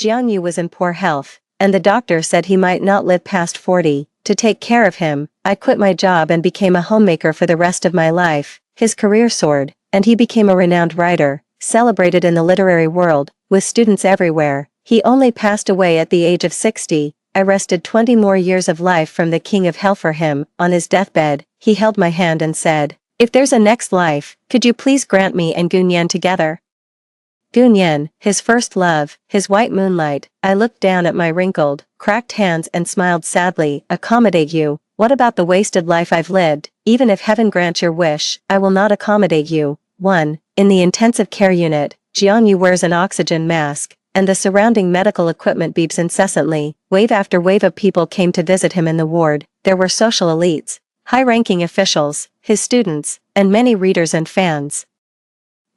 Jiang Yu was in poor health, and the doctor said he might not live past 40. To take care of him, I quit my job and became a homemaker for the rest of my life. His career soared, and he became a renowned writer, celebrated in the literary world, with students everywhere. He only passed away at the age of 60. I wrested 20 more years of life from the king of hell for him. On his deathbed, he held my hand and said, "If there's a next life, could you please grant me and Gunyan together?" Gunyan, his first love, his white moonlight. I looked down at my wrinkled, cracked hands and smiled sadly. "Accommodate you? What about the wasted life I've lived? Even if heaven grants your wish, I will not accommodate you." 1. In the intensive care unit, Jiang Yu wears an oxygen mask, and the surrounding medical equipment beeps incessantly. Wave after wave of people came to visit him in the ward. There were social elites, high-ranking officials, his students, and many readers and fans.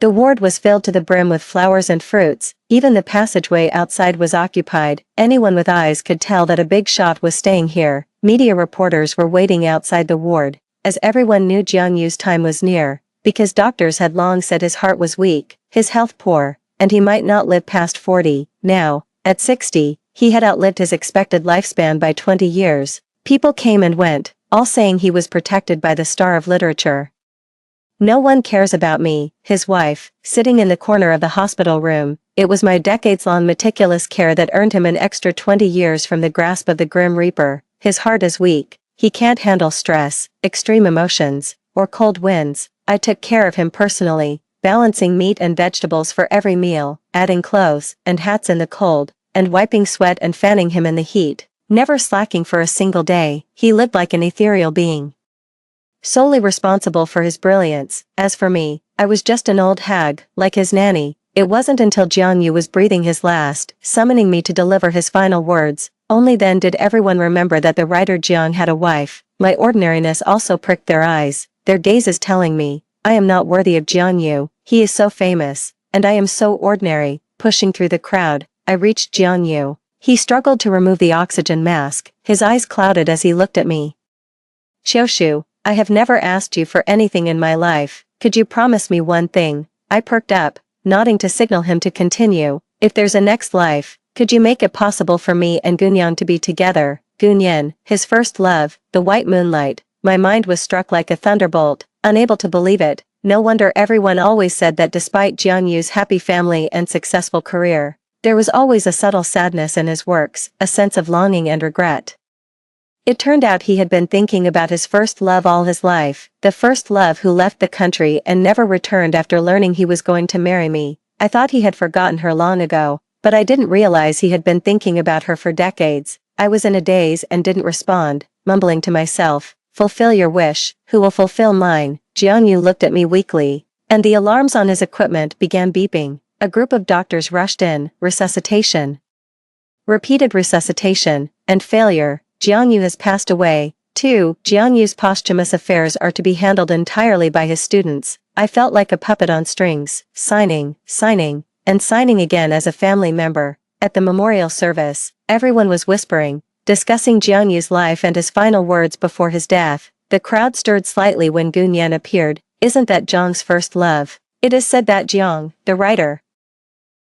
The ward was filled to the brim with flowers and fruits. Even the passageway outside was occupied. Anyone with eyes could tell that a big shot was staying here. Media reporters were waiting outside the ward, as everyone knew Jiang Yu's time was near, because doctors had long said his heart was weak, his health poor, and he might not live past 40. Now, at 60, he had outlived his expected lifespan by 20 years. People came and went, all saying he was protected by the star of literature. "No one cares about me," his wife, sitting in the corner of the hospital room. "It was my decades-long meticulous care that earned him an extra 20 years from the grasp of the Grim Reaper. His heart is weak. He can't handle stress, extreme emotions, or cold winds. I took care of him personally, balancing meat and vegetables for every meal, adding clothes and hats in the cold, and wiping sweat and fanning him in the heat. Never slacking for a single day. He lived like an ethereal being, solely responsible for his brilliance. As for me, I was just an old hag, like his nanny. It wasn't until Jiang Yu was breathing his last, summoning me to deliver his final words, only then did everyone remember that the writer Jiang had a wife. My ordinariness also pricked their eyes, their gazes telling me, I am not worthy of Jiang Yu. He is so famous, and I am so ordinary. Pushing through the crowd, I reached Jiang Yu. He struggled to remove the oxygen mask, his eyes clouded as he looked at me. "Xiaoshu, I have never asked you for anything in my life. Could you promise me one thing?" I perked up, nodding to signal him to continue. "If there's a next life, could you make it possible for me and Gunyan to be together?" Gunyan, his first love, the white moonlight. My mind was struck like a thunderbolt, unable to believe it. No wonder everyone always said that despite Jiang Yu's happy family and successful career, there was always a subtle sadness in his works, a sense of longing and regret. It turned out he had been thinking about his first love all his life, the first love who left the country and never returned after learning he was going to marry me. I thought he had forgotten her long ago, but I didn't realize he had been thinking about her for decades. I was in a daze and didn't respond, mumbling to myself, "Fulfill your wish, who will fulfill mine?" Jiang Yu looked at me weakly, and the alarms on his equipment began beeping. A group of doctors rushed in. Resuscitation, repeated resuscitation, and failure. Jiang Yu has passed away. 2. Jiang Yu's posthumous affairs are to be handled entirely by his students. I felt like a puppet on strings, signing, and signing again as a family member. At the memorial service, everyone was whispering, discussing Jiang Yu's life and his final words before his death. The crowd stirred slightly when Gunyan appeared. "Isn't that Jiang's first love?" It is said that Jiang, the writer,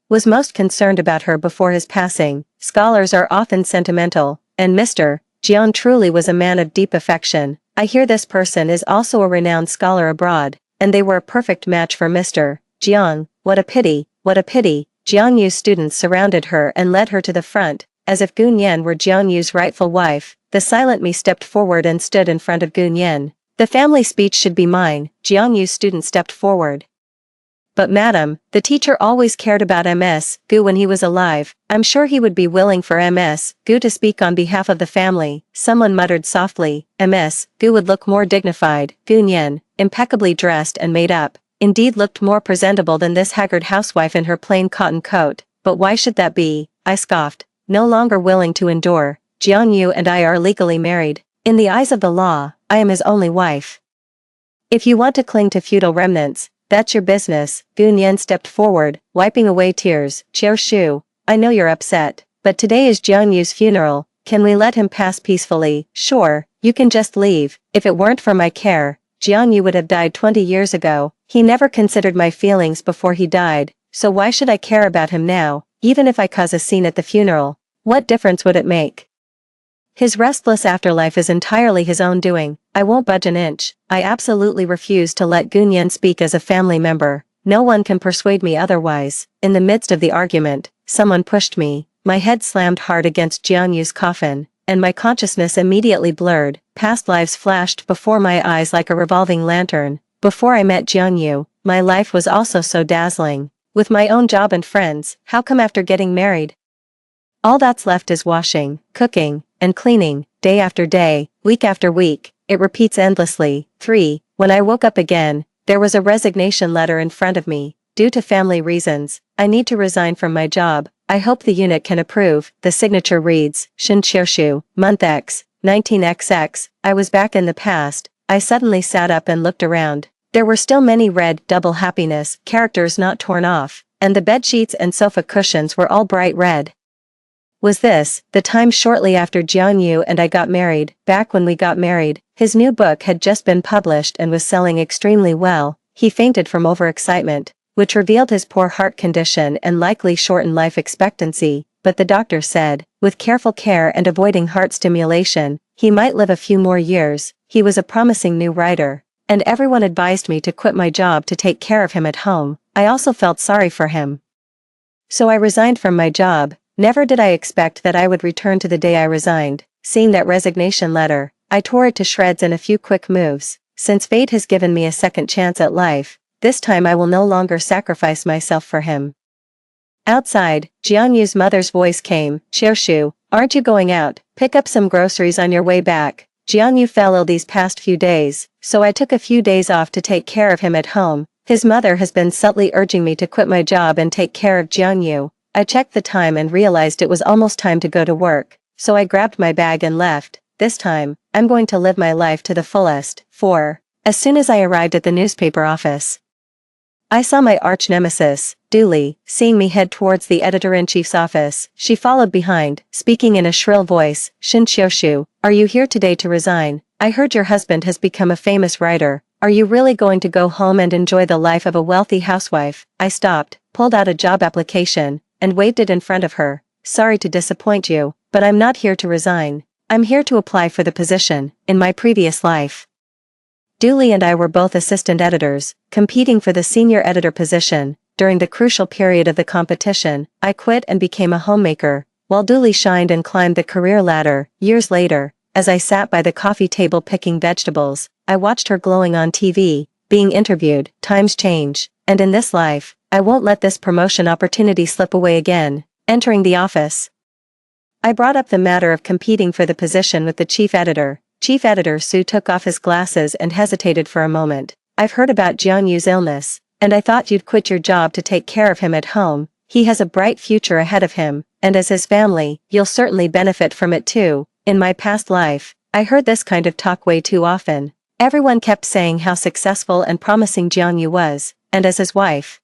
was most concerned about her before his passing. Scholars are often sentimental, and Mr. Jiang truly was a man of deep affection. I hear this person is also a renowned scholar abroad, and they were a perfect match for Mr. Jiang. What a pity, what a pity. Jiang Yu's students surrounded her and led her to the front, as if Gunyan were Jiang Yu's rightful wife. The silent me stepped forward and stood in front of Gunyan. "The family speech should be mine." Jiang Yu's student stepped forward. "But madam, the teacher always cared about Ms. Gu when he was alive. I'm sure he would be willing for Ms. Gu to speak on behalf of the family." Someone muttered softly. Ms. Gu would look more dignified. Gunyan, impeccably dressed and made up, indeed looked more presentable than this haggard housewife in her plain cotton coat. "But why should that be?" I scoffed, no longer willing to endure. "Jiang Yu and I are legally married. In the eyes of the law, I am his only wife. If you want to cling to feudal remnants, that's your business." Gunyan stepped forward, wiping away tears. "Xiaoshu, I know you're upset, but today is Jiang Yu's funeral. Can we let him pass peacefully?" "Sure, you can just leave." If it weren't for my care, Jiang Yu would have died 20 years ago. He never considered my feelings before he died, so why should I care about him now? Even if I cause a scene at the funeral, what difference would it make? His restless afterlife is entirely his own doing. I won't budge an inch. I absolutely refuse to let Gunyan speak as a family member. No one can persuade me otherwise. In the midst of the argument, someone pushed me. My head slammed hard against Jianyu's coffin, and my consciousness immediately blurred. Past lives flashed before my eyes like a revolving lantern. Before I met Jianyu, my life was also so dazzling. With my own job and friends, how come after getting married, all that's left is washing, cooking, and cleaning, day after day, week after week, it repeats endlessly. 3. When I woke up again, there was a resignation letter in front of me. Due to family reasons, I need to resign from my job. I hope the unit can approve. The signature reads, Shinchioshu, Month X, 19XX. I was back in the past. I suddenly sat up and looked around. There were still many red, double happiness, characters not torn off, and the bedsheets and sofa cushions were all bright red. Was this the time shortly after Jianyu and I got married? Back when we got married, his new book had just been published and was selling extremely well. He fainted from overexcitement, which revealed his poor heart condition and likely shortened life expectancy, but the doctor said, with careful care and avoiding heart stimulation, he might live a few more years. He was a promising new writer, and everyone advised me to quit my job to take care of him at home. I also felt sorry for him. So I resigned from my job. Never did I expect that I would return to the day I resigned. Seeing that resignation letter, I tore it to shreds in a few quick moves. Since fate has given me a second chance at life, this time I will no longer sacrifice myself for him. Outside, Jianyu's mother's voice came. Xiaoshu, aren't you going out? Pick up some groceries on your way back. Jianyu fell ill these past few days, so I took a few days off to take care of him at home. His mother has been subtly urging me to quit my job and take care of Jianyu. I checked the time and realized it was almost time to go to work, so I grabbed my bag and left. This time, I'm going to live my life to the fullest. 4. As soon as I arrived at the newspaper office, I saw my arch-nemesis, Dooley, seeing me head towards the editor-in-chief's office. She followed behind, speaking in a shrill voice. Shinchioshu, are you here today to resign? I heard your husband has become a famous writer. Are you really going to go home and enjoy the life of a wealthy housewife? I stopped, pulled out a job application, and waved it in front of her. Sorry to disappoint you, but I'm not here to resign. I'm here to apply for the position. In my previous life, Dooley and I were both assistant editors, competing for the senior editor position. During the crucial period of the competition, I quit and became a homemaker, while Dooley shined and climbed the career ladder. Years later, as I sat by the coffee table picking vegetables, I watched her glowing on TV, being interviewed. Times change, and in this life, I won't let this promotion opportunity slip away again. Entering the office, I brought up the matter of competing for the position with the chief editor. Chief editor Su took off his glasses and hesitated for a moment. I've heard about Jianyu's illness, and I thought you'd quit your job to take care of him at home. He has a bright future ahead of him, and as his family, you'll certainly benefit from it too. In my past life, I heard this kind of talk way too often. Everyone kept saying how successful and promising Jianyu was, and as his wife,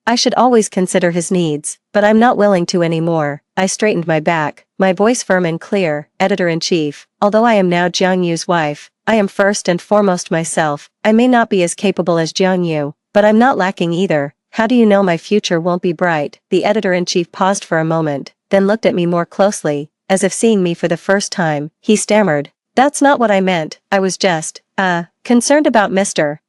I should always consider his needs, but I'm not willing to anymore. I straightened my back, my voice firm and clear. Editor-in-chief, although I am now Jianyu's wife, I am first and foremost myself. I may not be as capable as Jianyu, but I'm not lacking either. How do you know my future won't be bright? The editor-in-chief paused for a moment, then looked at me more closely, as if seeing me for the first time. He stammered, "That's not what I meant. I was just, concerned about Mr.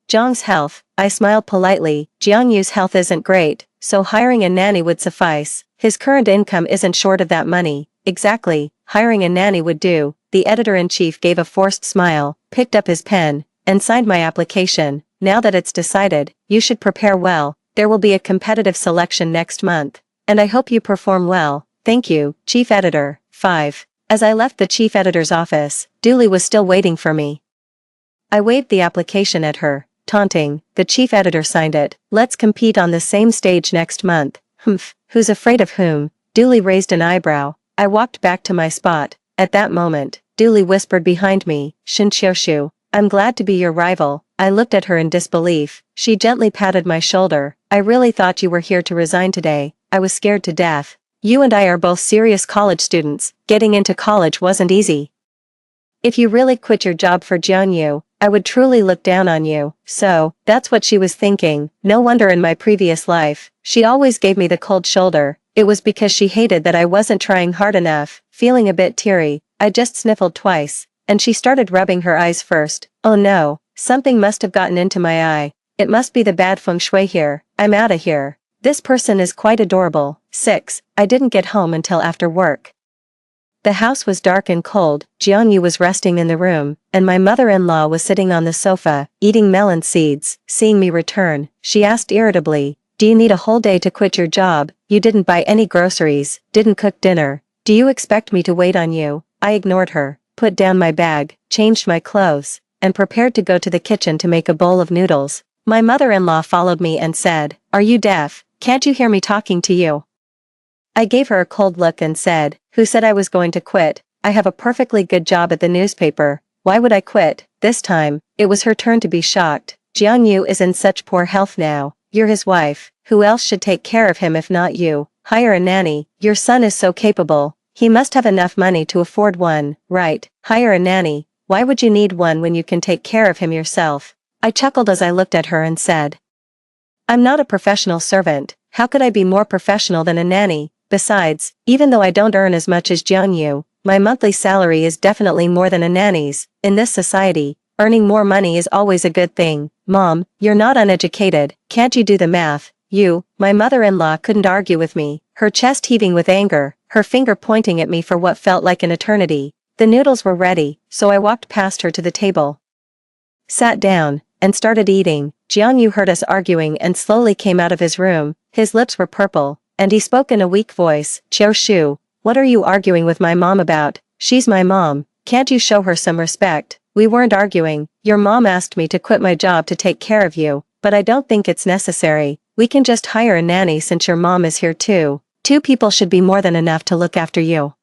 Zhang's health." I smiled politely. Jianyu's health isn't great, so hiring a nanny would suffice. His current income isn't short of that money. Exactly, hiring a nanny would do. The editor-in-chief gave a forced smile, picked up his pen, and signed my application. Now that it's decided, you should prepare well. There will be a competitive selection next month, and I hope you perform well. Thank you, Chief Editor. 5. As I left the chief editor's office, Dooley was still waiting for me. I waved the application at her, taunting. The chief editor signed it. Let's compete on the same stage next month. Humph, who's afraid of whom? Dooley raised an eyebrow. I walked back to my spot. At that moment, Dooley whispered behind me, Shinchioshu, I'm glad to be your rival. I looked at her in disbelief. She gently patted my shoulder. I really thought you were here to resign today. I was scared to death. You and I are both serious college students. Getting into college wasn't easy. If you really quit your job for Jianyu, I would truly look down on you. So, that's what she was thinking. No wonder in my previous life, she always gave me the cold shoulder. It was because she hated that I wasn't trying hard enough. Feeling a bit teary, I just sniffled twice, and she started rubbing her eyes first. Oh no, something must have gotten into my eye. It must be the bad feng shui here. I'm outta here. This person is quite adorable. 6. I didn't get home until after work. The house was dark and cold. Jiangyu was resting in the room, and my mother-in-law was sitting on the sofa, eating melon seeds. Seeing me return, she asked irritably, "Do you need a whole day to quit your job? You didn't buy any groceries, didn't cook dinner. Do you expect me to wait on you?" I ignored her, put down my bag, changed my clothes, and prepared to go to the kitchen to make a bowl of noodles. My mother-in-law followed me and said, "Are you deaf? Can't you hear me talking to you?" I gave her a cold look and said, "Who said I was going to quit? I have a perfectly good job at the newspaper. Why would I quit?" This time, it was her turn to be shocked. "Jiangyu is in such poor health now. You're his wife. Who else should take care of him if not you? Hire a nanny. Your son is so capable. He must have enough money to afford one, right? Hire a nanny. Why would you need one when you can take care of him yourself?" I chuckled as I looked at her and said, "I'm not a professional servant. How could I be more professional than a nanny? Besides, even though I don't earn as much as Jiangyu, my monthly salary is definitely more than a nanny's. In this society, earning more money is always a good thing. Mom, you're not uneducated. Can't you do the math? My mother-in-law couldn't argue with me, her chest heaving with anger, her finger pointing at me for what felt like an eternity. The noodles were ready, so I walked past her to the table, sat down, and started eating. Jiangyu heard us arguing and slowly came out of his room. His lips were purple, and he spoke in a weak voice. "Qiu Shu, what are you arguing with my mom about? She's my mom. Can't you show her some respect?" "We weren't arguing. Your mom asked me to quit my job to take care of you, but I don't think it's necessary. We can just hire a nanny since your mom is here too. 2 people should be more than enough to look after you."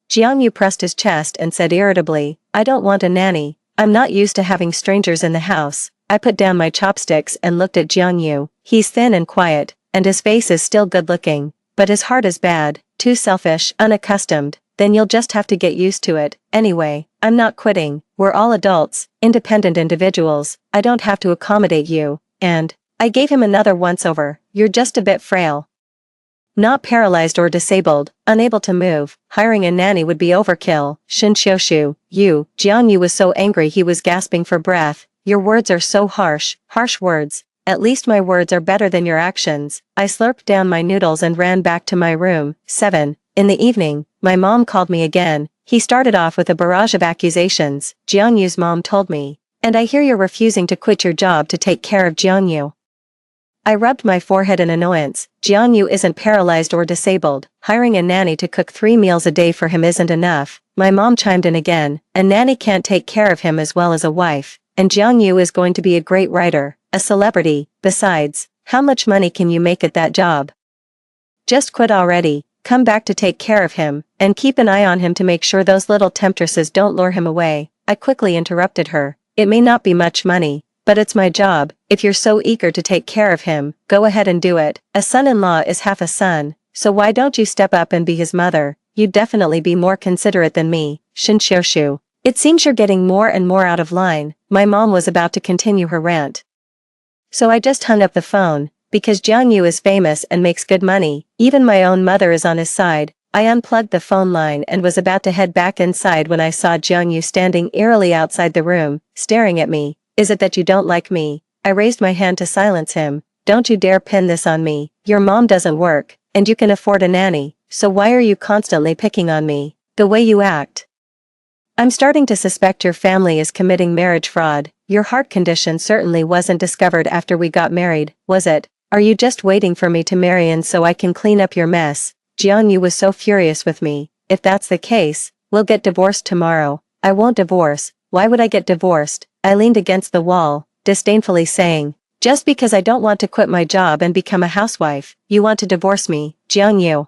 Jiangyu pressed his chest and said irritably, "I don't want a nanny. I'm not used to having strangers in the house." I put down my chopsticks and looked at Jiangyu. He's thin and quiet, and his face is still good-looking, but his heart is bad, too selfish, unaccustomed. Then you'll just have to get used to it. Anyway, I'm not quitting. We're all adults, independent individuals. I don't have to accommodate you. And I gave him another once-over. "You're just a bit frail. Not paralyzed or disabled, unable to move. Hiring a nanny would be overkill." "Shin Xiushu, you." Jiangyu was so angry he was gasping for breath. "Your words are so harsh." "Harsh words. At least my words are better than your actions." I slurped down my noodles and ran back to my room. 7. In the evening, my mom called me again. He started off with a barrage of accusations. "Jiangyu's mom told me. And I hear you're refusing to quit your job to take care of Jiangyu." I rubbed my forehead in annoyance. Jiangyu isn't paralyzed or disabled. Hiring a nanny to cook 3 meals a day for him isn't enough. My mom chimed in again. A nanny can't take care of him as well as a wife. And Jiangyu is going to be a great writer, a celebrity. Besides, how much money can you make at that job? Just quit already. Come back to take care of him, and keep an eye on him to make sure those little temptresses don't lure him away. I quickly interrupted her. It may not be much money, but it's my job. If you're so eager to take care of him, go ahead and do it. A son-in-law is half a son, so why don't you step up and be his mother? You'd definitely be more considerate than me. Shin Xiushu. It seems you're getting more and more out of line. My mom was about to continue her rant, so I just hung up the phone. Because Jiangyu is famous and makes good money, even my own mother is on his side. I unplugged the phone line and was about to head back inside when I saw Jiangyu standing eerily outside the room, staring at me. "Is it that you don't like me?" I raised my hand to silence him. "Don't you dare pin this on me. Your mom doesn't work, and you can afford a nanny, so why are you constantly picking on me? The way you act. I'm starting to suspect your family is committing marriage fraud. Your heart condition certainly wasn't discovered after we got married, was it? Are you just waiting for me to marry in so I can clean up your mess?" Jiangyu was so furious with me. "If that's the case, we'll get divorced tomorrow." "I won't divorce. Why would I get divorced?" I leaned against the wall, disdainfully saying, "Just because I don't want to quit my job and become a housewife, you want to divorce me, Jiangyu?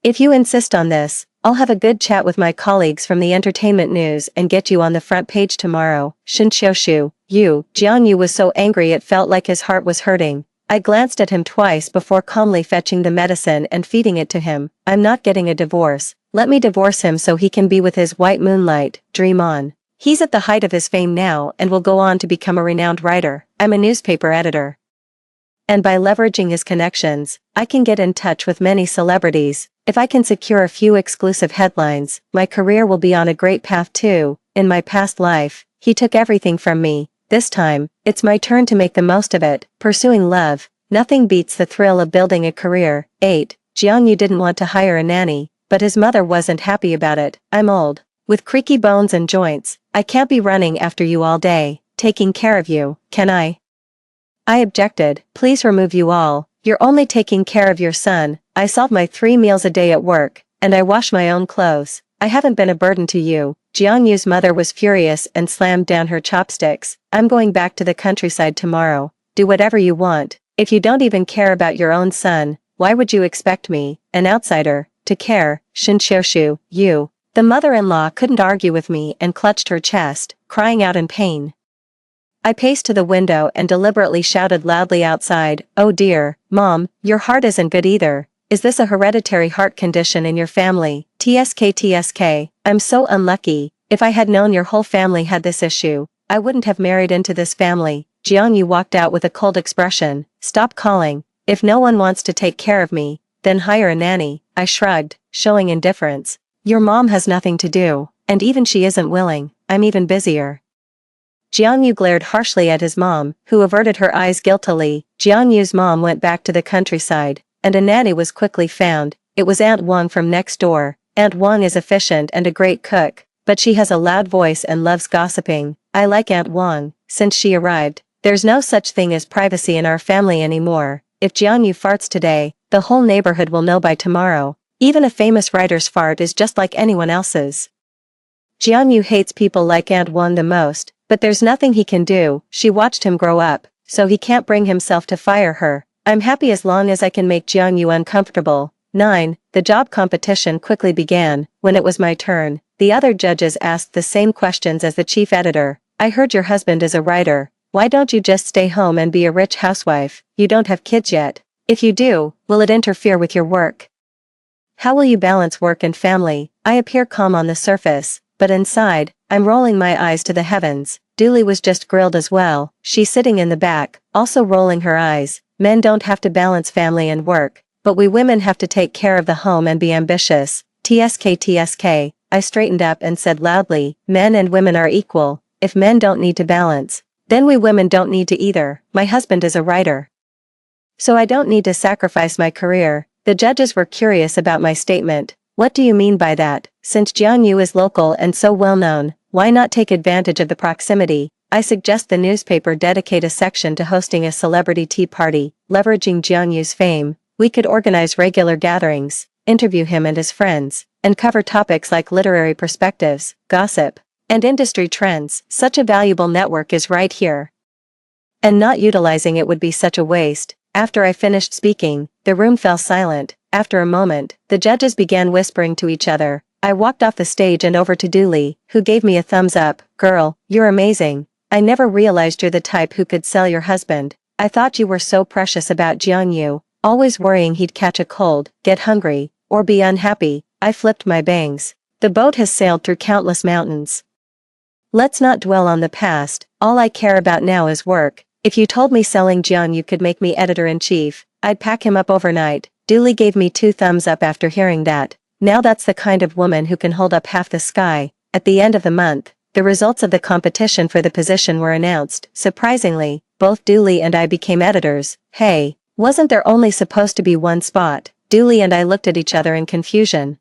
If you insist on this, I'll have a good chat with my colleagues from the entertainment news and get you on the front page tomorrow." Shin Xiushu, you. Jiangyu was so angry it felt like his heart was hurting. I glanced at him twice before calmly fetching the medicine and feeding it to him. "I'm not getting a divorce. Let me divorce him so he can be with his white moonlight. Dream on." He's at the height of his fame now and will go on to become a renowned writer. I'm a newspaper editor. And by leveraging his connections, I can get in touch with many celebrities. If I can secure a few exclusive headlines, my career will be on a great path too. In my past life, he took everything from me. This time, it's my turn to make the most of it. Pursuing love. Nothing beats the thrill of building a career. 8. Jiangyu didn't want to hire a nanny, but his mother wasn't happy about it. I'm old, with creaky bones and joints. I can't be running after you all day, taking care of you, can I? I objected. Please remove you all. You're only taking care of your son. I solve my 3 meals a day at work, and I wash my own clothes. I haven't been a burden to you. Jiangyu's mother was furious and slammed down her chopsticks. I'm going back to the countryside tomorrow. Do whatever you want. If you don't even care about your own son, why would you expect me, an outsider, to care? Shinshoshu, you. The mother-in-law couldn't argue with me and clutched her chest, crying out in pain. I paced to the window and deliberately shouted loudly outside, "Oh dear, Mom, your heart isn't good either. Is this a hereditary heart condition in your family? TSK. I'm so unlucky. If I had known your whole family had this issue, I wouldn't have married into this family." Jiangyu walked out with a cold expression. Stop calling. If no one wants to take care of me, then hire a nanny. I shrugged, showing indifference. Your mom has nothing to do, and even she isn't willing. I'm even busier. Jiangyu glared harshly at his mom, who averted her eyes guiltily. Jiangyu's mom went back to the countryside, and a nanny was quickly found. It was Aunt Wang from next door. Aunt Wang is efficient and a great cook, but she has a loud voice and loves gossiping. I like Aunt Wang. Since she arrived, there's no such thing as privacy in our family anymore. If Jiangyu farts today, the whole neighborhood will know by tomorrow. Even a famous writer's fart is just like anyone else's. Jiangyu hates people like Aunt Wang the most, but there's nothing he can do. She watched him grow up, so he can't bring himself to fire her. I'm happy as long as I can make Jiangyu uncomfortable. 9. The job competition quickly began. When it was my turn, the other judges asked the same questions as the chief editor. I heard your husband is a writer. Why don't you just stay home and be a rich housewife? You don't have kids yet. If you do, will it interfere with your work? How will you balance work and family? I appear calm on the surface, but inside, I'm rolling my eyes to the heavens. Dooley was just grilled as well. She's sitting in the back, also rolling her eyes. Men don't have to balance family and work, but we women have to take care of the home and be ambitious. TSK. I straightened up and said loudly, men and women are equal. If men don't need to balance, then we women don't need to either. My husband is a writer, so I don't need to sacrifice my career. The judges were curious about my statement. What do you mean by that? Since Jiangyu is local and so well known, why not take advantage of the proximity? I suggest the newspaper dedicate a section to hosting a celebrity tea party. Leveraging Jiangyu's fame, we could organize regular gatherings, interview him and his friends, and cover topics like literary perspectives, gossip, and industry trends. Such a valuable network is right here, and not utilizing it would be such a waste. After I finished speaking, the room fell silent. After a moment, the judges began whispering to each other. I walked off the stage and over to Dooley, who gave me a thumbs up. Girl, you're amazing. I never realized you're the type who could sell your husband. I thought you were so precious about Jiangyu, always worrying he'd catch a cold, get hungry, or be unhappy. I flipped my bangs. The boat has sailed through countless mountains. Let's not dwell on the past. All I care about now is work. If you told me selling Jiangyu could make me editor-in-chief, I'd pack him up overnight. Dooley gave me 2 thumbs up after hearing that. Now that's the kind of woman who can hold up half the sky. At the end of the month, the results of the competition for the position were announced. Surprisingly, both Dooley and I became editors. Hey, wasn't there only supposed to be one spot? Dooley and I looked at each other in confusion.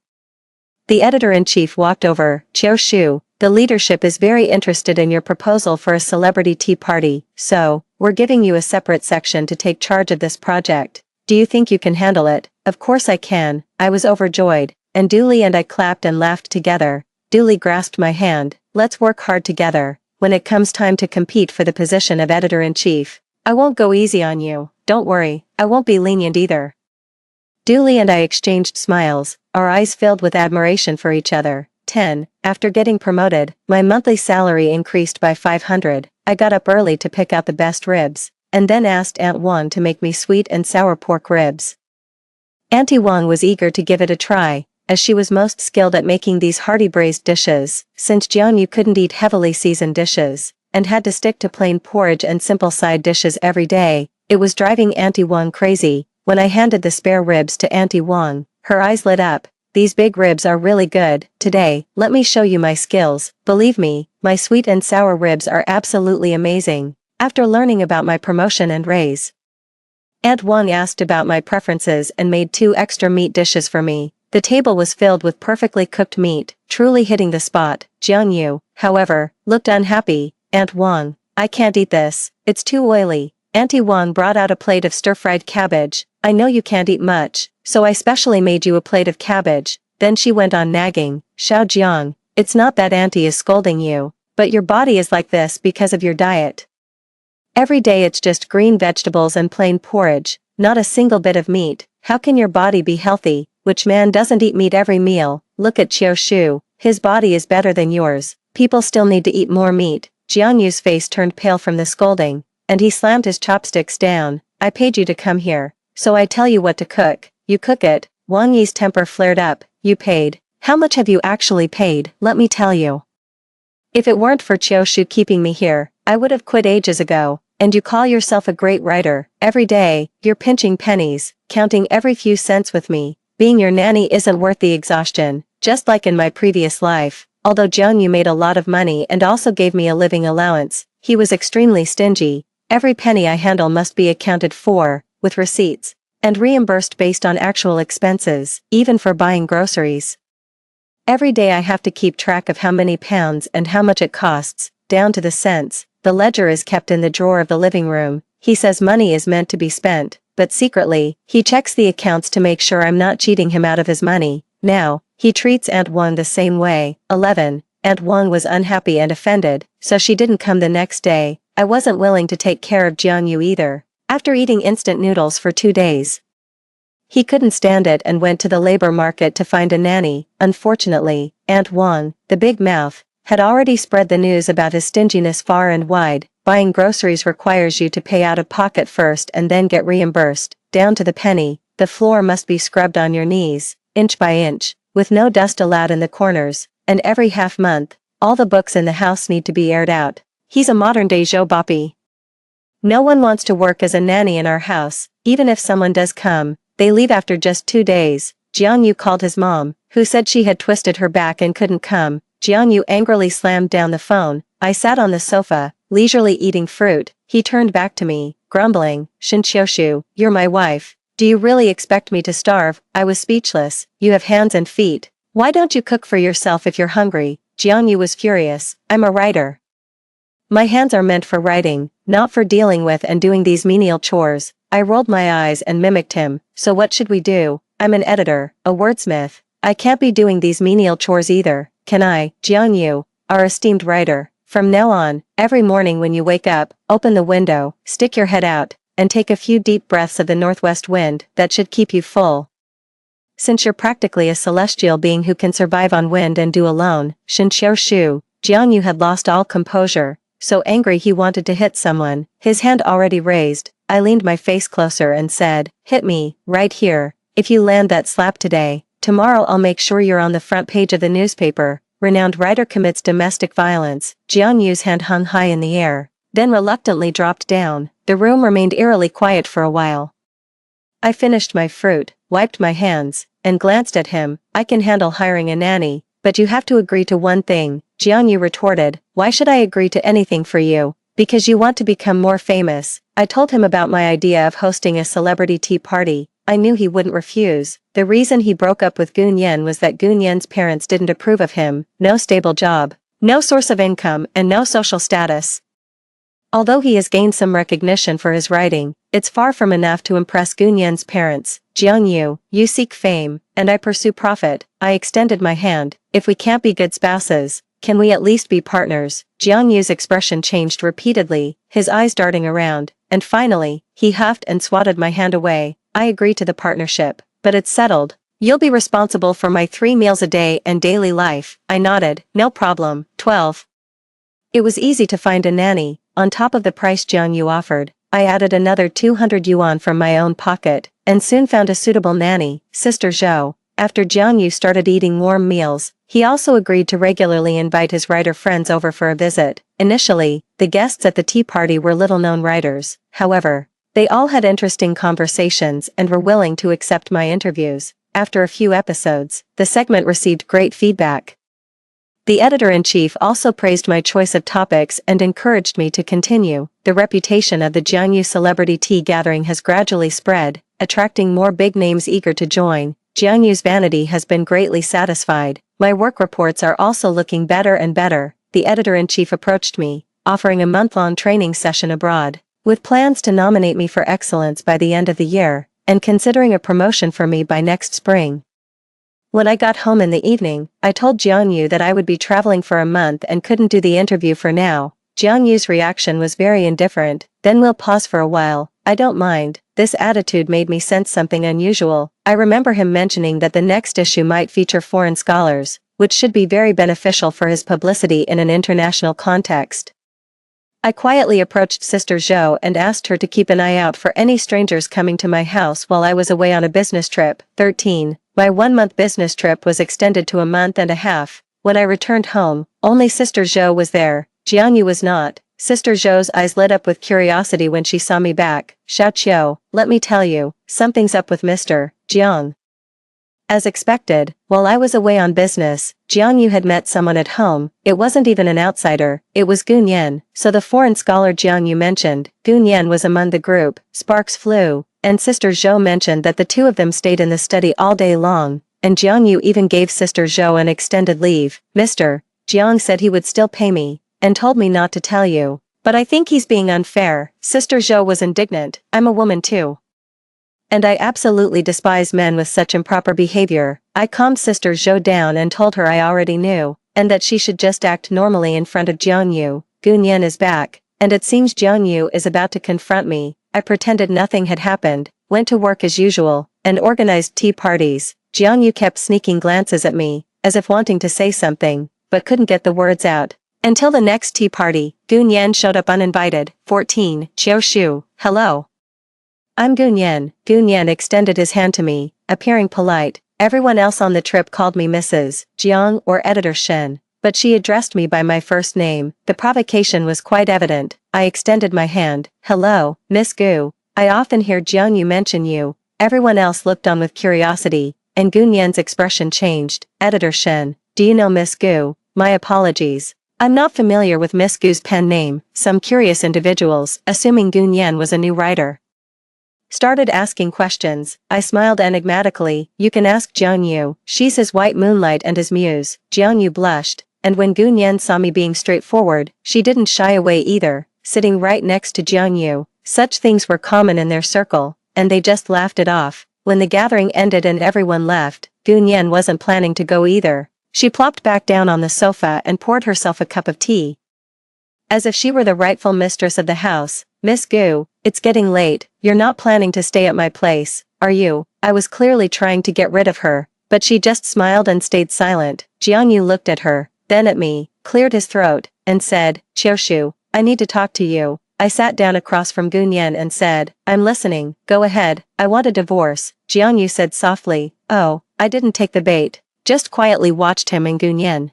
The editor-in-chief walked over. Qiao Shu, the leadership is very interested in your proposal for a celebrity tea party, so, we're giving you a separate section to take charge of this project. Do you think you can handle it? Of course I can. I was overjoyed, and Dooley and I clapped and laughed together. Dooley grasped my hand. Let's work hard together. When it comes time to compete for the position of editor-in-chief, I won't go easy on you. Don't worry, I won't be lenient either. Dooley and I exchanged smiles, our eyes filled with admiration for each other. 10. After getting promoted, my monthly salary increased by 500. I got up early to pick out the best ribs, and then asked Aunt Wang to make me sweet and sour pork ribs. Auntie Wang was eager to give it a try. as she was most skilled at making these hearty braised dishes, since Jianyu couldn't eat heavily seasoned dishes, and had to stick to plain porridge and simple side dishes every day. It was driving Auntie Wang crazy. When I handed the spare ribs to Auntie Wang, her eyes lit up. These big ribs are really good. Today, let me show you my skills. Believe me, my sweet and sour ribs are absolutely amazing. After learning about my promotion and raise, Aunt Wang asked about my preferences and made 2 extra meat dishes for me. The table was filled with perfectly cooked meat, truly hitting the spot. Jianyu, however, looked unhappy. Aunt Wang, I can't eat this, it's too oily. Auntie Wang brought out a plate of stir-fried cabbage. I know you can't eat much, so I specially made you a plate of cabbage. Then she went on nagging, Xiao Jiang, it's not that Auntie is scolding you, but your body is like this because of your diet. Every day it's just green vegetables and plain porridge, not a single bit of meat. How can your body be healthy? Which man doesn't eat meat every meal? Look at Qiu Shu, his body is better than yours. People still need to eat more meat. Jianyu's face turned pale from the scolding, and he slammed his chopsticks down. I paid you to come here, so I tell you what to cook. You cook it. Wang Yi's temper flared up. You paid. How much have you actually paid? Let me tell you. If it weren't for Qiu Shu keeping me here, I would have quit ages ago. And you call yourself a great writer. Every day, you're pinching pennies, counting every few cents with me. Being your nanny isn't worth the exhaustion, just like in my previous life. Although Jianyu made a lot of money and also gave me a living allowance, he was extremely stingy. Every penny I handle must be accounted for, with receipts, and reimbursed based on actual expenses, even for buying groceries. Every day I have to keep track of how many pounds and how much it costs, down to the cents. The ledger is kept in the drawer of the living room. He says money is meant to be spent, but secretly, he checks the accounts to make sure I'm not cheating him out of his money. Now, he treats Aunt Wang the same way. 11. Aunt Wang was unhappy and offended, so she didn't come the next day. I wasn't willing to take care of Jianyu either. After eating instant noodles for 2 days, he couldn't stand it and went to the labor market to find a nanny. Unfortunately, Aunt Wang, the big mouth, had already spread the news about his stinginess far and wide. Buying groceries requires you to pay out of pocket first and then get reimbursed, down to the penny. The floor must be scrubbed on your knees, inch by inch, with no dust allowed in the corners, and every half month, all the books in the house need to be aired out. He's a modern-day Zhou Boppy. No one wants to work as a nanny in our house. Even if someone does come, they leave after just 2 days. Jianyu called his mom, who said she had twisted her back and couldn't come. Jianyu angrily slammed down the phone. I sat on the sofa, leisurely eating fruit. He turned back to me, grumbling, Shin Qiushu, you're my wife. Do you really expect me to starve? I was speechless. You have hands and feet. Why don't you cook for yourself if you're hungry? Jianyu was furious. I'm a writer. My hands are meant for writing, not for dealing with and doing these menial chores. I rolled my eyes and mimicked him. So what should we do? I'm an editor, a wordsmith. I can't be doing these menial chores either. Can I? Jianyu, our esteemed writer. From now on, every morning when you wake up, open the window, stick your head out, and take a few deep breaths of the northwest wind. That should keep you full. Since you're practically a celestial being who can survive on wind and do alone, Shin Qiushu, Jianyu had lost all composure, so angry he wanted to hit someone, his hand already raised. I leaned my face closer and said, hit me, right here. If you land that slap today, tomorrow I'll make sure you're on the front page of the newspaper. Renowned writer commits domestic violence. Jianyu's hand hung high in the air, then reluctantly dropped down. The room remained eerily quiet for a while. I finished my fruit, wiped my hands, and glanced at him. I can handle hiring a nanny, but you have to agree to one thing. Jianyu retorted, why should I agree to anything for you? Because you want to become more famous. I told him about my idea of hosting a celebrity tea party. I knew he wouldn't refuse. The reason he broke up with Gun Yen was that Gun Yen's parents didn't approve of him. No stable job, no source of income, and no social status. Although he has gained some recognition for his writing, it's far from enough to impress Gun Yen's parents. Jianyu, you seek fame, and I pursue profit. I extended my hand. If we can't be good spouses, can we at least be partners? Jianyu's expression changed repeatedly, his eyes darting around, and finally, he huffed and swatted my hand away. I agree to the partnership, but it's settled. You'll be responsible for my 3 meals a day and daily life. I nodded, no problem. 12. It was easy to find a nanny. On top of the price Jianyu offered, I added another 200 yuan from my own pocket, and soon found a suitable nanny, Sister Zhou. After Jiang Yu started eating warm meals, he also agreed to regularly invite his writer friends over for a visit. Initially, the guests at the tea party were little-known writers. However, they all had interesting conversations and were willing to accept my interviews. After a few episodes, the segment received great feedback. The editor-in-chief also praised my choice of topics and encouraged me to continue. The reputation of the Jiang Yu celebrity tea gathering has gradually spread, attracting more big names eager to join. Jiang Yu's vanity has been greatly satisfied. My work reports are also looking better and better. The editor-in-chief approached me, offering a month-long training session abroad, with plans to nominate me for excellence by the end of the year, and considering a promotion for me by next spring. When I got home in the evening, I told Jiang Yu that I would be traveling for a month and couldn't do the interview for now. Jiang Yu's reaction was very indifferent. Then we'll pause for a while. I don't mind. This attitude made me sense something unusual. I remember him mentioning that the next issue might feature foreign scholars, which should be very beneficial for his publicity in an international context. I quietly approached Sister Zhou and asked her to keep an eye out for any strangers coming to my house while I was away on a business trip. 13. My 1-month business trip was extended to a month and a half. When I returned home, only Sister Zhou was there. Jiang Yu was not. Sister Zhou's eyes lit up with curiosity when she saw me back. Xiao, let me tell you, something's up with Mr. Jiang. As expected, while I was away on business, Jiang Yu had met someone at home. It wasn't even an outsider, it was Gun Yan. So the foreign scholar Jiang Yu mentioned, Gun Yan was among the group. Sparks flew, and Sister Zhou mentioned that the two of them stayed in the study all day long, and Jiang Yu even gave Sister Zhou an extended leave. Mr. Jiang said he would still pay me, and told me not to tell you. But I think he's being unfair. Sister Zhou was indignant. I'm a woman too. And I absolutely despise men with such improper behavior. I calmed Sister Zhou down and told her I already knew, and that she should just act normally in front of Jiang Yu. Gun Yan is back, and it seems Jiang Yu is about to confront me. I pretended nothing had happened, went to work as usual, and organized tea parties. Jiang Yu kept sneaking glances at me, as if wanting to say something, but couldn't get the words out. Until the next tea party, Gun Yan showed up uninvited. 14. Qiao Shu, hello. I'm Gun Yan. Gun Yan extended his hand to me, appearing polite. Everyone else on the trip called me Mrs. Jiang or Editor Shen, but she addressed me by my first name. The provocation was quite evident. I extended my hand. Hello, Miss Gu. I often hear Jiang Yu mention you. Everyone else looked on with curiosity, and Gun Yan's expression changed. Editor Shen, do you know Miss Gu? My apologies. I'm not familiar with Miss Gu's pen name. Some curious individuals, assuming Gun Yan was a new writer, started asking questions. I smiled enigmatically. You can ask Jiang Yu. She's his white moonlight and his muse. Jiang Yu blushed, and when Gun Yan saw me being straightforward, she didn't shy away either, sitting right next to Jiang Yu. Such things were common in their circle, and they just laughed it off. When the gathering ended and everyone left, Gun Yan wasn't planning to go either. She plopped back down on the sofa and poured herself a cup of tea. As if she were the rightful mistress of the house. Miss Gu, it's getting late. You're not planning to stay at my place, are you? I was clearly trying to get rid of her, but she just smiled and stayed silent. Jiang Yu looked at her, then at me, cleared his throat, and said, Qiao Shu, I need to talk to you. I sat down across from Gun Yan and said, I'm listening, go ahead, I want a divorce. Jiang Yu said softly, oh, I didn't take the bait, just quietly watched him and Gun Yan.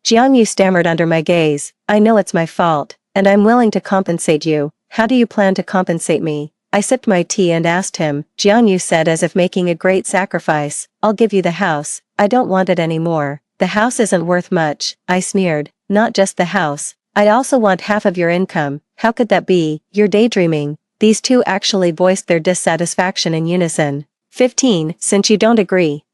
Jiang Yu stammered under my gaze, I know it's my fault, and I'm willing to compensate you. How do you plan to compensate me? I sipped my tea and asked him. Jiang Yu said as if making a great sacrifice, I'll give you the house. I don't want it anymore. The house isn't worth much, I sneered. Not just the house. I also want half of your income. How could that be? You're daydreaming. These two actually voiced their dissatisfaction in unison. 15. Since you don't agree,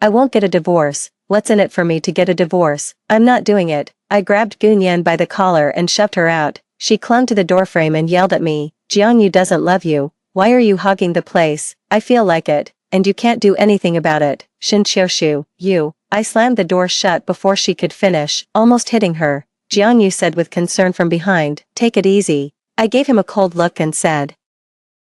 I won't get a divorce. What's in it for me to get a divorce? I'm not doing it. I grabbed Gun Yan by the collar and shoved her out. She clung to the doorframe and yelled at me, Jiang Yu doesn't love you. Why are you hogging the place? I feel like it, and you can't do anything about it. Shin Qiaoshu, you. I slammed the door shut before she could finish, almost hitting her. Jiang Yu said with concern from behind, take it easy. I gave him a cold look and said,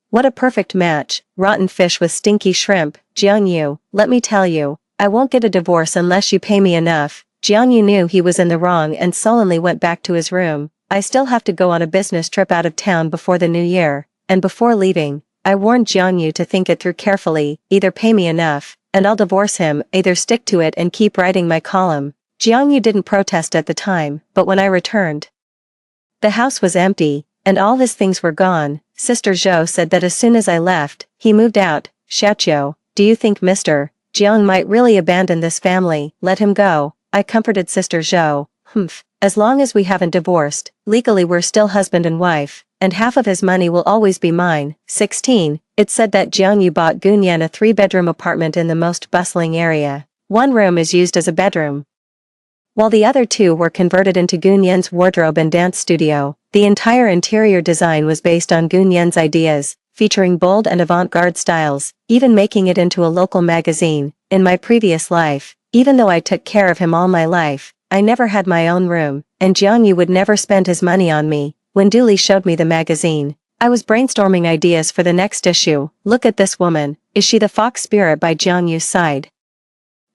what a perfect match, rotten fish with stinky shrimp. Jiang Yu, let me tell you, I won't get a divorce unless you pay me enough. Jiang Yu knew he was in the wrong and sullenly went back to his room. I still have to go on a business trip out of town before the new year, and before leaving, I warned Jiangyu to think it through carefully, either pay me enough, and I'll divorce him, either stick to it and keep writing my column. Jiangyu didn't protest at the time, but when I returned, the house was empty, and all his things were gone. Sister Zhou said that as soon as I left, he moved out. Xiaoqiu, do you think Mr. Jiang might really abandon this family? Let him go. I comforted Sister Zhou. As long as we haven't divorced, legally we're still husband and wife, and half of his money will always be mine. 16. It's said that Jiangyu bought Gunyan a 3-bedroom apartment in the most bustling area. One room is used as a bedroom, while the other 2 were converted into Gunyan's wardrobe and dance studio. The entire interior design was based on Gunyan's ideas, featuring bold and avant-garde styles, even making it into a local magazine. In my previous life, even though I took care of him all my life, I never had my own room, and Jiangyu would never spend his money on me. When Dooley showed me the magazine, I was brainstorming ideas for the next issue. Look at this woman, is she the fox spirit by Jiangyu's side?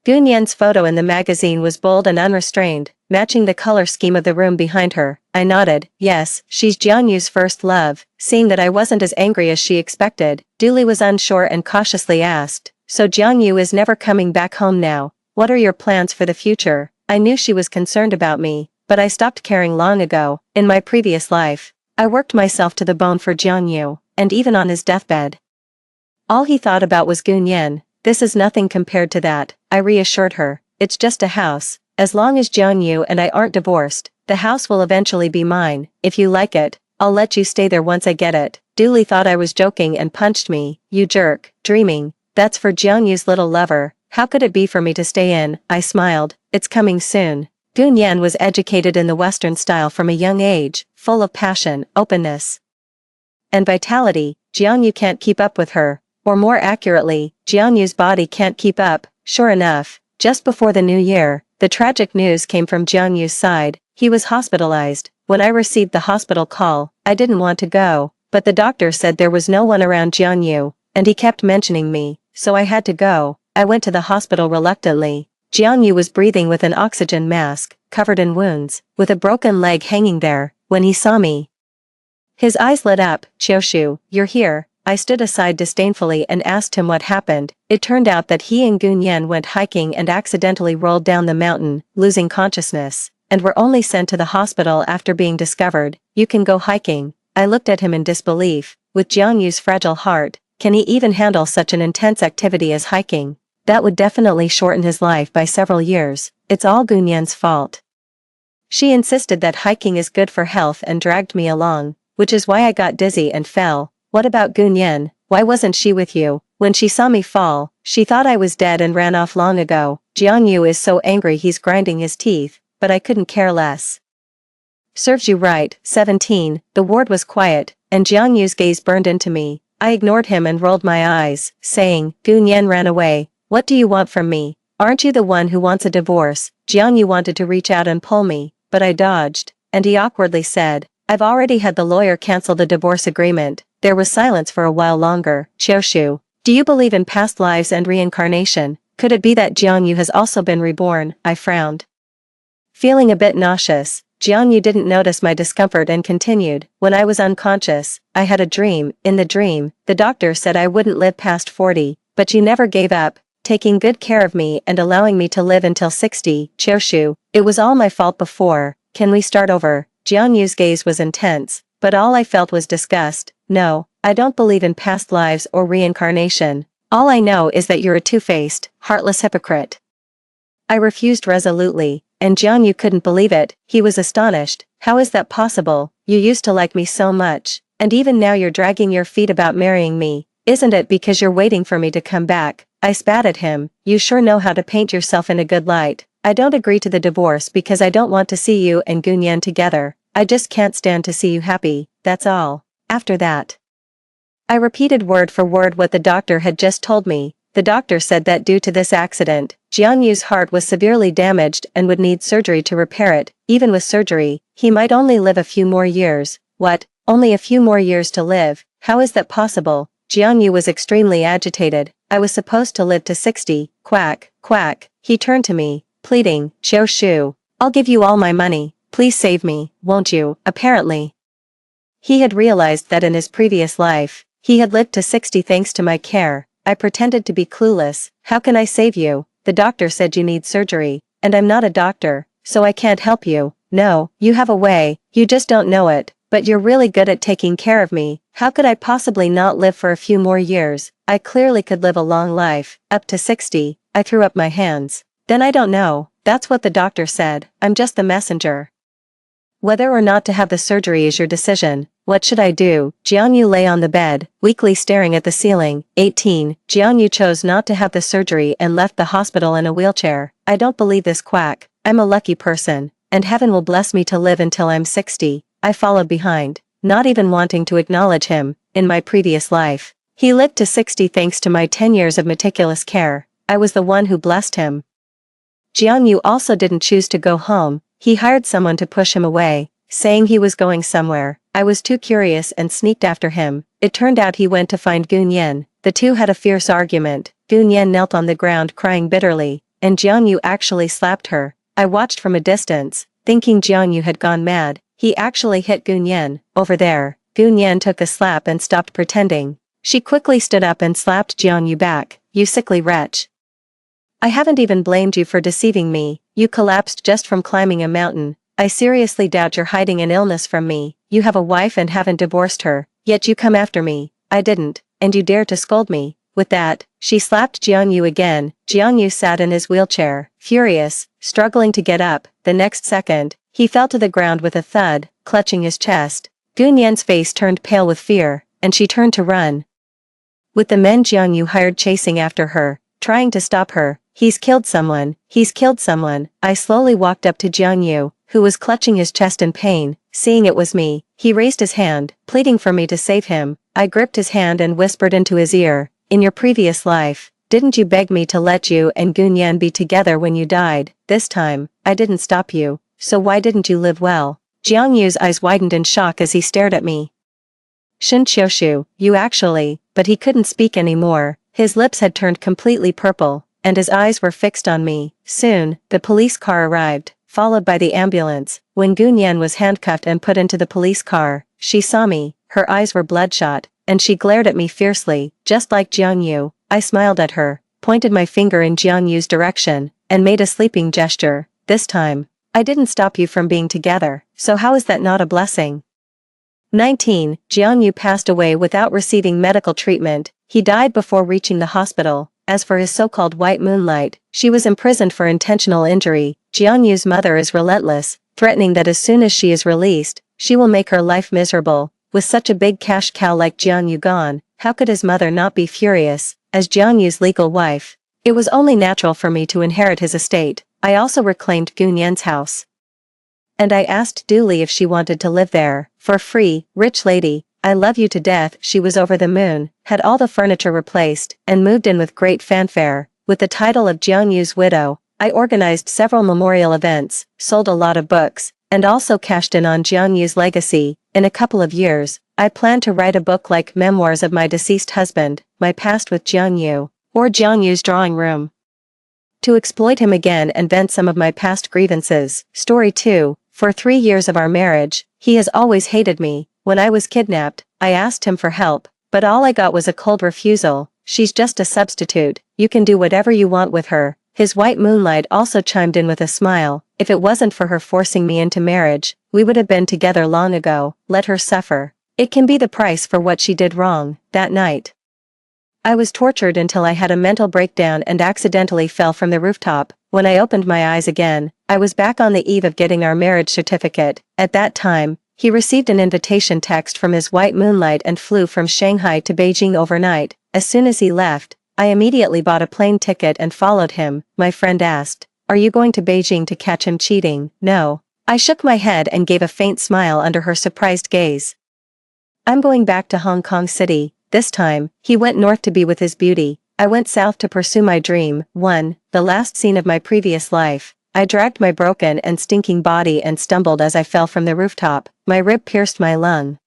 Gunyan's photo in the magazine was bold and unrestrained, matching the color scheme of the room behind her. I nodded. Yes, she's Jiangyu's first love. Seeing that I wasn't as angry as she expected, Dooley was unsure and cautiously asked, so Jiangyu is never coming back home now? What are your plans for the future? I knew she was concerned about me, but I stopped caring long ago. In my previous life, I worked myself to the bone for Jiangyu, and even on his deathbed, all he thought about was Gunyan. This is nothing compared to that, I reassured her. It's just a house. As long as Jiangyu and I aren't divorced, the house will eventually be mine. If you like it, I'll let you stay there once I get it. Dooley thought I was joking and punched me. You jerk. Dreaming. That's for Jiangyu's little lover. How could it be for me to stay in? I smiled. It's coming soon. Gunyan was educated in the Western style from a young age, full of passion, openness, and vitality. Jiangyu can't keep up with her, or more accurately, Jiangyu's body can't keep up. Sure enough, just before the new year, the tragic news came from Jiangyu's side. He was hospitalized. When I received the hospital call, I didn't want to go, but the doctor said there was no one around Jiangyu, and he kept mentioning me, so I had to go. I went to the hospital reluctantly. Jiangyu was breathing with an oxygen mask, covered in wounds, with a broken leg hanging there. When he saw me, his eyes lit up. Qiushu, you're here. I stood aside disdainfully and asked him what happened. It turned out that he and Gunyan went hiking and accidentally rolled down the mountain, losing consciousness, and were only sent to the hospital after being discovered. You can go hiking. I looked at him in disbelief. With Jiangyu's fragile heart, can he even handle such an intense activity as hiking? That would definitely shorten his life by several years. It's all Gunyan's fault. She insisted that hiking is good for health and dragged me along, which is why I got dizzy and fell. What about Gunyan? Why wasn't she with you? When she saw me fall, she thought I was dead and ran off long ago. Jiangyu is so angry he's grinding his teeth, but I couldn't care less. Serves you right. 17. The ward was quiet, and Jiangyu's gaze burned into me. I ignored him and rolled my eyes, saying, Gunyan ran away. What do you want from me? Aren't you the one who wants a divorce? Jiangyu wanted to reach out and pull me, but I dodged, and he awkwardly said, I've already had the lawyer cancel the divorce agreement. There was silence for a while longer. Qiushu, do you believe in past lives and reincarnation? Could it be that Jiangyu has also been reborn? I frowned, feeling a bit nauseous. Jiangyu didn't notice my discomfort and continued, when I was unconscious, I had a dream. In the dream, the doctor said I wouldn't live past 40, but you never gave up, taking good care of me and allowing me to live until 60. Qiushu, it was all my fault before. Can we start over? Jiangyu's gaze was intense, but all I felt was disgust. No, I don't believe in past lives or reincarnation. All I know is that you're a two-faced, heartless hypocrite. I refused resolutely, and Jiangyu couldn't believe it. He was astonished. How is that possible? You used to like me so much, and even now you're dragging your feet about marrying me. Isn't it because you're waiting for me to come back? I spat at him. You sure know how to paint yourself in a good light. I don't agree to the divorce because I don't want to see you and Gunyan together. I just can't stand to see you happy, that's all. After that, I repeated word for word what the doctor had just told me. The doctor said that due to this accident, Jiangyu's heart was severely damaged and would need surgery to repair it. Even with surgery, he might only live a few more years. What? Only a few more years to live? How is that possible? Jiangyu was extremely agitated. I was supposed to live to 60. Quack, quack. He turned to me, pleading, Qiushu, I'll give you all my money. Please save me, won't you? Apparently, he had realized that in his previous life, He had lived to 60 thanks to my care. I pretended to be clueless. How can I save you? The doctor said you need surgery, and I'm not a doctor, so I can't help you. No, you have a way, you just don't know it, but you're really good at taking care of me. How could I possibly not live for a few more years? I clearly could live a long life, up to 60. I threw up my hands. Then I don't know. That's what the doctor said. I'm just the messenger. Whether or not to have the surgery is your decision. What should I do? Jianyu lay on the bed, weakly staring at the ceiling. 18. Jianyu chose not to have the surgery and left the hospital in a wheelchair. I don't believe this quack. I'm a lucky person, and heaven will bless me to live until I'm 60. I followed behind, not even wanting to acknowledge him. In my previous life, he lived to 60 thanks to my 10 years of meticulous care. I was the one who blessed him. Jianyu also didn't choose to go home. He hired someone to push him away, saying he was going somewhere. I was too curious and sneaked after him. It turned out he went to find Gunyan. The two had a fierce argument. Gunyan knelt on the ground crying bitterly, and Jianyu actually slapped her. I watched from a distance, thinking Jianyu had gone mad. He actually hit Gunyan. Over there, Gunyan took a slap and stopped pretending. She quickly stood up and slapped Jianyu back. You sickly wretch. I haven't even blamed you for deceiving me. You collapsed just from climbing a mountain. I seriously doubt you're hiding an illness from me. You have a wife and haven't divorced her, yet you come after me. I didn't, and you dare to scold me. With that, she slapped Jianyu again. Jianyu sat in his wheelchair, furious, struggling to get up. The next second, he fell to the ground with a thud, clutching his chest. Gunyan's face turned pale with fear, and she turned to run. With the men Jianyu hired chasing after her, trying to stop her. He's killed someone. He's killed someone. I slowly walked up to Jianyu, who was clutching his chest in pain. Seeing it was me, he raised his hand, pleading for me to save him. I gripped his hand and whispered into his ear, in your previous life, didn't you beg me to let you and Gunyan be together when you died? This time, I didn't stop you, so why didn't you live well? Jianyu's eyes widened in shock as he stared at me. Shun Qiushu, you actually, but he couldn't speak anymore. His lips had turned completely purple, and his eyes were fixed on me. Soon, the police car arrived, followed by the ambulance. When Gunyan was handcuffed and put into the police car, she saw me, her eyes were bloodshot, and she glared at me fiercely, just like Jianyu. I smiled at her, pointed my finger in Jianyu's direction, and made a sleeping gesture. This time, I didn't stop you from being together, so how is that not a blessing? 19. Jianyu passed away without receiving medical treatment. He died before reaching the hospital. As for his so-called white moonlight, she was imprisoned for intentional injury. Jianyu's mother is relentless, threatening that as soon as she is released, she will make her life miserable. With such a big cash cow like Jianyu gone, how could his mother not be furious? As Jianyu's legal wife, it was only natural for me to inherit his estate. I also reclaimed Gunyan's house. And I asked Dooley if she wanted to live there, for free. Rich lady, I love you to death. She was over the moon, had all the furniture replaced, and moved in with great fanfare. With the title of Jianyu's widow, I organized several memorial events, sold a lot of books, and also cashed in on Jianyu's legacy. In a couple of years, I plan to write a book like Memoirs of My Deceased Husband, My Past with Jianyu, or Jianyu's Drawing Room. To exploit him again and vent some of my past grievances. Story 2. For 3 years of our marriage, he has always hated me. When I was kidnapped, I asked him for help, but all I got was a cold refusal. She's just a substitute, you can do whatever you want with her. His white moonlight also chimed in with a smile. If it wasn't for her forcing me into marriage, we would have been together long ago. Let her suffer. It can be the price for what she did wrong. That night, I was tortured until I had a mental breakdown and accidentally fell from the rooftop. When I opened my eyes again, I was back on the eve of getting our marriage certificate. At that time, he received an invitation text from his white moonlight and flew from Shanghai to Beijing overnight. As soon as he left, I immediately bought a plane ticket and followed him. My friend asked, "Are you going to Beijing to catch him cheating?" "No." I shook my head and gave a faint smile under her surprised gaze. "I'm going back to Hong Kong City." This time, he went north to be with his beauty. I went south to pursue my dream. 1. The last scene of my previous life. I dragged my broken and stinking body and stumbled as I fell from the rooftop. My rib pierced my lung,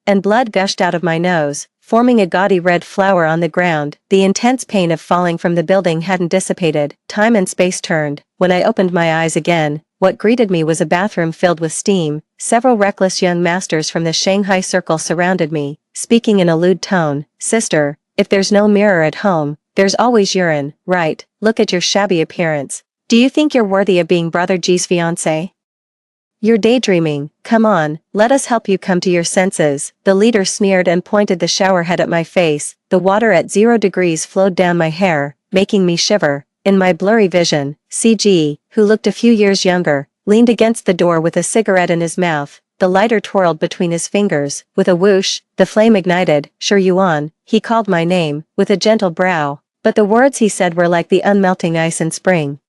and blood gushed out of my nose, forming a gaudy red flower on the ground. The intense pain of falling from the building hadn't dissipated. Time and space turned. When I opened my eyes again, what greeted me was a bathroom filled with steam. Several reckless young masters from the Shanghai circle surrounded me, speaking in a lewd tone. Sister, if there's no mirror at home, there's always urine, right? Look at your shabby appearance. Do you think you're worthy of being Brother G's fiancé? You're daydreaming, come on, let us help you come to your senses. The leader sneered and pointed the shower head at my face. The water at 0 degrees flowed down my hair, making me shiver. In my blurry vision, CG, who looked a few years younger, leaned against the door with a cigarette in his mouth. The lighter twirled between his fingers. With a whoosh, the flame ignited. Sure Yuan, he called my name, with a gentle brow, but the words he said were like the unmelting ice in spring.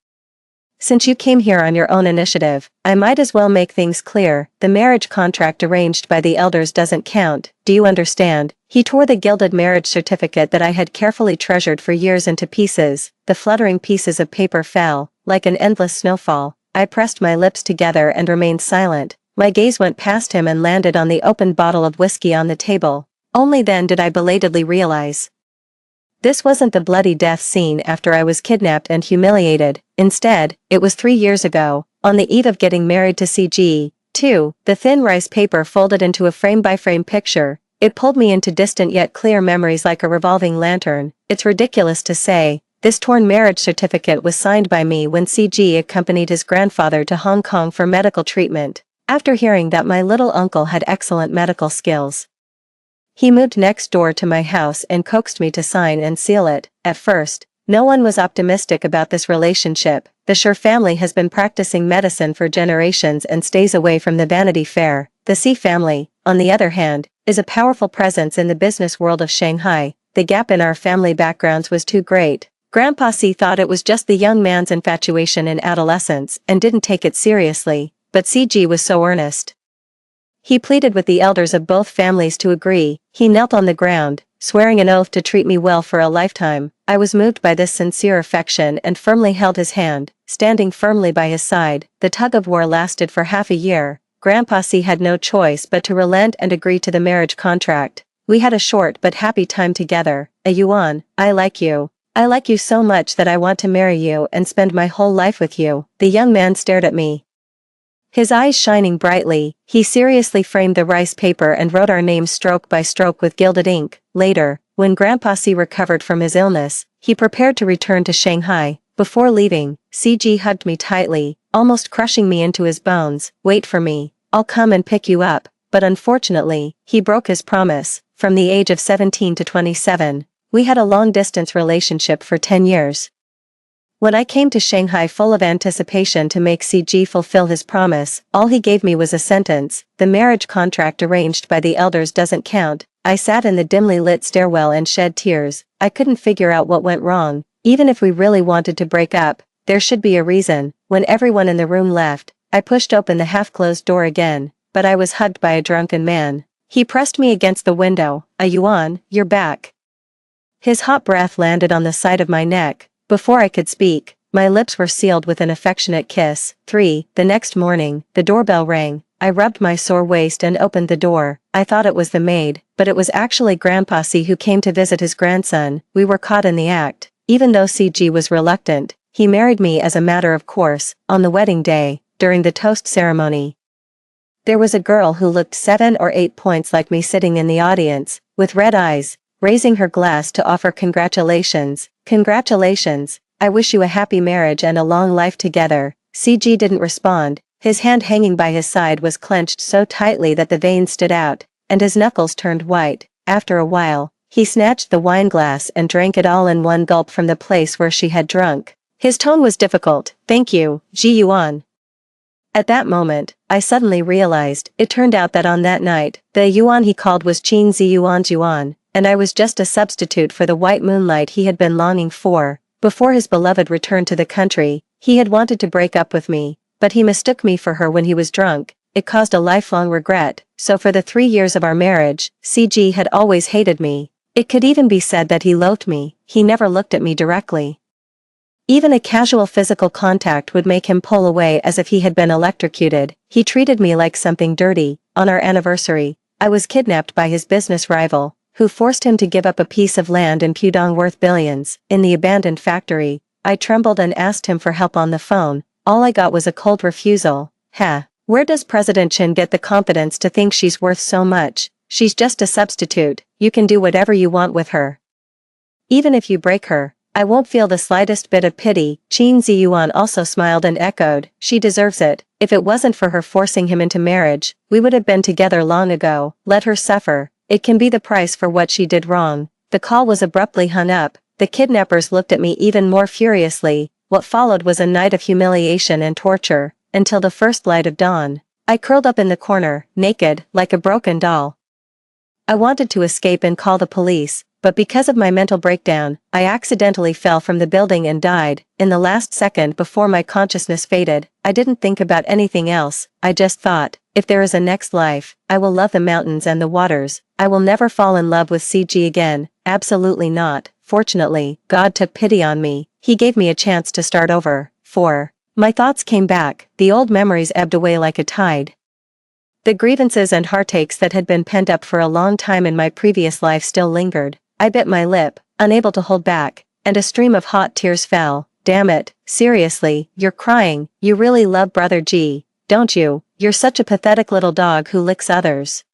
Since you came here on your own initiative, I might as well make things clear. The marriage contract arranged by the elders doesn't count, do you understand? He tore the gilded marriage certificate that I had carefully treasured for years into pieces. The fluttering pieces of paper fell, like an endless snowfall. I pressed my lips together and remained silent. My gaze went past him and landed on the opened bottle of whiskey on the table. Only then did I belatedly realize. This wasn't the bloody death scene after I was kidnapped and humiliated. Instead, it was 3 years ago, on the eve of getting married to CG. 2. The thin rice paper folded into a frame-by-frame picture. It pulled me into distant yet clear memories like a revolving lantern. It's ridiculous to say, this torn marriage certificate was signed by me when CG accompanied his grandfather to Hong Kong for medical treatment, after hearing that my little uncle had excellent medical skills. He moved next door to my house and coaxed me to sign and seal it. At first, no one was optimistic about this relationship. The Sher family has been practicing medicine for generations and stays away from the Vanity Fair. The Si family, on the other hand, is a powerful presence in the business world of Shanghai. The gap in our family backgrounds was too great. Grandpa Si thought it was just the young man's infatuation in adolescence and didn't take it seriously, but CG was so earnest. He pleaded with the elders of both families to agree. He knelt on the ground, swearing an oath to treat me well for a lifetime. I was moved by this sincere affection and firmly held his hand, standing firmly by his side. The tug-of-war lasted for half a year. Grandpa Si had no choice but to relent and agree to the marriage contract. We had a short but happy time together. Yuan, I like you. I like you so much that I want to marry you and spend my whole life with you. The young man stared at me, his eyes shining brightly. He seriously framed the rice paper and wrote our names stroke by stroke with gilded ink. Later, when Grandpa Si recovered from his illness, he prepared to return to Shanghai. Before leaving, CG hugged me tightly, almost crushing me into his bones. Wait for me, I'll come and pick you up. But unfortunately, he broke his promise. From the age of 17 to 27, we had a long-distance relationship for 10 years. When I came to Shanghai full of anticipation to make CG fulfill his promise, all he gave me was a sentence: the marriage contract arranged by the elders doesn't count. I sat in the dimly lit stairwell and shed tears. I couldn't figure out what went wrong. Even if we really wanted to break up, there should be a reason. When everyone in the room left, I pushed open the half-closed door again, but I was hugged by a drunken man. He pressed me against the window. Yuan, you're back. His hot breath landed on the side of my neck. Before I could speak, my lips were sealed with an affectionate kiss. 3. The next morning, the doorbell rang. I rubbed my sore waist and opened the door. I thought it was the maid, but it was actually Grandpa Si who came to visit his grandson. We were caught in the act. Even though CG was reluctant, he married me as a matter of course. On the wedding day, during the toast ceremony, there was a girl who looked 7 or 8 points like me sitting in the audience, with red eyes, raising her glass to offer congratulations. Congratulations, I wish you a happy marriage and a long life together. CG didn't respond. His hand hanging by his side was clenched so tightly that the veins stood out, and his knuckles turned white. After a while, he snatched the wine glass and drank it all in one gulp from the place where she had drunk. His tone was difficult. Thank you, Ji Yuan. At that moment, I suddenly realized, it turned out that on that night, the Yuan he called was Qin Zi Yuan's Yuan, and I was just a substitute for the white moonlight he had been longing for. Before his beloved returned to the country, he had wanted to break up with me, but he mistook me for her when he was drunk. It caused a lifelong regret, so for the 3 years of our marriage, CG had always hated me. It could even be said that he loathed me. He never looked at me directly. Even a casual physical contact would make him pull away as if he had been electrocuted. He treated me like something dirty. On our anniversary, I was kidnapped by his business rival, who forced him to give up a piece of land in Pudong worth billions. In the abandoned factory, I trembled and asked him for help on the phone. all I got was a cold refusal. Where does President Chin get the confidence to think she's worth so much? She's just a substitute, you can do whatever you want with her. Even if you break her, I won't feel the slightest bit of pity. Qin Ziyuan also smiled and echoed, she deserves it. If it wasn't for her forcing him into marriage, we would have been together long ago. Let her suffer. It can be the price for what she did wrong. The call was abruptly hung up. The kidnappers looked at me even more furiously. What followed was a night of humiliation and torture, until the first light of dawn. I curled up in the corner, naked, like a broken doll. I wanted to escape and call the police, but because of my mental breakdown, I accidentally fell from the building and died. In the last second before my consciousness faded, I didn't think about anything else. I just thought, if there is a next life, I will love the mountains and the waters. I will never fall in love with CG again. Absolutely not. Fortunately, God took pity on me. He gave me a chance to start over. 4. My thoughts came back. The old memories ebbed away like a tide. The grievances and heartaches that had been pent up for a long time in my previous life still lingered. I bit my lip, unable to hold back, and a stream of hot tears fell. Damn it, seriously, you're crying. You really love Brother G, don't you? You're such a pathetic little dog who licks others.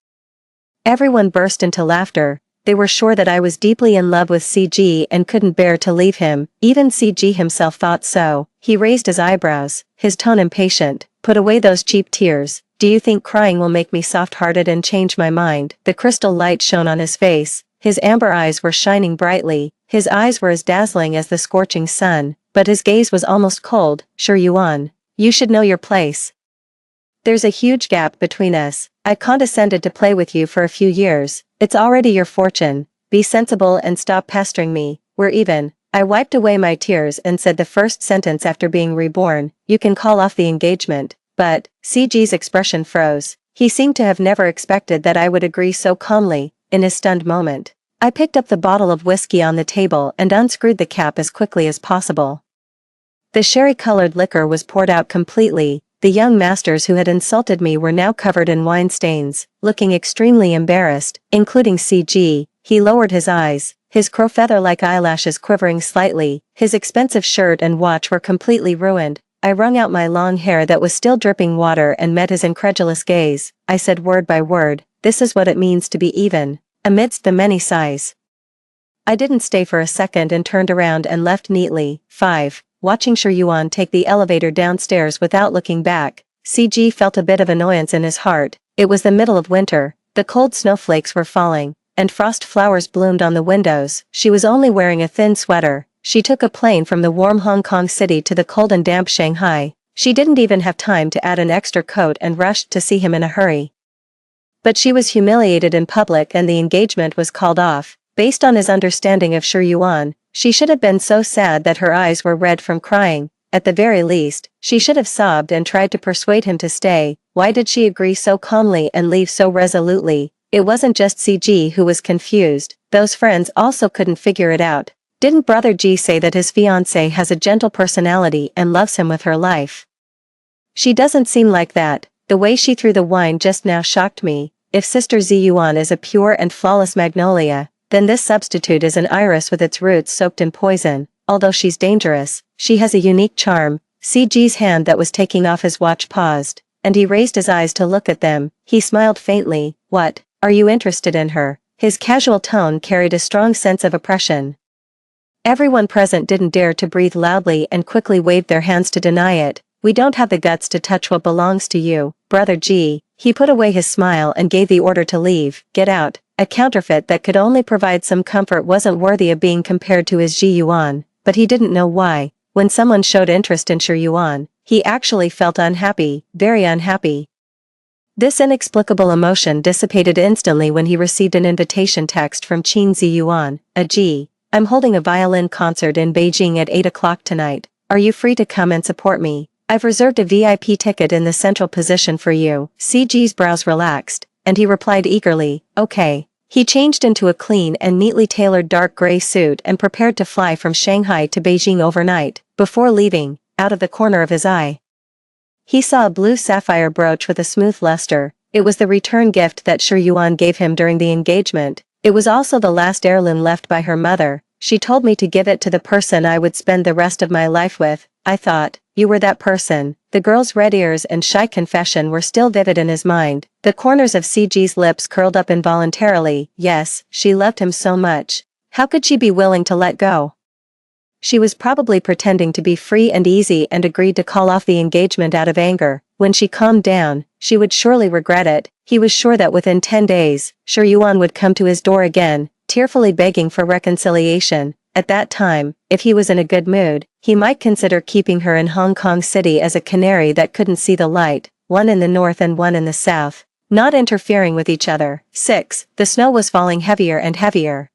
Everyone burst into laughter. They were sure that I was deeply in love with CG and couldn't bear to leave him. Even CG himself thought so. He raised his eyebrows, his tone impatient. Put away those cheap tears. Do you think crying will make me soft-hearted and change my mind? The crystal light shone on his face. His amber eyes were shining brightly. His eyes were as dazzling as the scorching sun, but his gaze was almost cold. Sure, Yuan, you should know your place. There's a huge gap between us. I condescended to play with you for a few years. It's already your fortune. Be sensible and stop pestering me. We're even. I wiped away my tears and said the first sentence after being reborn. You can call off the engagement. But, CG's expression froze. He seemed to have never expected that I would agree so calmly. In his stunned moment, I picked up the bottle of whiskey on the table and unscrewed the cap as quickly as possible. The sherry-colored liquor was poured out completely. The young masters who had insulted me were now covered in wine stains, looking extremely embarrassed, including CG. He lowered his eyes, his crow-feather-like eyelashes quivering slightly. His expensive shirt and watch were completely ruined. I wrung out my long hair that was still dripping water and met his incredulous gaze. I said word by word, this is what it means to be even. Amidst the many sighs, I didn't stay for a second and turned around and left neatly. 5. Watching Yuan take the elevator downstairs without looking back, CG felt a bit of annoyance in his heart. It was the middle of winter, the cold snowflakes were falling, and frost flowers bloomed on the windows. She was only wearing a thin sweater. She took a plane from the warm Hong Kong city to the cold and damp Shanghai. She didn't even have time to add an extra coat and rushed to see him in a hurry. But she was humiliated in public and the engagement was called off. Based on his understanding of Yuan, she should have been so sad that her eyes were red from crying. At the very least, she should have sobbed and tried to persuade him to stay. Why did she agree so calmly and leave so resolutely? It wasn't just CG who was confused. Those friends also couldn't figure it out. Didn't Brother G say that his fiancée has a gentle personality and loves him with her life? She doesn't seem like that. The way she threw the wine just now shocked me. If Sister Ziyuan is a pure and flawless magnolia, then this substitute is an iris with its roots soaked in poison. Although she's dangerous, she has a unique charm. CG's hand that was taking off his watch paused, and he raised his eyes to look at them. He smiled faintly. What? Are you interested in her? His casual tone carried a strong sense of oppression. Everyone present didn't dare to breathe loudly and quickly waved their hands to deny it. We don't have the guts to touch what belongs to you, Brother G. He put away his smile and gave the order to leave. Get out. A counterfeit that could only provide some comfort wasn't worthy of being compared to his Ji Yuan, but he didn't know why. When someone showed interest in Yuan, he actually felt unhappy, very unhappy. This inexplicable emotion dissipated instantly when he received an invitation text from Qin Ziyuan. I'm holding a violin concert in Beijing at 8 o'clock tonight. Are you free to come and support me? I've reserved a VIP ticket in the central position for you. CG's brows relaxed, and he replied eagerly, okay. He changed into a clean and neatly tailored dark gray suit and prepared to fly from Shanghai to Beijing overnight. Before leaving, out of the corner of his eye, he saw a blue sapphire brooch with a smooth luster. It was the return gift that Yuan gave him during the engagement. It was also the last heirloom left by her mother. She told me to give it to the person I would spend the rest of my life with. I thought, you were that person. The girl's red ears and shy confession were still vivid in his mind. The corners of CG's lips curled up involuntarily. Yes, she loved him so much. How could she be willing to let go? She was probably pretending to be free and easy and agreed to call off the engagement out of anger. When she calmed down, she would surely regret it. He was sure that within 10 days, Shi Yuan would come to his door again, tearfully begging for reconciliation. At that time, if he was in a good mood, he might consider keeping her in Hong Kong City as a canary that couldn't see the light, one in the north and one in the south, not interfering with each other. 6. The snow was falling heavier and heavier.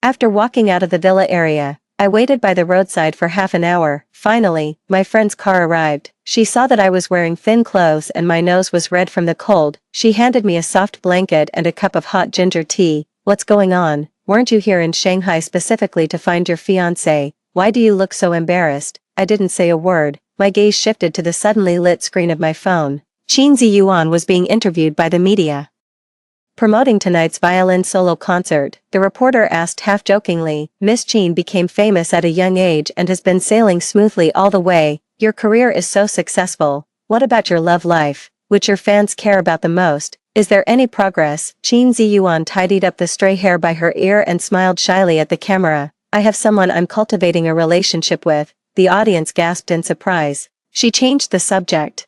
After walking out of the villa area, I waited by the roadside for half an hour. Finally, my friend's car arrived. She saw that I was wearing thin clothes and my nose was red from the cold. She handed me a soft blanket and a cup of hot ginger tea. What's going on? Weren't you here in Shanghai specifically to find your fiancé? Why do you look so embarrassed? I didn't say a word. My gaze shifted to the suddenly lit screen of my phone. Qin Ziyuan was being interviewed by the media. Promoting tonight's violin solo concert, the reporter asked half-jokingly. Miss Qin became famous at a young age and has been sailing smoothly all the way. Your career is so successful. What about your love life, which your fans care about the most? Is there any progress? Qin Ziyuan tidied up the stray hair by her ear and smiled shyly at the camera. I have someone I'm cultivating a relationship with. The audience gasped in surprise. She changed the subject,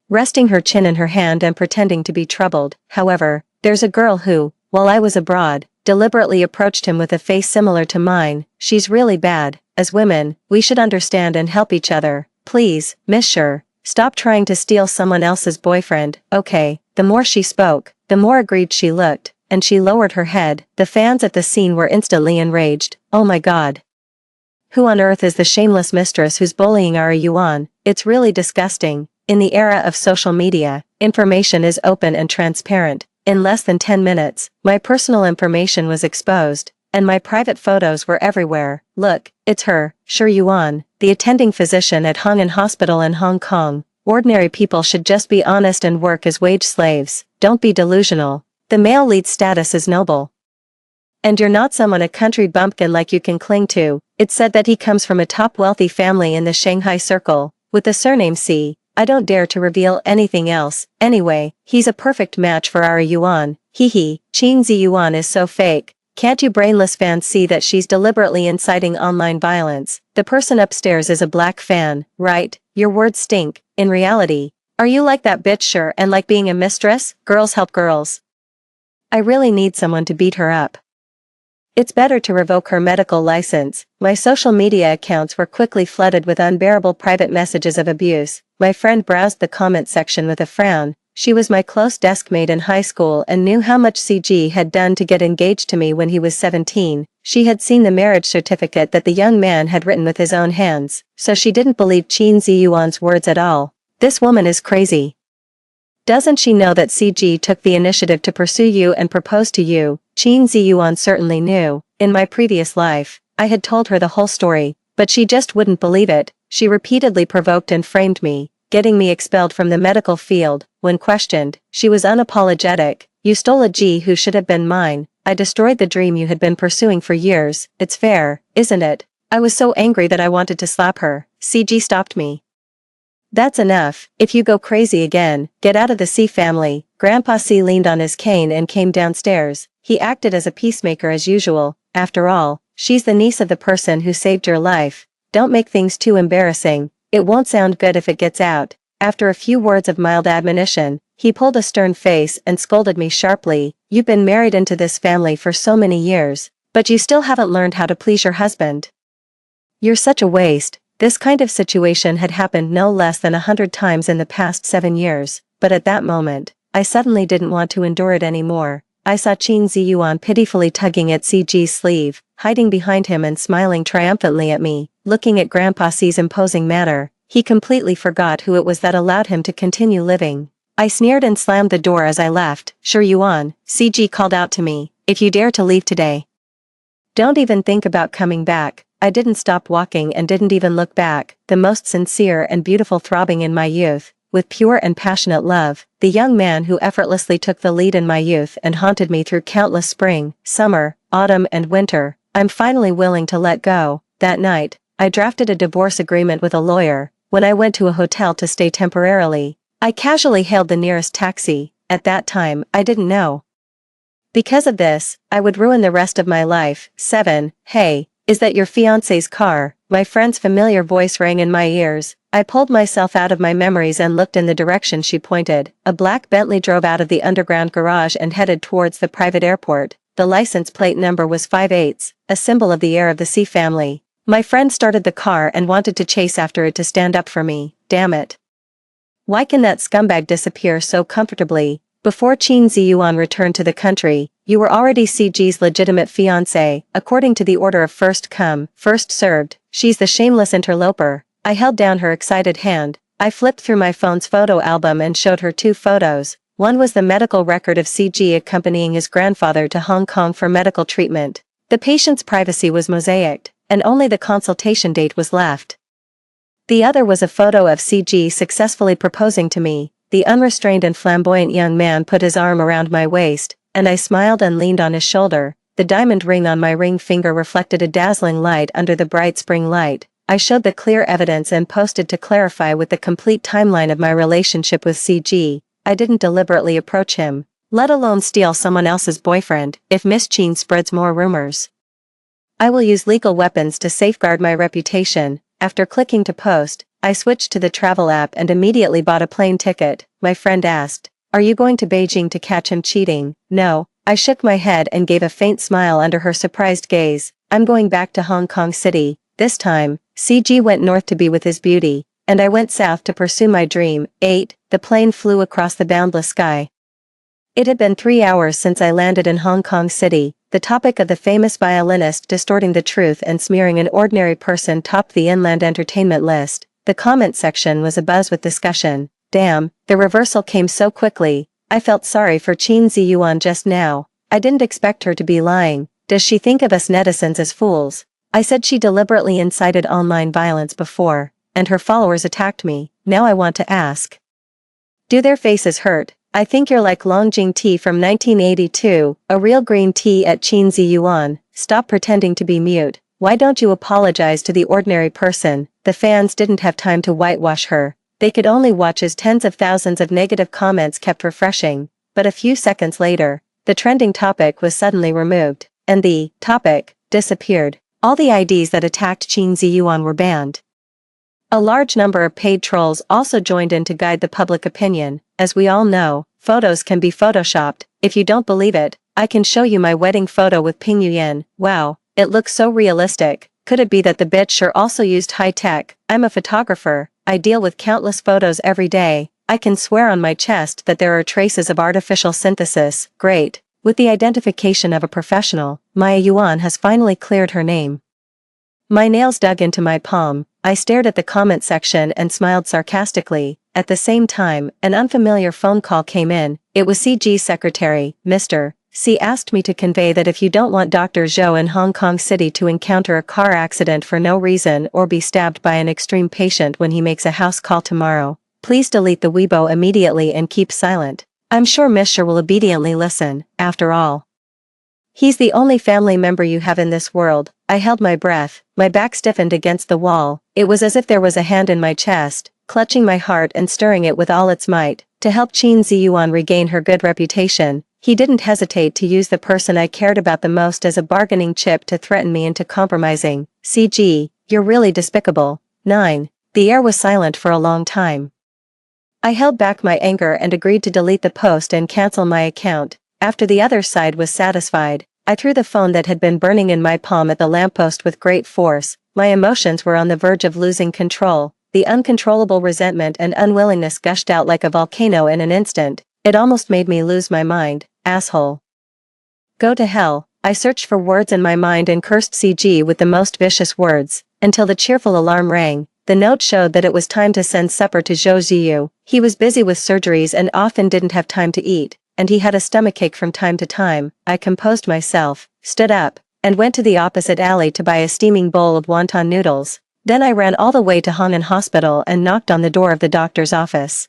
resting her chin in her hand and pretending to be troubled. However, there's a girl who, while I was abroad, deliberately approached him with a face similar to mine. She's really bad. As women, we should understand and help each other. Please, Miss Sher, stop trying to steal someone else's boyfriend. Okay. The more she spoke, the more aggrieved she looked, and she lowered her head. The fans at the scene were instantly enraged. Oh my god. Who on earth is the shameless mistress who's bullying our Yuan? It's really disgusting. In the era of social media, information is open and transparent. In less than 10 minutes, my personal information was exposed, and my private photos were everywhere. Look, it's her, Shi Yuan, the attending physician at Hong'an Hospital in Hong Kong. Ordinary people should just be honest and work as wage slaves. Don't be delusional. The male lead status is noble. And you're not someone a country bumpkin like you can cling to. It's said that he comes from a top wealthy family in the Shanghai circle, with the surname C. I don't dare to reveal anything else. Anyway, he's a perfect match for our Yuan. Hee. Qin Ziyuan is so fake. Can't you brainless fans see that she's deliberately inciting online violence? The person upstairs is a black fan, right? Your words stink. In reality, are you like that bitch Sure and like being a mistress? Girls help girls. I really need someone to beat her up. It's better to revoke her medical license. My social media accounts were quickly flooded with unbearable private messages of abuse. My friend browsed the comment section with a frown. She was my close deskmate in high school and knew how much CG had done to get engaged to me when he was 17. She had seen the marriage certificate that the young man had written with his own hands, so she didn't believe Qin Ziyuan's words at all. This woman is crazy. Doesn't she know that CG took the initiative to pursue you and propose to you? Qin Ziyuan certainly knew. In my previous life, I had told her the whole story, but she just wouldn't believe it. She repeatedly provoked and framed me, getting me expelled from the medical field. When questioned, she was unapologetic. You stole a G who should have been mine. I destroyed the dream you had been pursuing for years. It's fair, isn't it? I was so angry that I wanted to slap her. CG stopped me. That's enough. If you go crazy again, get out of the C family. Grandpa C leaned on his cane and came downstairs. He acted as a peacemaker as usual. After all, she's the niece of the person who saved your life. Don't make things too embarrassing. It won't sound good if it gets out. After a few words of mild admonition, he pulled a stern face and scolded me sharply. You've been married into this family for so many years, but you still haven't learned how to please your husband. You're such a waste. This kind of situation had happened no less than 100 times in the past 7 years, but at that moment, I suddenly didn't want to endure it anymore. I saw Qin Ziyuan pitifully tugging at CG's sleeve, hiding behind him and smiling triumphantly at me. Looking at Grandpa C's imposing manner, he completely forgot who it was that allowed him to continue living. I sneered and slammed the door as I left. Shi Yuan, CG called out to me, if you dare to leave today, don't even think about coming back. I didn't stop walking and didn't even look back. The most sincere and beautiful throbbing in my youth, with pure and passionate love, the young man who effortlessly took the lead in my youth and haunted me through countless spring, summer, autumn and winter. I'm finally willing to let go. That night, I drafted a divorce agreement with a lawyer, when I went to a hotel to stay temporarily. I casually hailed the nearest taxi. At that time, I didn't know. Because of this, I would ruin the rest of my life. 7. Hey, is that your fiancé's car? My friend's familiar voice rang in my ears. I pulled myself out of my memories and looked in the direction she pointed. A black Bentley drove out of the underground garage and headed towards the private airport. The license plate number was 58, a symbol of the heir of the C family. My friend started the car and wanted to chase after it to stand up for me. Damn it. Why can that scumbag disappear so comfortably? Before Qin Ziyuan returned to the country, you were already CG's legitimate fiancé, according to the order of first come, first served. She's the shameless interloper. I held down her excited hand. I flipped through my phone's photo album and showed her 2 photos. One was the medical record of CG accompanying his grandfather to Hong Kong for medical treatment. The patient's privacy was mosaicked, and only the consultation date was left. The other was a photo of CG successfully proposing to me. The unrestrained and flamboyant young man put his arm around my waist, and I smiled and leaned on his shoulder. The diamond ring on my ring finger reflected a dazzling light under the bright spring light. I showed the clear evidence and posted to clarify with the complete timeline of my relationship with CG. I didn't deliberately approach him, let alone steal someone else's boyfriend, if Miss Chin spreads more rumors. I will use legal weapons to safeguard my reputation. After clicking to post, I switched to the travel app and immediately bought a plane ticket. My friend asked, "Are you going to Beijing to catch him cheating?" "No." I shook my head and gave a faint smile under her surprised gaze. "I'm going back to Hong Kong City. This time, CG went north to be with his beauty, and I went south to pursue my dream." 8. The plane flew across the boundless sky. It had been 3 hours since I landed in Hong Kong City. The topic of the famous violinist distorting the truth and smearing an ordinary person topped the inland entertainment list. The comment section was abuzz with discussion. Damn, the reversal came so quickly. I felt sorry for Qin Ziyuan just now. I didn't expect her to be lying. Does she think of us netizens as fools? I said she deliberately incited online violence before, and her followers attacked me. Now I want to ask. Do their faces hurt? I think you're like Longjing tea from 1982, a real green tea at Qin Ziyuan. Stop pretending to be mute. Why don't you apologize to the ordinary person? The fans didn't have time to whitewash her. They could only watch as tens of thousands of negative comments kept refreshing. But a few seconds later, the trending topic was suddenly removed, and the topic disappeared. All the IDs that attacked Qin Ziyuan were banned. A large number of paid trolls also joined in to guide the public opinion. As we all know, photos can be photoshopped. If you don't believe it, I can show you my wedding photo with Ping Yuyan. Wow, it looks so realistic. Could it be that the bitch sure also used high tech? I'm a photographer. I deal with countless photos every day. I can swear on my chest that there are traces of artificial synthesis. Great. With the identification of a professional, Maya Yuan has finally cleared her name. My nails dug into my palm. I stared at the comment section and smiled sarcastically. At the same time, an unfamiliar phone call came in. It was CG's secretary, Mr. C asked me to convey that if you don't want Dr. Zhou in Hong Kong City to encounter a car accident for no reason or be stabbed by an extreme patient when he makes a house call tomorrow, please delete the Weibo immediately and keep silent. I'm sure Mr. will obediently listen, after all. He's the only family member you have in this world. I held my breath, my back stiffened against the wall. It was as if there was a hand in my chest, clutching my heart and stirring it with all its might. To help Qin Ziyuan regain her good reputation, he didn't hesitate to use the person I cared about the most as a bargaining chip to threaten me into compromising. CG, you're really despicable. 9. The air was silent for a long time. I held back my anger and agreed to delete the post and cancel my account. After the other side was satisfied, I threw the phone that had been burning in my palm at the lamppost with great force. My emotions were on the verge of losing control. The uncontrollable resentment and unwillingness gushed out like a volcano in an instant. It almost made me lose my mind. Asshole. Go to hell. I searched for words in my mind and cursed CG with the most vicious words, until the cheerful alarm rang. The note showed that it was time to send supper to Zhou Ziyu. He was busy with surgeries and often didn't have time to eat, and he had a stomachache from time to time. I composed myself, stood up, and went to the opposite alley to buy a steaming bowl of wonton noodles. Then I ran all the way to Hong'an Hospital and knocked on the door of the doctor's office.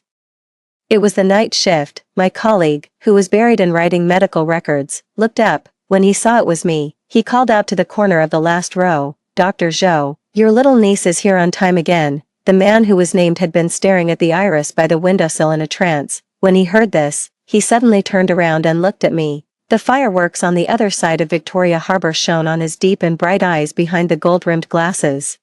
It was the night shift. My colleague, who was buried in writing medical records, looked up. When he saw it was me, he called out to the corner of the last row, "Dr. Zhou, your little niece is here on time again." The man who was named had been staring at the iris by the windowsill in a trance. When he heard this, he suddenly turned around and looked at me. The fireworks on the other side of Victoria Harbour shone on his deep and bright eyes behind the gold-rimmed glasses.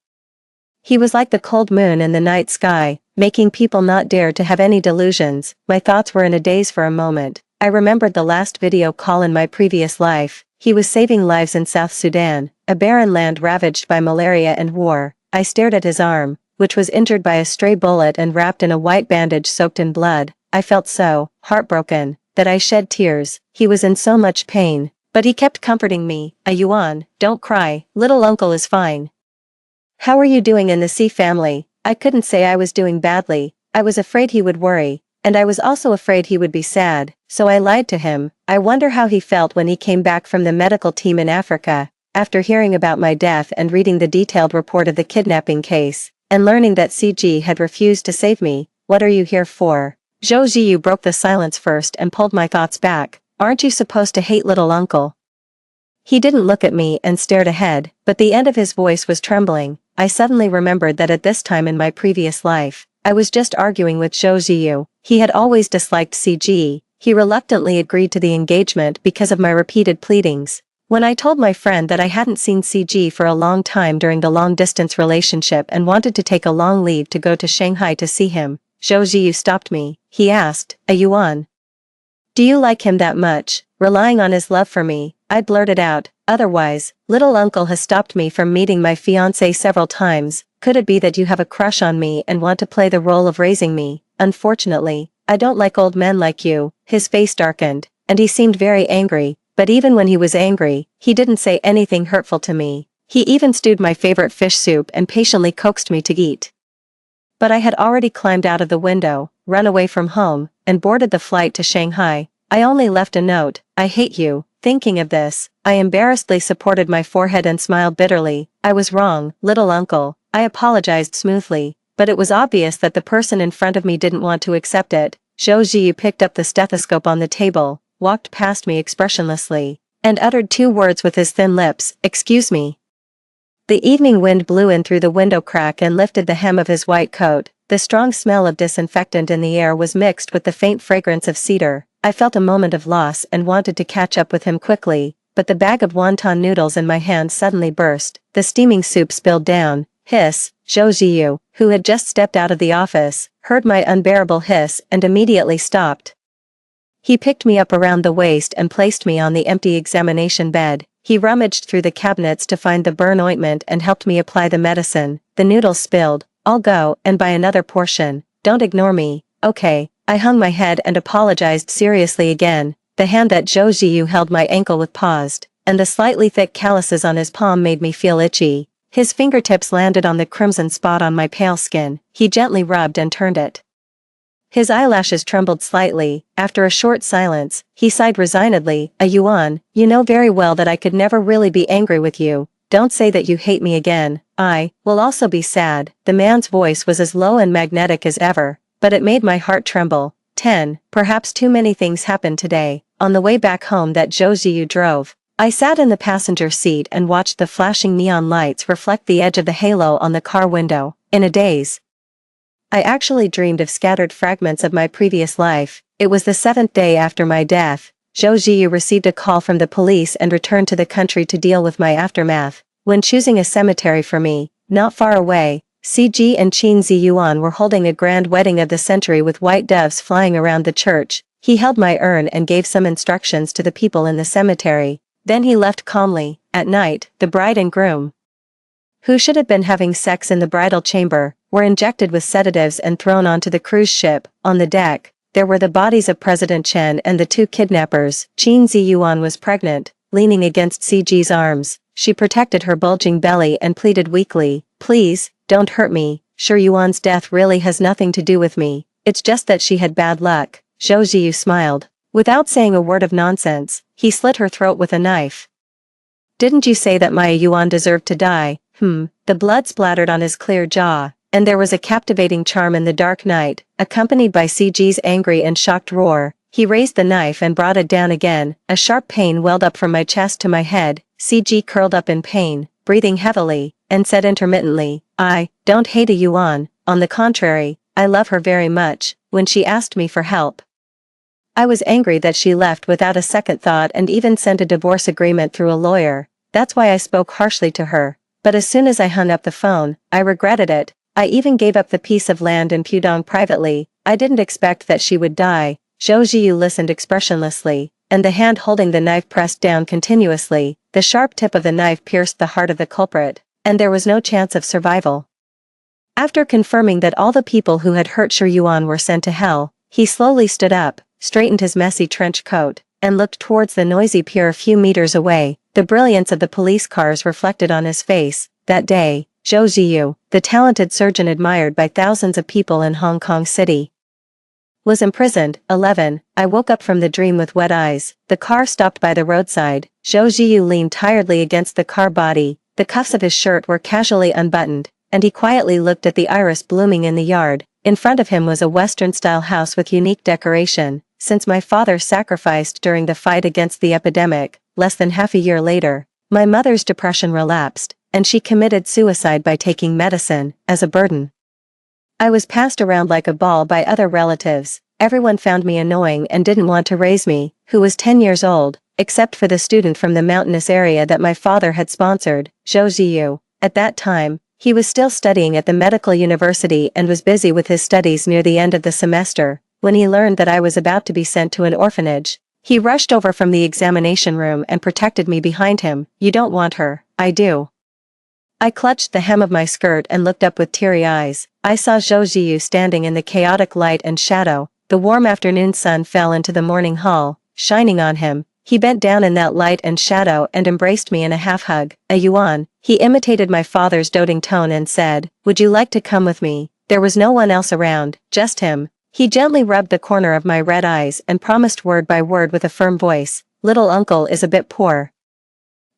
He was like the cold moon in the night sky, making people not dare to have any delusions. My thoughts were in a daze for a moment. I remembered the last video call in my previous life. He was saving lives in South Sudan, a barren land ravaged by malaria and war. I stared at his arm, which was injured by a stray bullet and wrapped in a white bandage soaked in blood. I felt so heartbroken that I shed tears. He was in so much pain, but he kept comforting me. Yuan, don't cry, little uncle is fine. How are you doing in the C family? I couldn't say I was doing badly. I was afraid he would worry, and I was also afraid he would be sad, so I lied to him. I wonder how he felt when he came back from the medical team in Africa, after hearing about my death and reading the detailed report of the kidnapping case, and learning that CG had refused to save me. What are you here for? Zhou Ziyu broke the silence first and pulled my thoughts back. Aren't you supposed to hate little uncle? He didn't look at me and stared ahead, but the end of his voice was trembling. I suddenly remembered that at this time in my previous life, I was just arguing with Zhou Ziyu. He had always disliked CG. He reluctantly agreed to the engagement because of my repeated pleadings. When I told my friend that I hadn't seen CG for a long time during the long-distance relationship and wanted to take a long leave to go to Shanghai to see him, Zhou Ziyu stopped me. He asked, Yuan, do you like him that much? Relying on his love for me, I blurted out, otherwise, little uncle has stopped me from meeting my fiancé several times. Could it be that you have a crush on me and want to play the role of raising me? Unfortunately, I don't like old men like you. His face darkened, and he seemed very angry, but even when he was angry, he didn't say anything hurtful to me. He even stewed my favorite fish soup and patiently coaxed me to eat. But I had already climbed out of the window, run away from home, and boarded the flight to Shanghai. I only left a note, I hate you. Thinking of this, I embarrassedly supported my forehead and smiled bitterly. I was wrong, little uncle. I apologized smoothly, but it was obvious that the person in front of me didn't want to accept it. Zhou Ziyu picked up the stethoscope on the table, walked past me expressionlessly, and uttered two words with his thin lips, excuse me. The evening wind blew in through the window crack and lifted the hem of his white coat. The strong smell of disinfectant in the air was mixed with the faint fragrance of cedar. I felt a moment of loss and wanted to catch up with him quickly, but the bag of wonton noodles in my hand suddenly burst. The steaming soup spilled down. Hiss. Zhou Ziyu, who had just stepped out of the office, heard my unbearable hiss and immediately stopped. He picked me up around the waist and placed me on the empty examination bed. He rummaged through the cabinets to find the burn ointment and helped me apply the medicine. The noodles spilled. I'll go and buy another portion. Don't ignore me, okay? I hung my head and apologized seriously again. The hand that Zhou Ziyu held my ankle with paused, and the slightly thick calluses on his palm made me feel itchy. His fingertips landed on the crimson spot on my pale skin. He gently rubbed and turned it. His eyelashes trembled slightly. After a short silence, he sighed resignedly, Yuan, you know very well that I could never really be angry with you. Don't say that you hate me again. I will also be sad. The man's voice was as low and magnetic as ever, but it made my heart tremble. 10. Perhaps too many things happened today. On the way back home that Zhou Ziyu drove, I sat in the passenger seat and watched the flashing neon lights reflect the edge of the halo on the car window. In a daze, I actually dreamed of scattered fragments of my previous life. It was the 7th day after my death. Zhou Ziyu received a call from the police and returned to the country to deal with my aftermath. When choosing a cemetery for me, not far away, CG and Qin Ziyuan were holding a grand wedding of the century with white doves flying around the church. He held my urn and gave some instructions to the people in the cemetery. Then he left calmly. At night, the bride and groom, who should have been having sex in the bridal chamber, were injected with sedatives and thrown onto the cruise ship. On the deck, there were the bodies of President Chen and the two kidnappers. Qin Ziyuan was pregnant, leaning against CG's arms. She protected her bulging belly and pleaded weakly, please, don't hurt me. Sure, Yuan's death really has nothing to do with me. It's just that she had bad luck. Zhou Ziyu smiled. Without saying a word of nonsense, he slit her throat with a knife. Didn't you say that Maya Yuan deserved to die? The blood splattered on his clear jaw, and there was a captivating charm in the dark night, accompanied by CG's angry and shocked roar. He raised the knife and brought it down again. A sharp pain welled up from my chest to my head. CG curled up in pain, breathing heavily, and said intermittently, I don't hate a Yuan, on the contrary, I love her very much, when she asked me for help. I was angry that she left without a second thought and even sent a divorce agreement through a lawyer. That's why I spoke harshly to her. But as soon as I hung up the phone, I regretted it. I even gave up the piece of land in Pudong privately. I didn't expect that she would die. Zhou Ziyu listened expressionlessly, and the hand holding the knife pressed down continuously. The sharp tip of the knife pierced the heart of the culprit, and there was no chance of survival. After confirming that all the people who had hurt Shi Yuan were sent to hell, he slowly stood up, straightened his messy trench coat, and looked towards the noisy pier a few meters away. The brilliance of the police cars reflected on his face. That day, Zhou Ziyu, the talented surgeon admired by thousands of people in Hong Kong City, was imprisoned. 11. I woke up from the dream with wet eyes. The car stopped by the roadside. Zhou Ziyu leaned tiredly against the car body. The cuffs of his shirt were casually unbuttoned, and he quietly looked at the iris blooming in the yard. In front of him was a Western-style house with unique decoration. Since my father sacrificed during the fight against the epidemic, less than half a year later, my mother's depression relapsed, and she committed suicide by taking medicine, as a burden. I was passed around like a ball by other relatives. Everyone found me annoying and didn't want to raise me, who was 10 years old, except for the student from the mountainous area that my father had sponsored, Zhou Ziyu. At that time, he was still studying at the medical university and was busy with his studies near the end of the semester. When he learned that I was about to be sent to an orphanage, he rushed over from the examination room and protected me behind him. You don't want her, I do. I clutched the hem of my skirt and looked up with teary eyes. I saw Zhou Ziyu standing in the chaotic light and shadow. The warm afternoon sun fell into the morning hall, shining on him. He bent down in that light and shadow and embraced me in a half-hug. A yuan. He imitated my father's doting tone and said, "Would you like to come with me?" There was no one else around, just him. He gently rubbed the corner of my red eyes and promised word by word with a firm voice, "Little uncle is a bit poor,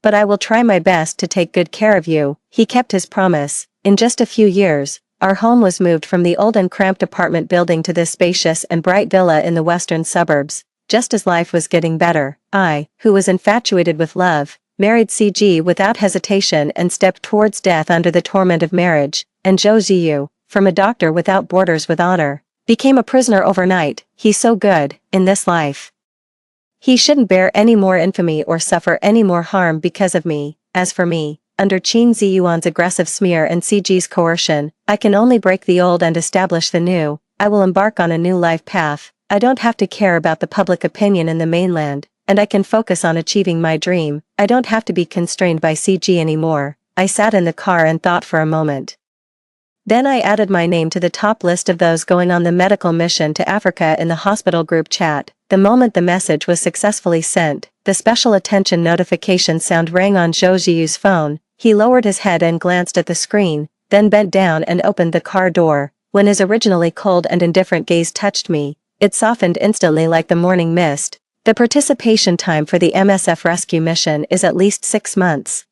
but I will try my best to take good care of you." He kept his promise. In just a few years, our home was moved from the old and cramped apartment building to this spacious and bright villa in the western suburbs. Just as life was getting better, I, who was infatuated with love, married CG without hesitation and stepped towards death under the torment of marriage, and Zhou Ziyu, from a doctor without borders with honor, became a prisoner overnight. He's so good, in this life. He shouldn't bear any more infamy or suffer any more harm because of me. As for me, under Qin Ziyuan's aggressive smear and CG's coercion, I can only break the old and establish the new. I will embark on a new life path. I don't have to care about the public opinion in the mainland, and I can focus on achieving my dream. I don't have to be constrained by CG anymore. I sat in the car and thought for a moment. Then I added my name to the top list of those going on the medical mission to Africa in the hospital group chat. The moment the message was successfully sent, the special attention notification sound rang on Zhou Ziyu's phone. He lowered his head and glanced at the screen, then bent down and opened the car door. When his originally cold and indifferent gaze touched me, it softened instantly like the morning mist. The participation time for the MSF rescue mission is at least 6 months.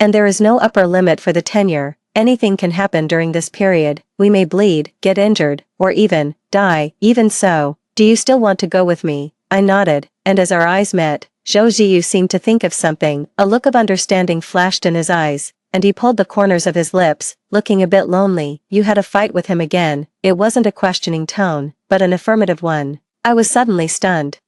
And there is no upper limit for the tenure. Anything can happen during this period. We may bleed, get injured, or even die. Even so, do you still want to go with me? I nodded, and as our eyes met, Zhou Ziyu seemed to think of something. A look of understanding flashed in his eyes, and he pulled the corners of his lips, looking a bit lonely. You had a fight with him again. It wasn't a questioning tone, but an affirmative one. I was suddenly stunned.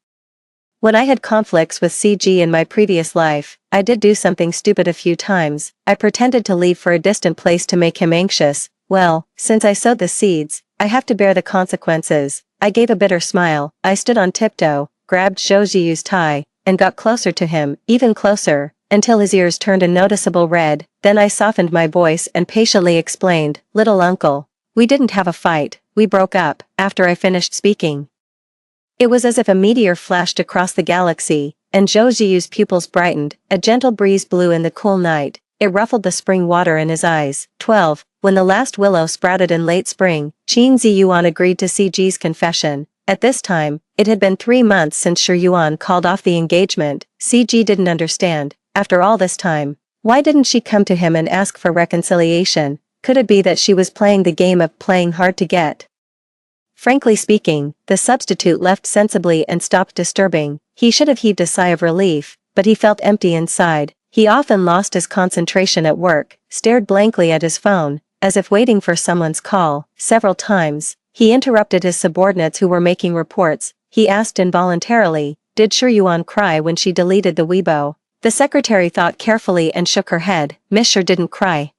When I had conflicts with CG in my previous life, I did do something stupid a few times. I pretended to leave for a distant place to make him anxious. Well, since I sowed the seeds, I have to bear the consequences. I gave a bitter smile. I stood on tiptoe, grabbed Zhou Ziyu's tie, and got closer to him, even closer, until his ears turned a noticeable red. Then I softened my voice and patiently explained, "Little uncle, we didn't have a fight, we broke up." After I finished speaking, it was as if a meteor flashed across the galaxy, and Zhou Ziyu's pupils brightened. A gentle breeze blew in the cool night. It ruffled the spring water in his eyes. 12. When the last willow sprouted in late spring, Qin Ziyuan agreed to CG's confession. At this time, it had been 3 months since Shi Yuan called off the engagement. CG didn't understand. After all this time, why didn't she come to him and ask for reconciliation? Could it be that she was playing the game of playing hard to get? Frankly speaking, the substitute left sensibly and stopped disturbing. He should have heaved a sigh of relief, but he felt empty inside. He often lost his concentration at work, stared blankly at his phone, as if waiting for someone's call. Several times, he interrupted his subordinates who were making reports. He asked involuntarily, "Did Shi Yuan cry when she deleted the Weibo?" The secretary thought carefully and shook her head. "Miss Shi didn't cry.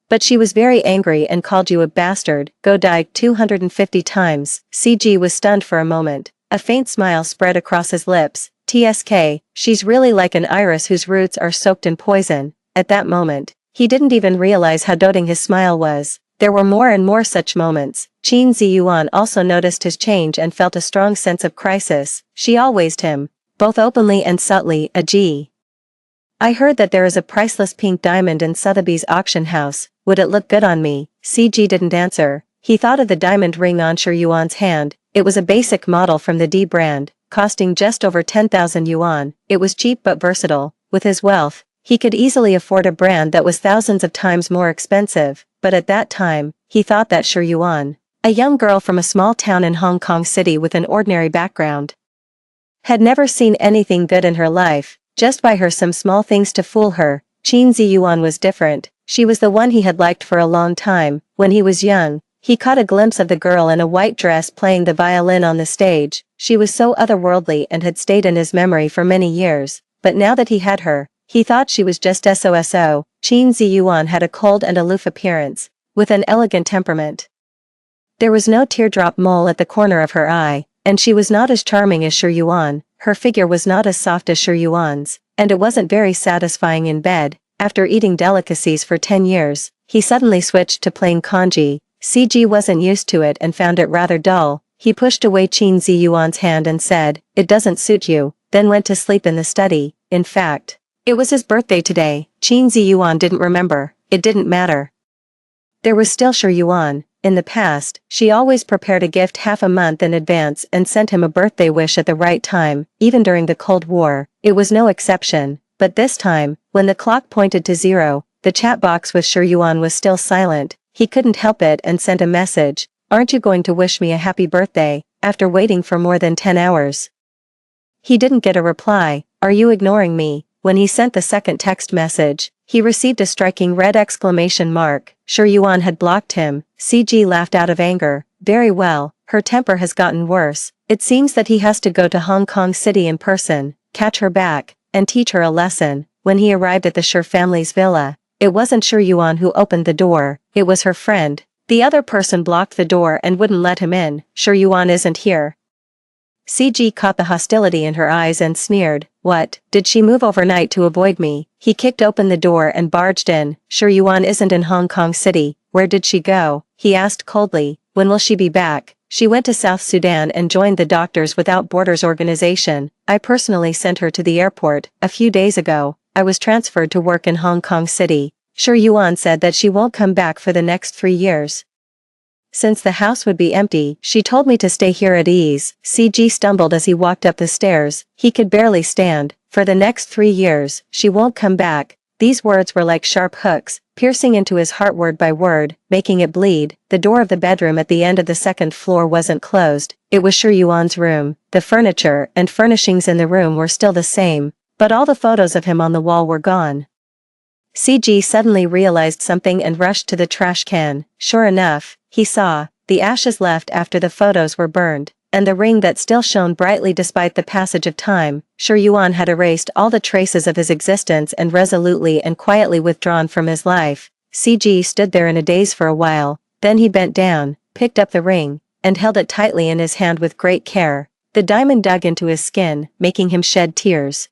But she was very angry and called you a bastard." Go die 250 times. CG was stunned for a moment. A faint smile spread across his lips. "TSK, she's really like an iris whose roots are soaked in poison." At that moment, he didn't even realize how doting his smile was. There were more and more such moments. Qin Ziyuan also noticed his change and felt a strong sense of crisis. She always him, both openly and subtly. "I heard that there is a priceless pink diamond in Sotheby's auction house. Would it look good on me?" CG didn't answer. He thought of the diamond ring on Shi Yuan's hand. It was a basic model from the D brand, costing just over 10,000 yuan. It was cheap but versatile. With his wealth, he could easily afford a brand that was thousands of times more expensive. But at that time, he thought that Shi Yuan, a young girl from a small town in Hong Kong City with an ordinary background, had never seen anything good in her life. Just buy her some small things to fool her. Qin Ziyuan was different. She was the one he had liked for a long time. When he was young, he caught a glimpse of the girl in a white dress playing the violin on the stage. She was so otherworldly and had stayed in his memory for many years. But now that he had her, he thought she was just so. Qin Ziyuan had a cold and aloof appearance, with an elegant temperament. There was no teardrop mole at the corner of her eye, and she was not as charming as Shi Yuan. Her figure was not as soft as Shi Yuan's, and it wasn't very satisfying in bed. After eating delicacies for 10 years, he suddenly switched to playing kanji. CG wasn't used to it and found it rather dull. He pushed away Qin Ziyuan's hand and said, "It doesn't suit you," then went to sleep in the study. In fact, it was his birthday today. Qin Ziyuan didn't remember. It didn't matter. There was still Shi Yuan. In the past, she always prepared a gift half a month in advance and sent him a birthday wish at the right time, even during the Cold War. It was no exception. But this time, when the clock pointed to 0, the chat box with Shi Yuan was still silent. He couldn't help it and sent a message, "Aren't you going to wish me a happy birthday?" after waiting for more than 10 hours. He didn't get a reply. "Are you ignoring me?" When he sent the second text message, he received a striking red exclamation mark. Shi Yuan had blocked him. CG laughed out of anger. "Very well, her temper has gotten worse. It seems that he has to go to Hong Kong City in person, catch her back, and teach her a lesson." When he arrived at the Shi family's villa, it wasn't Shi Yuan who opened the door, it was her friend. The other person blocked the door and wouldn't let him in. "Shi Yuan isn't here." CG caught the hostility in her eyes and sneered, "What, did she move overnight to avoid me?" He kicked open the door and barged in. "Shi Yuan isn't in Hong Kong City. Where did she go?" he asked coldly. "When will she be back?" "She went to South Sudan and joined the Doctors Without Borders organization. I personally sent her to the airport. A few days ago, I was transferred to work in Hong Kong City." Shi Yuan said that she won't come back for the next 3 years. Since the house would be empty, she told me to stay here at ease. CG stumbled as he walked up the stairs. He could barely stand. "For the next 3 years, she won't come back." These words were like sharp hooks, piercing into his heart word by word, making it bleed. The door of the bedroom at the end of the second floor wasn't closed. It was Shi Yuan's room. The furniture and furnishings in the room were still the same, but all the photos of him on the wall were gone. CG suddenly realized something and rushed to the trash can. Sure enough, he saw the ashes left after the photos were burned, and the ring that still shone brightly despite the passage of time. Shi Yuan had erased all the traces of his existence and resolutely and quietly withdrawn from his life. CG stood there in a daze for a while, then he bent down, picked up the ring, and held it tightly in his hand with great care. The diamond dug into his skin, making him shed tears.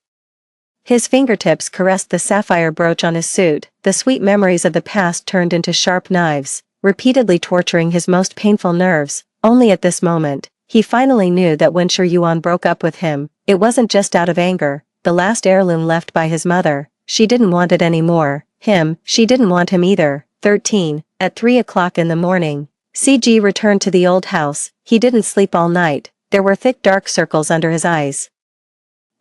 His fingertips caressed the sapphire brooch on his suit. The sweet memories of the past turned into sharp knives, repeatedly torturing his most painful nerves. Only at this moment, he finally knew that when Shi Yuan broke up with him, it wasn't just out of anger. The last heirloom left by his mother, she didn't want it anymore. She didn't want him either. 13. At 3 o'clock in the morning, CG returned to the old house. He didn't sleep all night. There were thick dark circles under his eyes,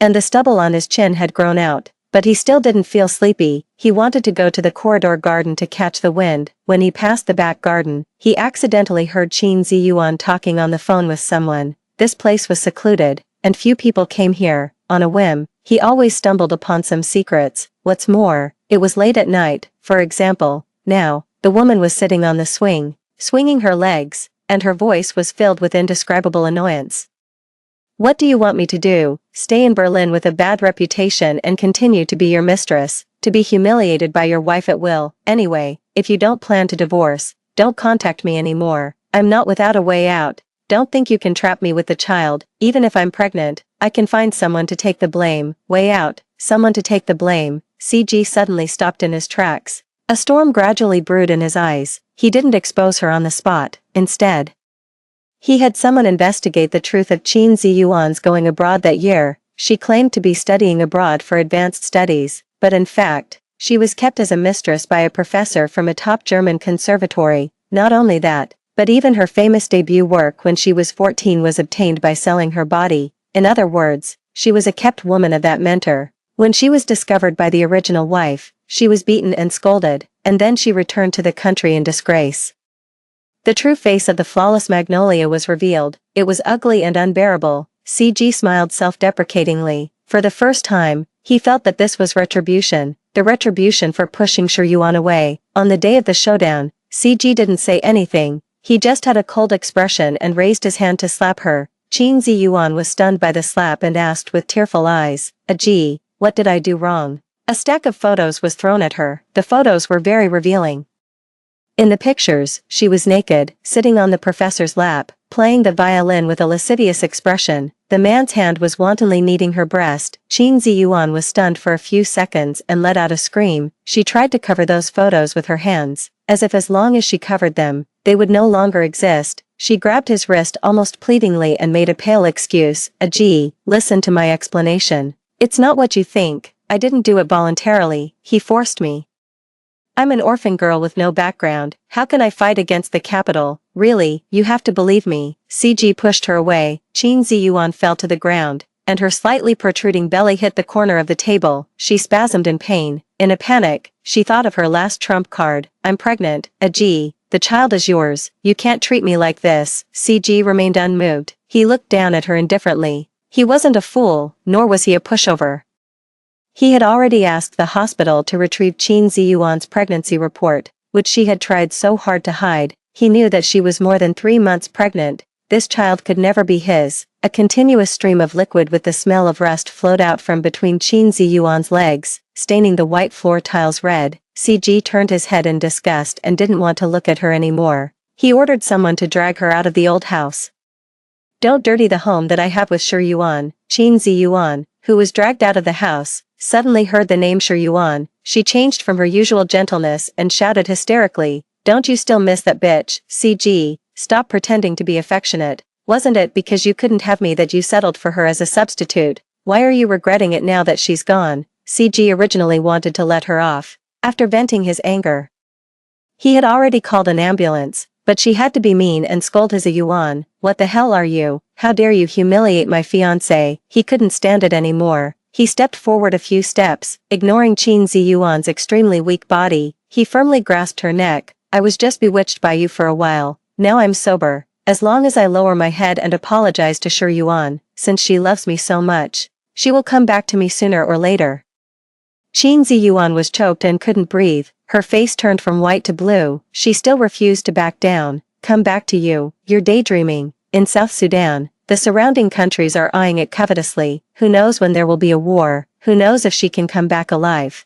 and the stubble on his chin had grown out, but he still didn't feel sleepy. He wanted to go to the corridor garden to catch the wind. When he passed the back garden, he accidentally heard Qin Ziyuan talking on the phone with someone. This place was secluded, and few people came here. On a whim, he always stumbled upon some secrets. What's more, it was late at night. For example, now, The woman was sitting on the swing, swinging her legs, and her voice was filled with indescribable annoyance. What do you want me to do? Stay in Berlin with a bad reputation and continue to be your mistress, to be humiliated by your wife at will? Anyway, if you don't plan to divorce, don't contact me anymore. I'm not without a way out. Don't think you can trap me with the child. Even if I'm pregnant, I can find someone to take the blame. Way out. Someone to take the blame. CG suddenly stopped in his tracks. A storm gradually brewed in his eyes. He didn't expose her on the spot. Instead, he had someone investigate the truth of Qin Ziyuan's going abroad that year. She claimed to be studying abroad for advanced studies, but in fact, she was kept as a mistress by a professor from a top German conservatory. Not only that, but even her famous debut work when she was 14 was obtained by selling her body. In other words, she was a kept woman of that mentor. When she was discovered by the original wife, she was beaten and scolded, and then she returned to the country in disgrace. The true face of the flawless Magnolia was revealed. It was ugly and unbearable. CG smiled self-deprecatingly. For the first time, he felt that this was retribution, the retribution for pushing Shi Yuan away. On the day of the showdown, CG didn't say anything. He just had a cold expression and raised his hand to slap her. Qin Ziyuan was stunned by the slap and asked with tearful eyes, "Gee, what did I do wrong?" A stack of photos was thrown at her. The photos were very revealing. In the pictures, she was naked, sitting on the professor's lap, playing the violin with a lascivious expression. The man's hand was wantonly kneading her breast. Qin Ziyuan was stunned for a few seconds and let out a scream. She tried to cover those photos with her hands, as if as long as she covered them, they would no longer exist. She grabbed his wrist almost pleadingly and made a pale excuse. Gee, listen to my explanation. It's not what you think. I didn't do it voluntarily. He forced me. I'm an orphan girl with no background. How can I fight against the capital? Really, you have to believe me. CG pushed her away. Qin Ziyuan fell to the ground, and her slightly protruding belly hit the corner of the table. She spasmed in pain. In a panic, she thought of her last trump card. I'm pregnant. Gee, the child is yours. You can't treat me like this. CG remained unmoved. He looked down at her indifferently. He wasn't a fool, nor was he a pushover. He had already asked the hospital to retrieve Qin Ziyuan's pregnancy report, which she had tried so hard to hide. He knew that she was more than 3 months pregnant. This child could never be his. A continuous stream of liquid with the smell of rust flowed out from between Qin Ziyuan's legs, staining the white floor tiles red. CG turned his head in disgust and didn't want to look at her anymore. He ordered someone to drag her out of the old house. Don't dirty the home that I have with Shi Yuan. Qin Ziyuan, who was dragged out of the house, suddenly heard the name Shi Yuan. She changed from her usual gentleness and shouted hysterically, "Don't you still miss that bitch? CG, stop pretending to be affectionate. Wasn't it because you couldn't have me that you settled for her as a substitute? Why are you regretting it now that she's gone?" CG originally wanted to let her off. After venting his anger, he had already called an ambulance, but she had to be mean and scold his Yuan. "What the hell are you? How dare you humiliate my fiancé?" He couldn't stand it anymore. He stepped forward a few steps, ignoring Qin Ziyuan's extremely weak body. He firmly grasped her neck. "I was just bewitched by you for a while. Now I'm sober. As long as I lower my head and apologize to Shi Yuan, since she loves me so much, she will come back to me sooner or later." Qin Ziyuan was choked and couldn't breathe. Her face turned from white to blue. She still refused to back down. "Come back to you. You're daydreaming." In South Sudan, the surrounding countries are eyeing it covetously. Who knows when there will be a war? Who knows if she can come back alive?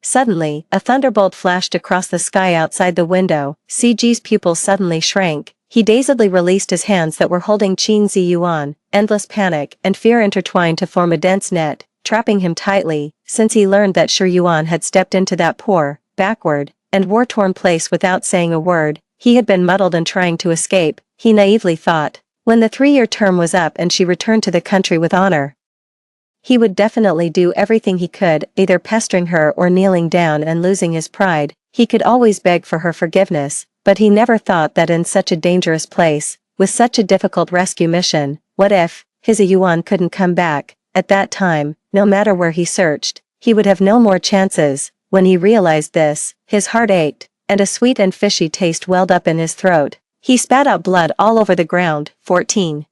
Suddenly, a thunderbolt flashed across the sky outside the window. CG's pupils suddenly shrank. He dazedly released his hands that were holding Qin Ziyuan. Endless panic and fear intertwined to form a dense net, trapping him tightly. Since he learned that Shi Yuan had stepped into that poor, backward, and war-torn place without saying a word, he had been muddled and trying to escape, he naively thought. When the 3-year term was up and she returned to the country with honor, he would definitely do everything he could, either pestering her or kneeling down and losing his pride. He could always beg for her forgiveness, but he never thought that in such a dangerous place, with such a difficult rescue mission, what if his Yuan couldn't come back? At that time, no matter where he searched, he would have no more chances. When he realized this, his heart ached, and a sweet and fishy taste welled up in his throat. He spat out blood all over the ground. 14.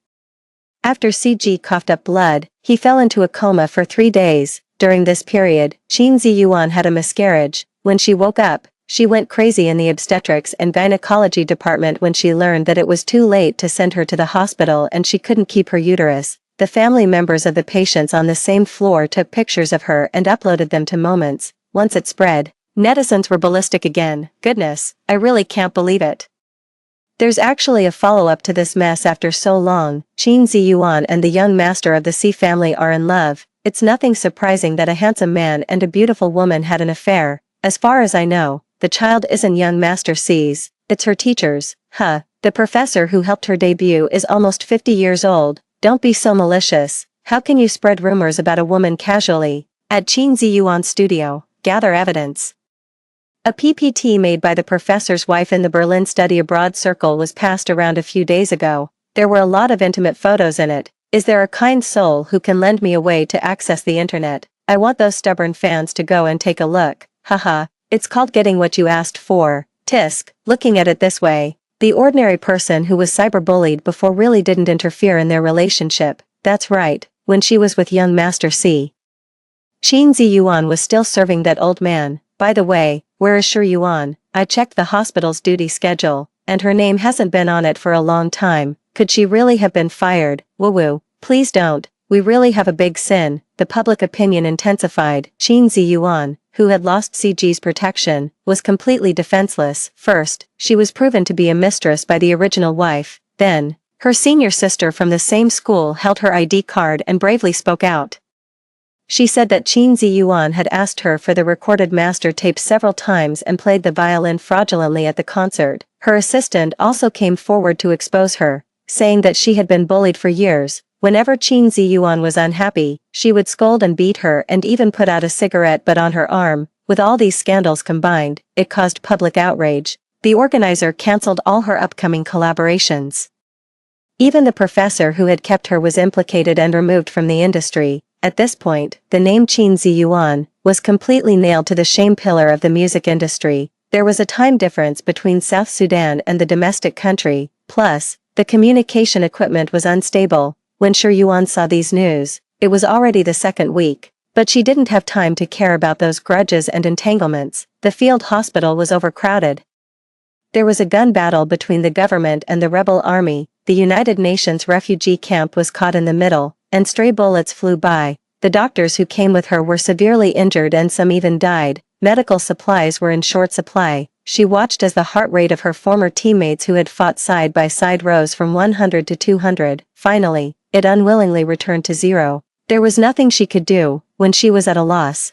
After CG coughed up blood, he fell into a coma for 3 days. During this period, Qin Ziyuan had a miscarriage. When she woke up, She went crazy in the obstetrics and gynecology department when she learned that it was too late to send her to the hospital and she couldn't keep her uterus. The family members of the patients on the same floor took pictures of her and uploaded them to Moments. Once it spread, netizens were ballistic again. Goodness, I really can't believe it. There's actually a follow-up to this mess after so long. Qin Ziyuan and the young master of the C family are in love. It's nothing surprising that a handsome man and a beautiful woman had an affair. As far as I know, the child isn't young Master C's, it's her teacher's. The professor who helped her debut is almost 50 years old. Don't be so malicious. How can you spread rumors about a woman casually? At Qin Ziyuan's studio, gather evidence. A PPT made by the professor's wife in the Berlin study abroad circle was passed around a few days ago. There were a lot of intimate photos in it. Is there a kind soul who can lend me a way to access the internet? I want those stubborn fans to go and take a look. Haha. It's called getting what you asked for. Tisk, looking at it this way. The ordinary person who was cyberbullied before really didn't interfere in their relationship. That's right, when she was with young Master C. Qin Ziyuan was still serving that old man. By the way, where is Shi Yuan? I checked the hospital's duty schedule, and her name hasn't been on it for a long time. Could she really have been fired? Woo-woo. Please don't. We really have a big sin. The public opinion intensified. Qin Ziyuan, who had lost CG's protection, was completely defenseless. First, she was proven to be a mistress by the original wife. Then, her senior sister from the same school held her ID card and bravely spoke out. She said that Qin Ziyuan had asked her for the recorded master tape several times and played the violin fraudulently at the concert. Her assistant also came forward to expose her, saying that she had been bullied for years. Whenever Qin Ziyuan was unhappy, she would scold and beat her and even put out a cigarette butt on her arm. With all these scandals combined, it caused public outrage. The organizer cancelled all her upcoming collaborations. Even the professor who had kept her was implicated and removed from the industry. At this point, the name Qin Ziyuan was completely nailed to the shame pillar of the music industry. There was a time difference between South Sudan and the domestic country, plus, the communication equipment was unstable. When Shi Yuan saw these news, it was already the second week. But she didn't have time to care about those grudges and entanglements. The field hospital was overcrowded. There was a gun battle between the government and the rebel army. The United Nations refugee camp was caught in the middle, and stray bullets flew by. The doctors who came with her were severely injured and some even died. Medical supplies were in short supply. She watched as the heart rate of her former teammates who had fought side by side rose from 100 to 200. Finally, it unwillingly returned to zero. There was nothing she could do, when she was at a loss.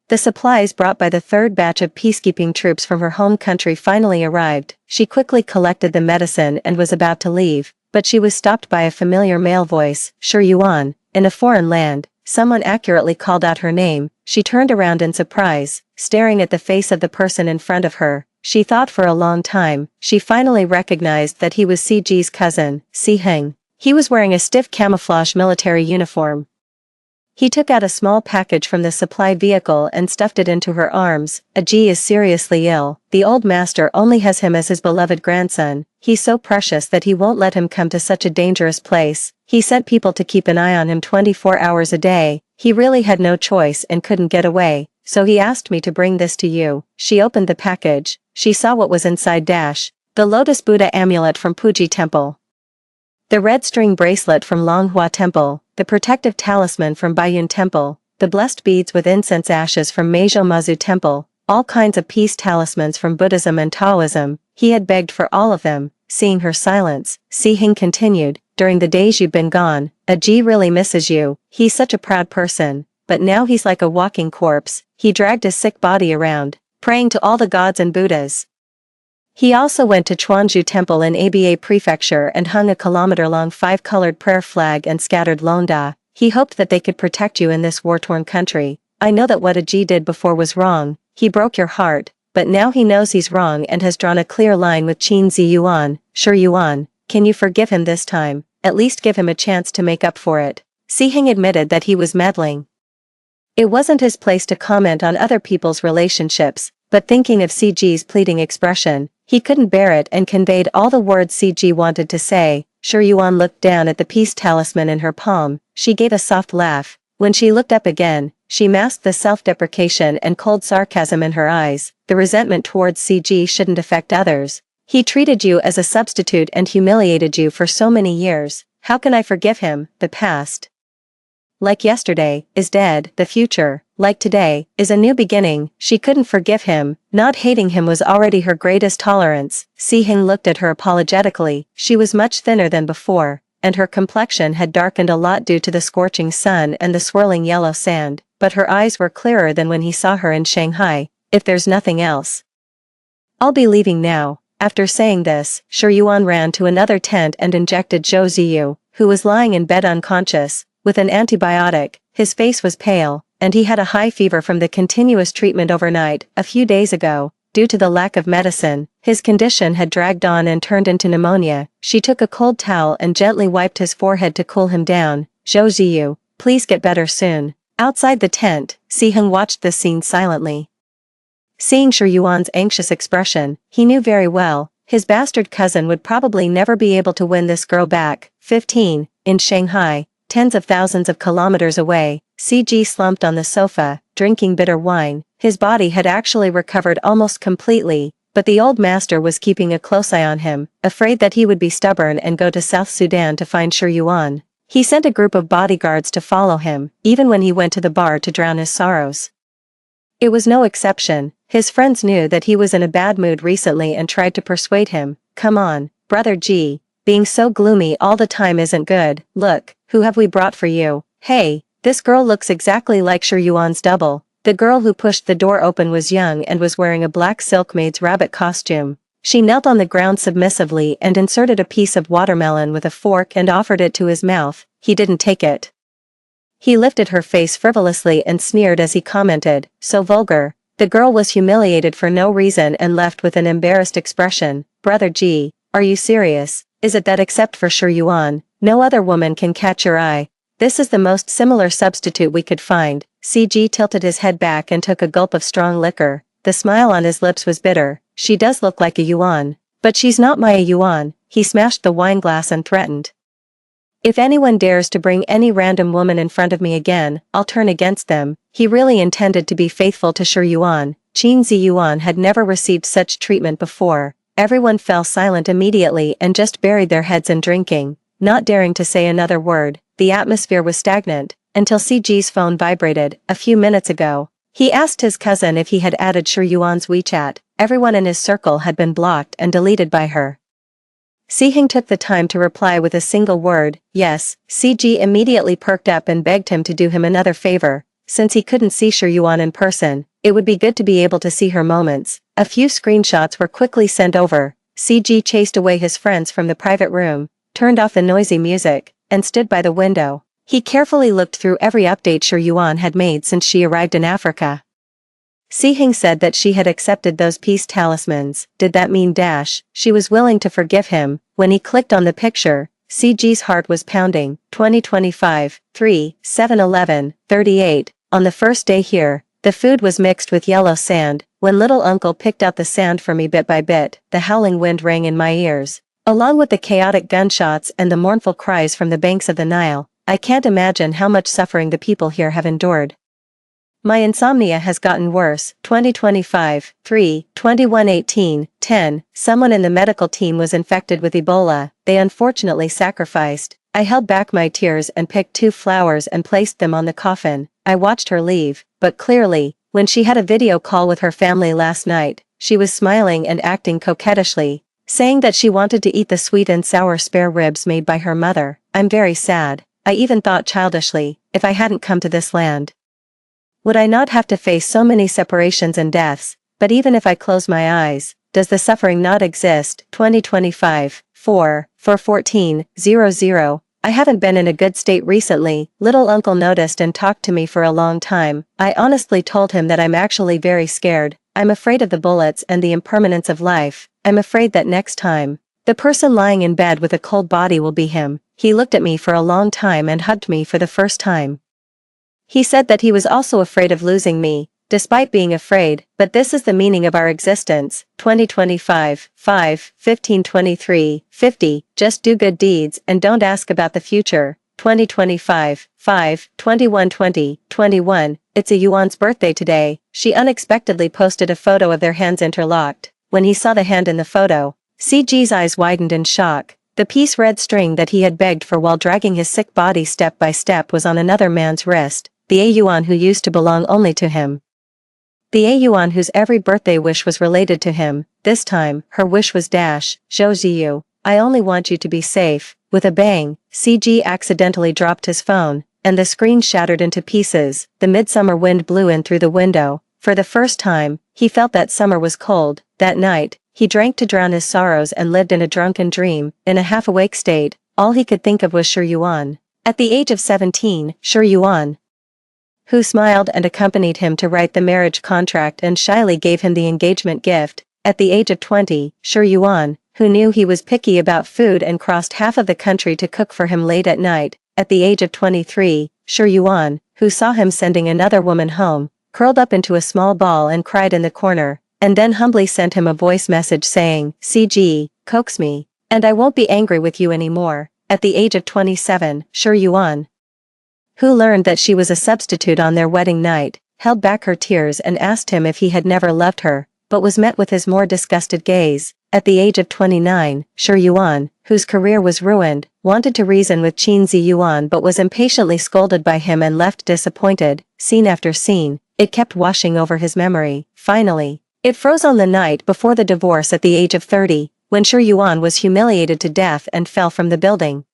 The supplies brought by the third batch of peacekeeping troops from her home country finally arrived. She quickly collected the medicine and was about to leave, but she was stopped by a familiar male voice. Shi Yuan. In a foreign land, someone accurately called out her name. She turned around in surprise, staring at the face of the person in front of her. She thought for a long time. She finally recognized that he was CG's cousin, Si Heng. He was wearing a stiff camouflage military uniform. He took out a small package from the supply vehicle and stuffed it into her arms. Ji is seriously ill. The old master only has him as his beloved grandson. He's so precious that he won't let him come to such a dangerous place. He sent people to keep an eye on him 24 hours a day. He really had no choice and couldn't get away, so he asked me to bring this to you. She opened the package. She saw what was inside. The Lotus Buddha amulet from Puji Temple. The red string bracelet from Longhua Temple, the protective talisman from Baiyun Temple, the blessed beads with incense ashes from Meijo Mazu Temple, all kinds of peace talismans from Buddhism and Taoism. He had begged for all of them. Seeing her silence, Si Hing continued, during the days you've been gone, Ji really misses you. He's such a proud person, but now he's like a walking corpse. He dragged his sick body around, praying to all the gods and Buddhas. He also went to Chuanju Temple in Aba Prefecture and hung a kilometer-long 5-colored prayer flag and scattered londa. He hoped that they could protect you in this war-torn country. I know that what Ji did before was wrong. He broke your heart, but now he knows he's wrong and has drawn a clear line with Qin Ziyuan. Shi Yuan, can you forgive him this time? At least give him a chance to make up for it. Si Hing admitted that he was meddling. It wasn't his place to comment on other people's relationships, but thinking of CG's pleading expression, he couldn't bear it and conveyed all the words CG wanted to say. Shi Yuan looked down at the peace talisman in her palm. She gave a soft laugh. When she looked up again, She masked the self-deprecation and cold sarcasm in her eyes. The resentment towards CG shouldn't affect others. He treated you as a substitute and humiliated you for so many years. How can I forgive him? The past, like yesterday, is dead. The future, like today, is a new beginning. She couldn't forgive him. Not hating him was already her greatest tolerance. Si-Hing looked at her apologetically. She was much thinner than before, and her complexion had darkened a lot due to the scorching sun and the swirling yellow sand, but her eyes were clearer than when he saw her in Shanghai. If there's nothing else, I'll be leaving now. After saying this, Shi Yuan ran to another tent and injected Zhou Ziyu, who was lying in bed unconscious, with an antibiotic. His face was pale, and he had a high fever from the continuous treatment overnight. A few days ago, due to the lack of medicine, his condition had dragged on and turned into pneumonia. She took a cold towel and gently wiped his forehead to cool him down. Zhou Ziyu, please get better soon. Outside the tent, Si-Hing watched this scene silently. Seeing Shi Yuan's anxious expression, he knew very well, his bastard cousin would probably never be able to win this girl back. 15. In Shanghai, tens of thousands of kilometers away, CG slumped on the sofa, drinking bitter wine. His body had actually recovered almost completely, but the old master was keeping a close eye on him, afraid that he would be stubborn and go to South Sudan to find Shi Yuan. He sent a group of bodyguards to follow him, even when he went to the bar to drown his sorrows. It was no exception. His friends knew that he was in a bad mood recently and tried to persuade him. Come on, brother G, being so gloomy all the time isn't good. Look, who have we brought for you? Hey, this girl looks exactly like Shi Yuan's double. The girl who pushed the door open was young and was wearing a black silk maid's rabbit costume. She knelt on the ground submissively and inserted a piece of watermelon with a fork and offered it to his mouth. He didn't take it. He lifted her face frivolously and sneered as he commented, so vulgar. The girl was humiliated for no reason and left with an embarrassed expression. Brother G, are you serious? Is it that except for Shi Yuan, no other woman can catch your eye? This is the most similar substitute we could find. CG tilted his head back and took a gulp of strong liquor. The smile on his lips was bitter. She does look like a Yuan, but she's not my Yuan. He smashed the wine glass and threatened. If anyone dares to bring any random woman in front of me again, I'll turn against them. He really intended to be faithful to Shi Yuan. Qin Zi Yuan had never received such treatment before. Everyone fell silent immediately and just buried their heads in drinking, not daring to say another word. The atmosphere was stagnant, until CG's phone vibrated. A few minutes ago, he asked his cousin if he had added Shi Yuan's WeChat. Everyone in his circle had been blocked and deleted by her. Si-Hing took the time to reply with a single word, yes. CG immediately perked up and begged him to do him another favor. Since he couldn't see Shi Yuan in person, it would be good to be able to see her moments. A few screenshots were quickly sent over. CG chased away his friends from the private room, turned off the noisy music, and stood by the window. He carefully looked through every update Shi Yuan had made since she arrived in Africa. Si-Hing said that she had accepted those peace talismans. Did that mean she was willing to forgive him? When he clicked on the picture, CG's heart was pounding. 2025, 3, 7-11-38. On the first day here, the food was mixed with yellow sand. When little uncle picked out the sand for me bit by bit, the howling wind rang in my ears, along with the chaotic gunshots and the mournful cries from the banks of the Nile. I can't imagine how much suffering the people here have endured. My insomnia has gotten worse. 2025, 3, 21-18-10. Someone in the medical team was infected with Ebola. They unfortunately sacrificed. I held back my tears and picked 2 flowers and placed them on the coffin. I watched her leave, but clearly, when she had a video call with her family last night, she was smiling and acting coquettishly, saying that she wanted to eat the sweet and sour spare ribs made by her mother. I'm very sad. I even thought childishly, if I hadn't come to this land, would I not have to face so many separations and deaths? But even if I close my eyes, does the suffering not exist? 2025, 4/14/00. I haven't been in a good state recently. Little uncle noticed and talked to me for a long time. I honestly told him that I'm actually very scared. I'm afraid of the bullets and the impermanence of life. I'm afraid that next time, the person lying in bed with a cold body will be him. He looked at me for a long time and hugged me for the first time. He said that he was also afraid of losing me, despite being afraid, but this is the meaning of our existence. 2025, 5/15-23-50. Just do good deeds and don't ask about the future. 2025, 5/21/2021, it's a Yuan's birthday today. She unexpectedly posted a photo of their hands interlocked. When he saw the hand in the photo, CG's eyes widened in shock. The piece red string that he had begged for while dragging his sick body step by step was on another man's wrist, the A Yuan who used to belong only to him. The A Yuan whose every birthday wish was related to him. This time, her wish was Zhou Ziyu, I only want you to be safe. With a bang, CG accidentally dropped his phone, and the screen shattered into pieces. The midsummer wind blew in through the window. For the first time, he felt that summer was cold. That night, he drank to drown his sorrows and lived in a drunken dream. In a half-awake state, all he could think of was Shi Yuan. At the age of 17, Shi Yuan, who smiled and accompanied him to write the marriage contract and shyly gave him the engagement gift. At the age of 20, Shi Yuan, who knew he was picky about food and crossed half of the country to cook for him late at night. At the age of 23, Shi Yuan, who saw him sending another woman home, curled up into a small ball and cried in the corner, and then humbly sent him a voice message saying, CG, coax me, and I won't be angry with you anymore. At the age of 27, Shi Yuan, who learned that she was a substitute on their wedding night, held back her tears and asked him if he had never loved her, but was met with his more disgusted gaze. At the age of 29, Shi Yuan, whose career was ruined, wanted to reason with Qin Zi Yuan but was impatiently scolded by him and left disappointed. Scene after scene, it kept washing over his memory. Finally, it froze on the night before the divorce at the age of 30, when Shi Yuan was humiliated to death and fell from the building.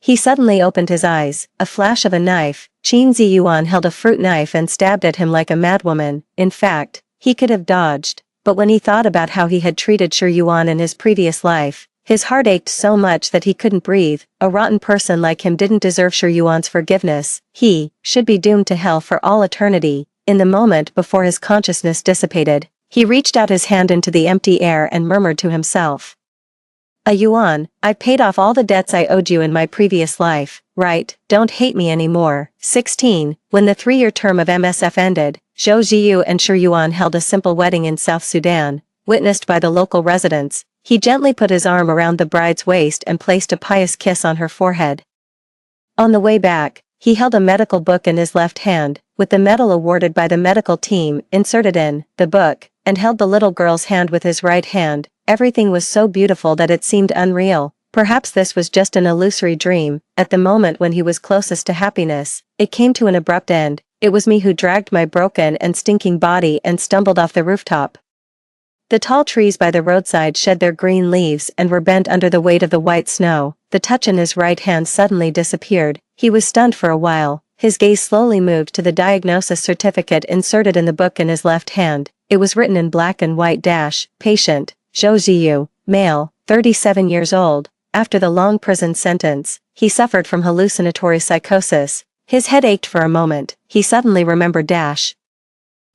He suddenly opened his eyes. A flash of a knife. Qin Zi Yuan held a fruit knife and stabbed at him like a madwoman. In fact, he could have dodged. But when he thought about how he had treated Shi Yuan in his previous life, his heart ached so much that he couldn't breathe. A rotten person like him didn't deserve Shi Yuan's forgiveness. He should be doomed to hell for all eternity. In the moment before his consciousness dissipated, he reached out his hand into the empty air and murmured to himself, A Yuan, I paid off all the debts I owed you in my previous life, right? Don't hate me anymore. 16. When the 3-year term of MSF ended, Zhou Ziyu and Shi Yuan held a simple wedding in South Sudan, witnessed by the local residents. He gently put his arm around the bride's waist and placed a pious kiss on her forehead. On the way back, he held a medical book in his left hand, with the medal awarded by the medical team inserted in the book, and held the little girl's hand with his right hand. Everything was so beautiful that it seemed unreal. Perhaps this was just an illusory dream. At the moment when he was closest to happiness, it came to an abrupt end. It was me who dragged my broken and stinking body and stumbled off the rooftop. The tall trees by the roadside shed their green leaves and were bent under the weight of the white snow. The touch in his right hand suddenly disappeared. He was stunned for a while. His gaze slowly moved to the diagnosis certificate inserted in the book in his left hand. It was written in black and white patient, Zhou Ziyu, male, 37 years old. After the long prison sentence, he suffered from hallucinatory psychosis. His head ached for a moment. He suddenly remembered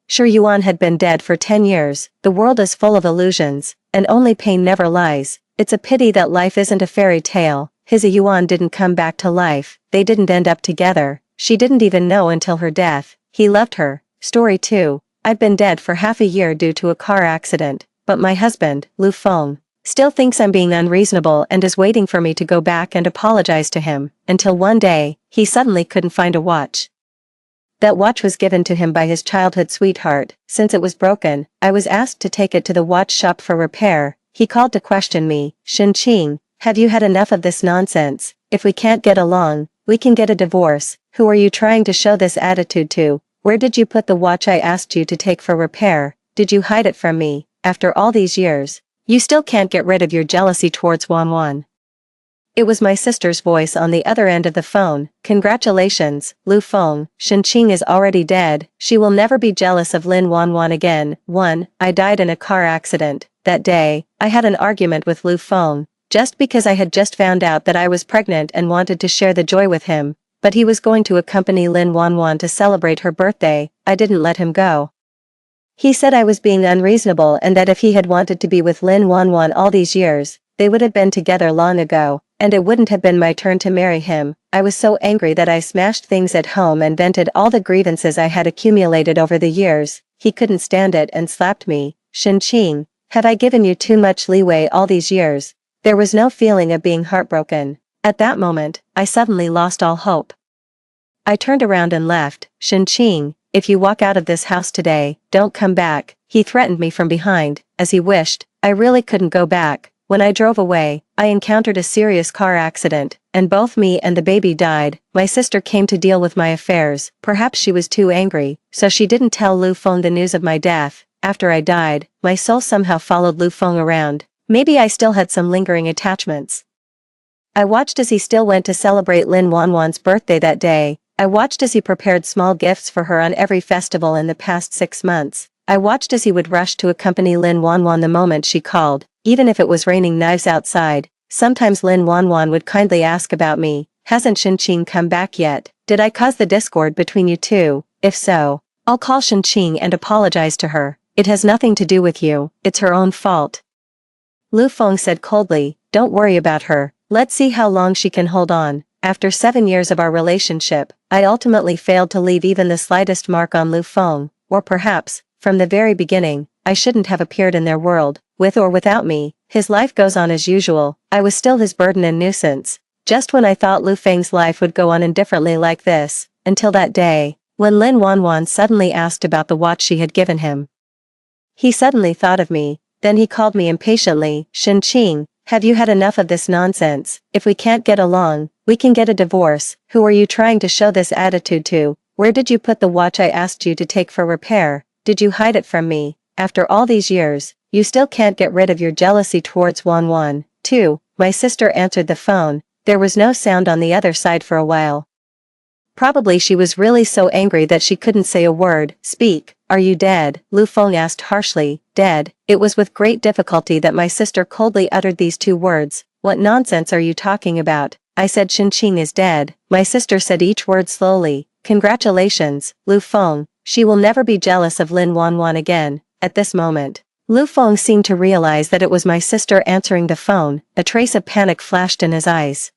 Shi Yuan had been dead for 10 years. The world is full of illusions, and only pain never lies. It's a pity that life isn't a fairy tale. His Yuan didn't come back to life. They didn't end up together. She didn't even know until her death. He loved her. Story 2. I've been dead for half a year due to a car accident, but my husband, Lu Feng, still thinks I'm being unreasonable and is waiting for me to go back and apologize to him, until one day, he suddenly couldn't find a watch. That watch was given to him by his childhood sweetheart. Since it was broken, I was asked to take it to the watch shop for repair. He called to question me. Qing, have you had enough of this nonsense? If we can't get along, we can get a divorce. Who are you trying to show this attitude to? Where did you put the watch I asked you to take for repair? Did you hide it from me? After all these years, you still can't get rid of your jealousy towards Wan. It was my sister's voice on the other end of the phone. Congratulations, Lu Feng. Qing is already dead. She will never be jealous of Lin Wan again. 1. I died in a car accident. That day, I had an argument with Lu Feng, just because I had just found out that I was pregnant and wanted to share the joy with him, but he was going to accompany Lin Wan to celebrate her birthday. I didn't let him go. He said I was being unreasonable and that if he had wanted to be with Lin Wan all these years, they would have been together long ago, and it wouldn't have been my turn to marry him. I was so angry that I smashed things at home and vented all the grievances I had accumulated over the years. He couldn't stand it and slapped me. Qing, have I given you too much leeway all these years? There was no feeling of being heartbroken. At that moment, I suddenly lost all hope. I turned around and left. Shen-Qing, if you walk out of this house today, don't come back, he threatened me from behind. As he wished, I really couldn't go back. When I drove away, I encountered a serious car accident, and both me and the baby died. My sister came to deal with my affairs. Perhaps she was too angry, so she didn't tell Lu Feng the news of my death. After I died, my soul somehow followed Lu Feng around. Maybe I still had some lingering attachments. I watched as he still went to celebrate Lin Wanwan's birthday that day. I watched as he prepared small gifts for her on every festival in the past 6 months. I watched as he would rush to accompany Lin Wanwan the moment she called, even if it was raining knives outside. Sometimes Lin Wanwan would kindly ask about me. Hasn't Shen-Qing come back yet? Did I cause the discord between you two? If so, I'll call Shen-Qing and apologize to her. It has nothing to do with you, it's her own fault. Lu Feng said coldly, don't worry about her, let's see how long she can hold on. After 7 years of our relationship, I ultimately failed to leave even the slightest mark on Lu Feng, or perhaps, from the very beginning, I shouldn't have appeared in their world. With or without me, his life goes on as usual. I was still his burden and nuisance. Just when I thought Lu Feng's life would go on indifferently like this, until that day, when Lin Wanwan suddenly asked about the watch she had given him. He suddenly thought of me, then he called me impatiently, Shen-Qing, have you had enough of this nonsense? If we can't get along, we can get a divorce. Who are you trying to show this attitude to? Where did you put the watch I asked you to take for repair? Did you hide it from me? After all these years, you still can't get rid of your jealousy towards Wanwan, too. My sister answered the phone. There was no sound on the other side for a while. Probably she was really so angry that she couldn't say a word. Speak, are you dead? Lu Feng asked harshly. Dead? It was with great difficulty that my sister coldly uttered these 2 words. What nonsense are you talking about? I said Shen-Qing is dead. My sister said each word slowly. Congratulations, Lu Feng. She will never be jealous of Lin Wanwan again. At this moment, Lu Feng seemed to realize that it was my sister answering the phone. A trace of panic flashed in his eyes.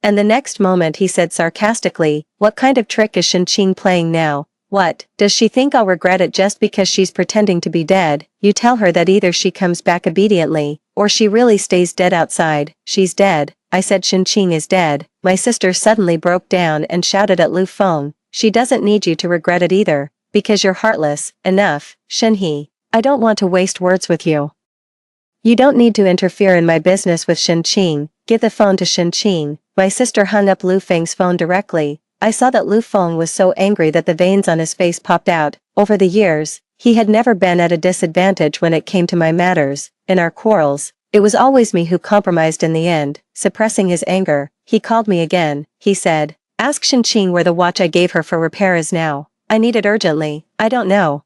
And the next moment he said sarcastically, what kind of trick is Shen-Qing playing now? What, does she think I'll regret it just because she's pretending to be dead? You tell her that either she comes back obediently, or she really stays dead outside. She's dead. I said Shen-Qing is dead. My sister suddenly broke down and shouted at Lu Feng. She doesn't need you to regret it either, because you're heartless. Enough, Shen-He. I don't want to waste words with you. You don't need to interfere in my business with Shen-Qing. Give the phone to Shen-Qing. My sister hung up Lu Feng's phone directly. I saw that Lu Feng was so angry that the veins on his face popped out. Over the years, he had never been at a disadvantage when it came to my matters. In our quarrels, it was always me who compromised in the end. Suppressing his anger, he called me again. He said, ask Shen-Qing where the watch I gave her for repair is now. I need it urgently. I don't know.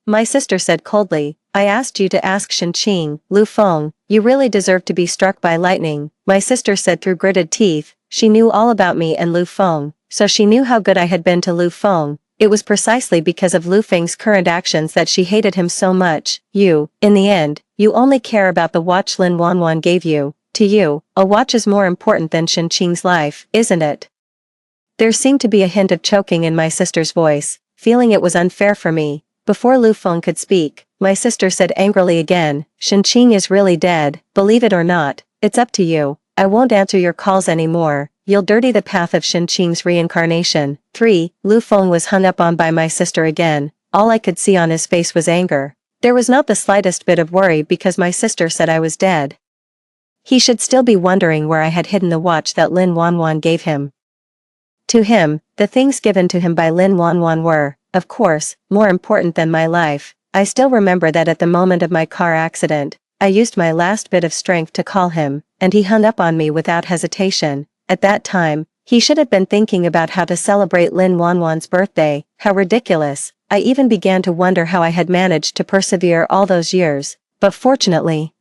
My sister said coldly, I asked you to ask Shen-Qing. Lu Feng, you really deserve to be struck by lightning. My sister said through gritted teeth. She knew all about me and Lu Feng, so she knew how good I had been to Lu Feng. It was precisely because of Lu Feng's current actions that she hated him so much. You, in the end, you only care about the watch Lin Wanwan gave you. To you, a watch is more important than Shen-Qing's life, isn't it? There seemed to be a hint of choking in my sister's voice, feeling it was unfair for me. Before Lu Feng could speak, my sister said angrily again, Shen-Qing is really dead, believe it or not, it's up to you. I won't answer your calls anymore. You'll dirty the path of Shen-Qing's reincarnation. 3. Lu Feng was hung up on by my sister again. All I could see on his face was anger. There was not the slightest bit of worry because my sister said I was dead. He should still be wondering where I had hidden the watch that Lin Wanwan gave him. To him, the things given to him by Lin Wanwan were, of course, more important than my life. I still remember that at the moment of my car accident, I used my last bit of strength to call him, and he hung up on me without hesitation. At that time, he should have been thinking about how to celebrate Lin Wanwan's birthday. How ridiculous. I even began to wonder how I had managed to persevere all those years, but fortunately,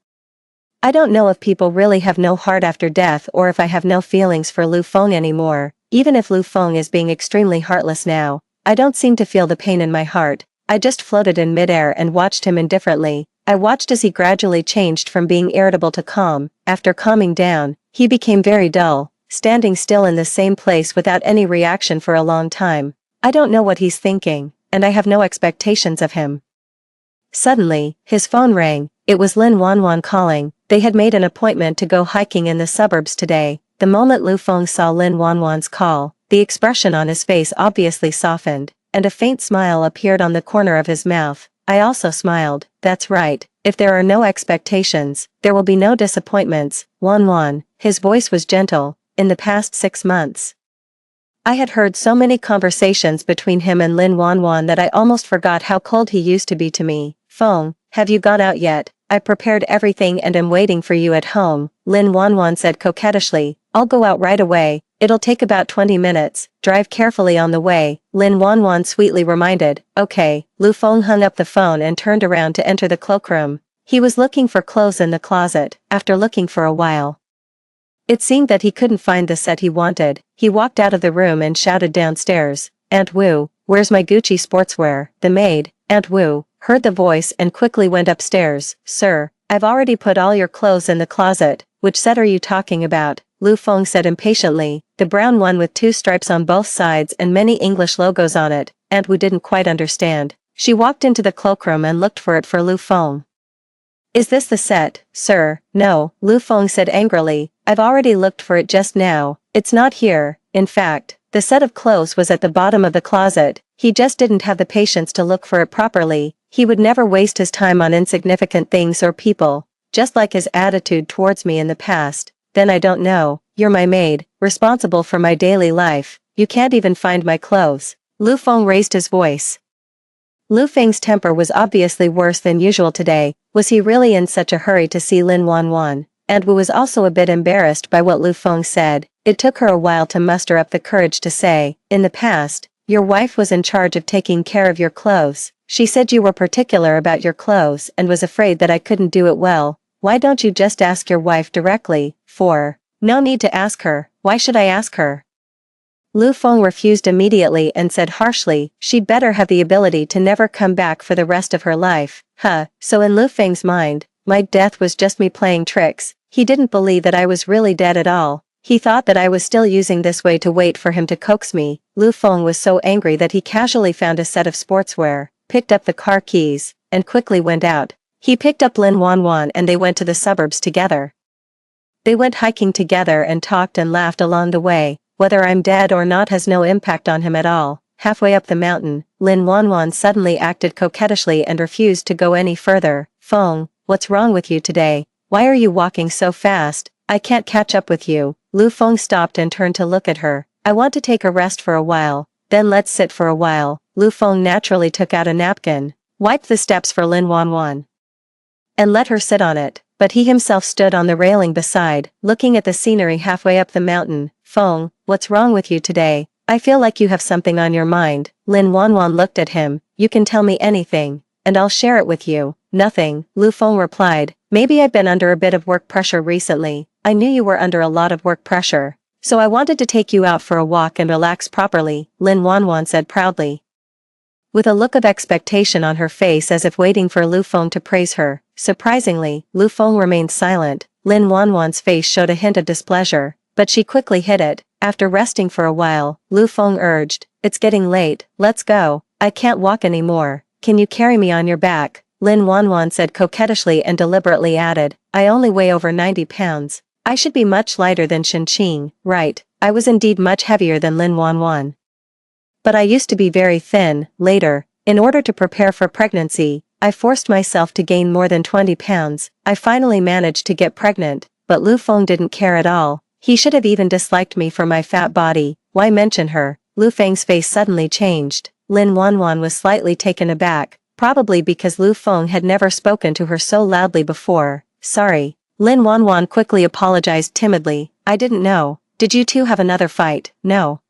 I don't know if people really have no heart after death or if I have no feelings for Lu Feng anymore. Even if Lu Feng is being extremely heartless now, I don't seem to feel the pain in my heart. I just floated in midair and watched him indifferently. I watched as he gradually changed from being irritable to calm. After calming down, he became very dull, standing still in the same place without any reaction for a long time. I don't know what he's thinking, and I have no expectations of him. Suddenly, his phone rang. It was Lin Wanwan calling. They had made an appointment to go hiking in the suburbs today. The moment Lu Feng saw Lin Wanwan's call, the expression on his face obviously softened, and a faint smile appeared on the corner of his mouth. I also smiled. That's right. If there are no expectations, there will be no disappointments. Wanwan, his voice was gentle. In the past 6 months, I had heard so many conversations between him and Lin Wanwan that I almost forgot how cold he used to be to me. Feng, have you gone out yet? I prepared everything and am waiting for you at home, Lin Wanwan said coquettishly. I'll go out right away. It'll take about 20 minutes. Drive carefully on the way, Lin Wanwan sweetly reminded. Okay. Lu Feng hung up the phone and turned around to enter the cloakroom. He was looking for clothes in the closet. After looking for a while, it seemed that he couldn't find the set he wanted. He walked out of the room and shouted downstairs, Aunt Wu, where's my Gucci sportswear? The maid, Aunt Wu, heard the voice and quickly went upstairs. Sir, I've already put all your clothes in the closet. Which set are you talking about? Lu Feng said impatiently. The brown one with 2 stripes on both sides and many English logos on it. Aunt Wu didn't quite understand. She walked into the cloakroom and looked for it for Lu Feng. Is this the set, sir? No, Lu Feng said angrily. I've already looked for it just now. It's not here. In fact, the set of clothes was at the bottom of the closet. He just didn't have the patience to look for it properly. He would never waste his time on insignificant things or people, just like his attitude towards me in the past. Then I don't know. You're my maid, responsible for my daily life. You can't even find my clothes. Lu Feng raised his voice. Lu Feng's temper was obviously worse than usual today. Was he really in such a hurry to see Lin Wanwan? And Wu was also a bit embarrassed by what Lu Feng said. It took her a while to muster up the courage to say, in the past, your wife was in charge of taking care of your clothes. She said you were particular about your clothes and was afraid that I couldn't do it well. Why don't you just ask your wife directly? No need to ask her. Why should I ask her? Lu Feng refused immediately and said harshly, she'd better have the ability to never come back for the rest of her life. So in Lu Feng's mind, my death was just me playing tricks. He didn't believe that I was really dead at all. He thought that I was still using this way to wait for him to coax me. Lu Feng was so angry that he casually found a set of sportswear, picked up the car keys, and quickly went out. He picked up Lin Wanwan and they went to the suburbs together. They went hiking together and talked and laughed along the way. Whether I'm dead or not has no impact on him at all. Halfway up the mountain, Lin Wanwan suddenly acted coquettishly and refused to go any further. Feng, what's wrong with you today? Why are you walking so fast? I can't catch up with you. Lu Feng stopped and turned to look at her. I want to take a rest for a while. Then let's sit for a while. Lu Feng naturally took out a napkin, wiped the steps for Lin Wanwan, and let her sit on it. But he himself stood on the railing beside, looking at the scenery halfway up the mountain. Feng, what's wrong with you today? I feel like you have something on your mind. Lin Wanwan looked at him. You can tell me anything, and I'll share it with you. Nothing, Lu Feng replied. Maybe I've been under a bit of work pressure recently. I knew you were under a lot of work pressure, so I wanted to take you out for a walk and relax properly, Lin Wanwan said proudly, with a look of expectation on her face as if waiting for Lu Feng to praise her. Surprisingly, Lu Feng remained silent. Lin Wanwan's face showed a hint of displeasure, but she quickly hid it. After resting for a while, Lu Feng urged, it's getting late, let's go. I can't walk anymore. Can you carry me on your back? Lin Wanwan said coquettishly and deliberately added, I only weigh over 90 pounds. I should be much lighter than Shenqing, right? I was indeed much heavier than Lin Wanwan. But I used to be very thin. Later, in order to prepare for pregnancy, I forced myself to gain more than 20 pounds. I finally managed to get pregnant, but Lu Feng didn't care at all. He should have even disliked me for my fat body. Why mention her? Lu Feng's face suddenly changed. Lin Wanwan was slightly taken aback, probably because Lu Feng had never spoken to her so loudly before. Sorry. Lin Wanwan quickly apologized timidly. I didn't know. Did you two have another fight? No.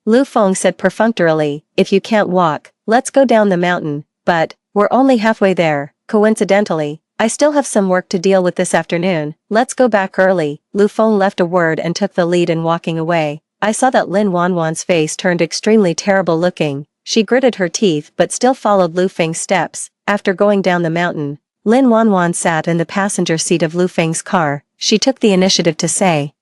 Lu Feng said perfunctorily, if you can't walk, let's go down the mountain. But, we're only halfway there. Coincidentally, I still have some work to deal with this afternoon. Let's go back early. Lu Feng left a word and took the lead in walking away. I saw that Lin Wanwan's face turned extremely terrible looking. She gritted her teeth but still followed Lu Feng's steps. After going down the mountain, Lin Wanwan sat in the passenger seat of Lu Feng's car. She took the initiative to say,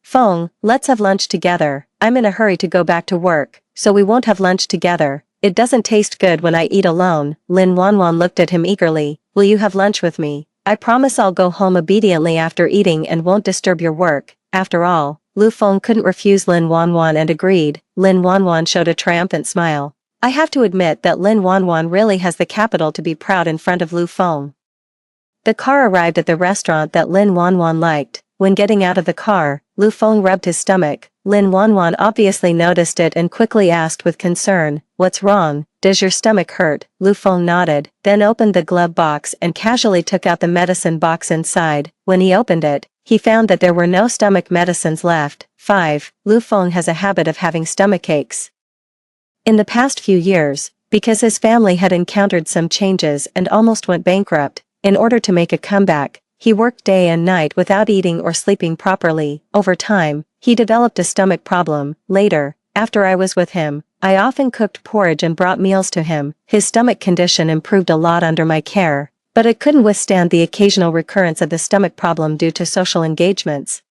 Feng, let's have lunch together. I'm in a hurry to go back to work, so we won't have lunch together. It doesn't taste good when I eat alone. Lin Wanwan looked at him eagerly. Will you have lunch with me? I promise I'll go home obediently after eating and won't disturb your work. After all, Lu Feng couldn't refuse Lin Wanwan and agreed. Lin Wanwan showed a triumphant smile. I have to admit that Lin Wanwan really has the capital to be proud in front of Lu Feng. The car arrived at the restaurant that Lin Wanwan liked. When getting out of the car, Lu Feng rubbed his stomach. Lin Wanwan obviously noticed it and quickly asked with concern, "What's wrong? Does your stomach hurt?" Lu Feng nodded, then opened the glove box and casually took out the medicine box inside. When he opened it, he found that there were no stomach medicines left. 5. Lu Feng has a habit of having stomach aches. In the past few years, because his family had encountered some changes and almost went bankrupt, in order to make a comeback, he worked day and night without eating or sleeping properly. Over time, he developed a stomach problem. Later, after I was with him, I often cooked porridge and brought meals to him. His stomach condition improved a lot under my care, but it couldn't withstand the occasional recurrence of the stomach problem due to social engagements.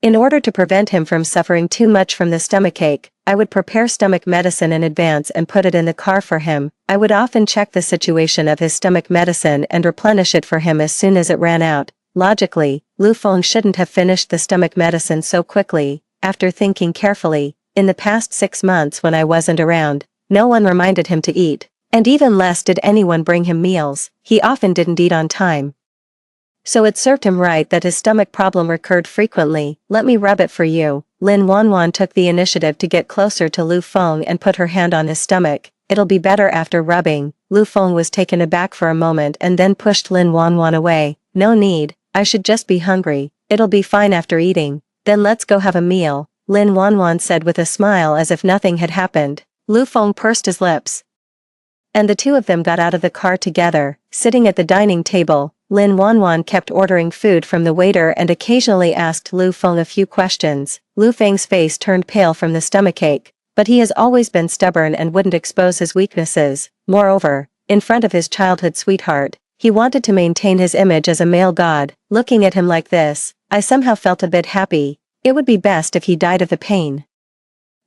In order to prevent him from suffering too much from the stomachache, I would prepare stomach medicine in advance and put it in the car for him. I would often check the situation of his stomach medicine and replenish it for him as soon as it ran out. Logically, Lu Feng shouldn't have finished the stomach medicine so quickly. After thinking carefully, in the past 6 months when I wasn't around, no one reminded him to eat, and even less did anyone bring him meals. He often didn't eat on time. So it served him right that his stomach problem recurred frequently. "Let me rub it for you." Lin Wanwan took the initiative to get closer to Lu Feng and put her hand on his stomach. "It'll be better after rubbing." Lu Feng was taken aback for a moment and then pushed Lin Wanwan away. "No need, I should just be hungry. It'll be fine after eating. Then let's go have a meal," Lin Wanwan said with a smile as if nothing had happened. Lu Feng pursed his lips. And the two of them got out of the car together. Sitting at the dining table, Lin Wanwan kept ordering food from the waiter and occasionally asked Lu Feng a few questions. Lu Feng's face turned pale from the stomachache, but he has always been stubborn and wouldn't expose his weaknesses. Moreover, in front of his childhood sweetheart, he wanted to maintain his image as a male god. Looking at him like this, I somehow felt a bit happy. It would be best if he died of the pain.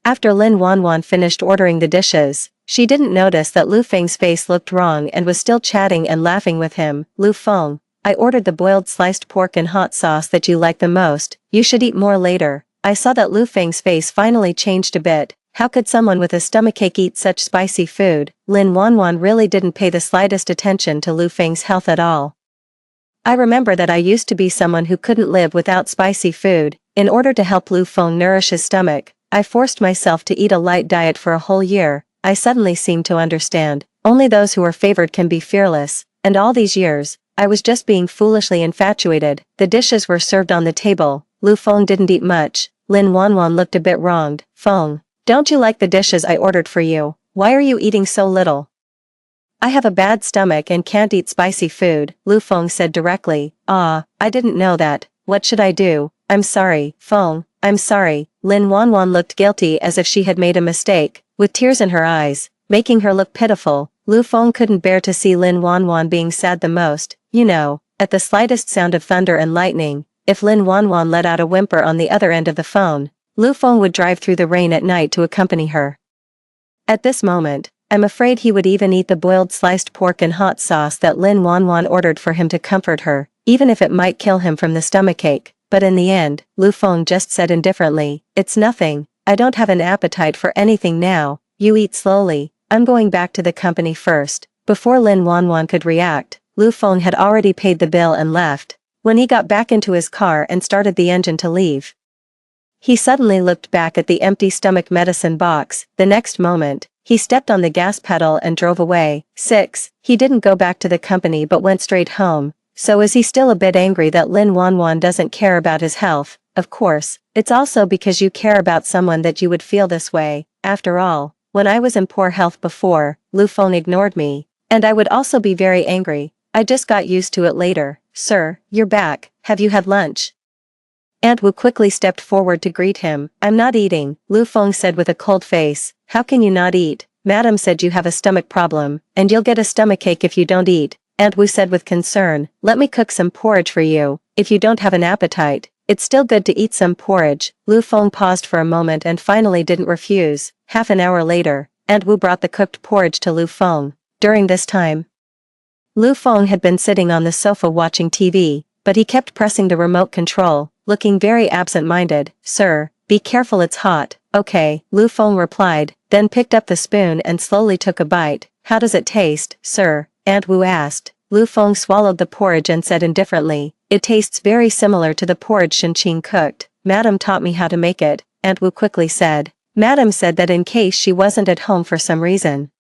After Lin Wanwan finished ordering the dishes, she didn't notice that Lu Feng's face looked wrong and was still chatting and laughing with him. "Lu Feng, I ordered the boiled sliced pork and hot sauce that you like the most. You should eat more later." I saw that Lu Feng's face finally changed a bit. How could someone with a stomachache eat such spicy food? Lin Wanwan really didn't pay the slightest attention to Lu Feng's health at all. I remember that I used to be someone who couldn't live without spicy food. In order to help Lu Feng nourish his stomach, I forced myself to eat a light diet for a whole year. I suddenly seemed to understand. Only those who are favored can be fearless, and all these years, I was just being foolishly infatuated. The dishes were served on the table. Lu Feng didn't eat much. Lin Wanwan looked a bit wronged. "Feng, don't you like the dishes I ordered for you? Why are you eating so little?" "I have a bad stomach and can't eat spicy food," Lu Feng said directly. "Ah, I didn't know that. What should I do? I'm sorry, Feng, I'm sorry." Lin Wanwan looked guilty as if she had made a mistake, with tears in her eyes, making her look pitiful. Lu Feng couldn't bear to see Lin Wanwan being sad the most. You know, at the slightest sound of thunder and lightning, if Lin Wanwan let out a whimper on the other end of the phone, Lu Feng would drive through the rain at night to accompany her. At this moment, I'm afraid he would even eat the boiled sliced pork and hot sauce that Lin Wanwan ordered for him to comfort her, even if it might kill him from the stomachache. But in the end, Lu Feng just said indifferently, "It's nothing. I don't have an appetite for anything now. You eat slowly. I'm going back to the company first." Before Lin Wanwan could react, Lu Feng had already paid the bill and left. When he got back into his car and started the engine to leave, he suddenly looked back at the empty stomach medicine box. The next moment, he stepped on the gas pedal and drove away. 6. He didn't go back to the company but went straight home. So is he still a bit angry that Lin Wanwan doesn't care about his health? Of course, it's also because you care about someone that you would feel this way. After all, when I was in poor health before, Lu Feng ignored me, and I would also be very angry. I just got used to it later. "Sir, you're back. Have you had lunch?" Aunt Wu quickly stepped forward to greet him. "I'm not eating," Lu Feng said with a cold face. "How can you not eat? Madam said you have a stomach problem, and you'll get a stomachache if you don't eat," Aunt Wu said with concern. "Let me cook some porridge for you. If you don't have an appetite, it's still good to eat some porridge." Lu Feng paused for a moment and finally didn't refuse. Half an hour later, Aunt Wu brought the cooked porridge to Lu Feng. During this time, Lu Feng had been sitting on the sofa watching TV, but he kept pressing the remote control. looking very absent-minded. Sir, be careful, it's hot. Okay, Lu Feng replied, then picked up the spoon and slowly took a bite. How does it taste, sir? Aunt Wu asked. Lu Feng swallowed the porridge and said indifferently, it tastes very similar to the porridge Shenqing cooked. Madam taught me how to make it, Aunt Wu quickly said. Madam said that in case she wasn't at home for some reason,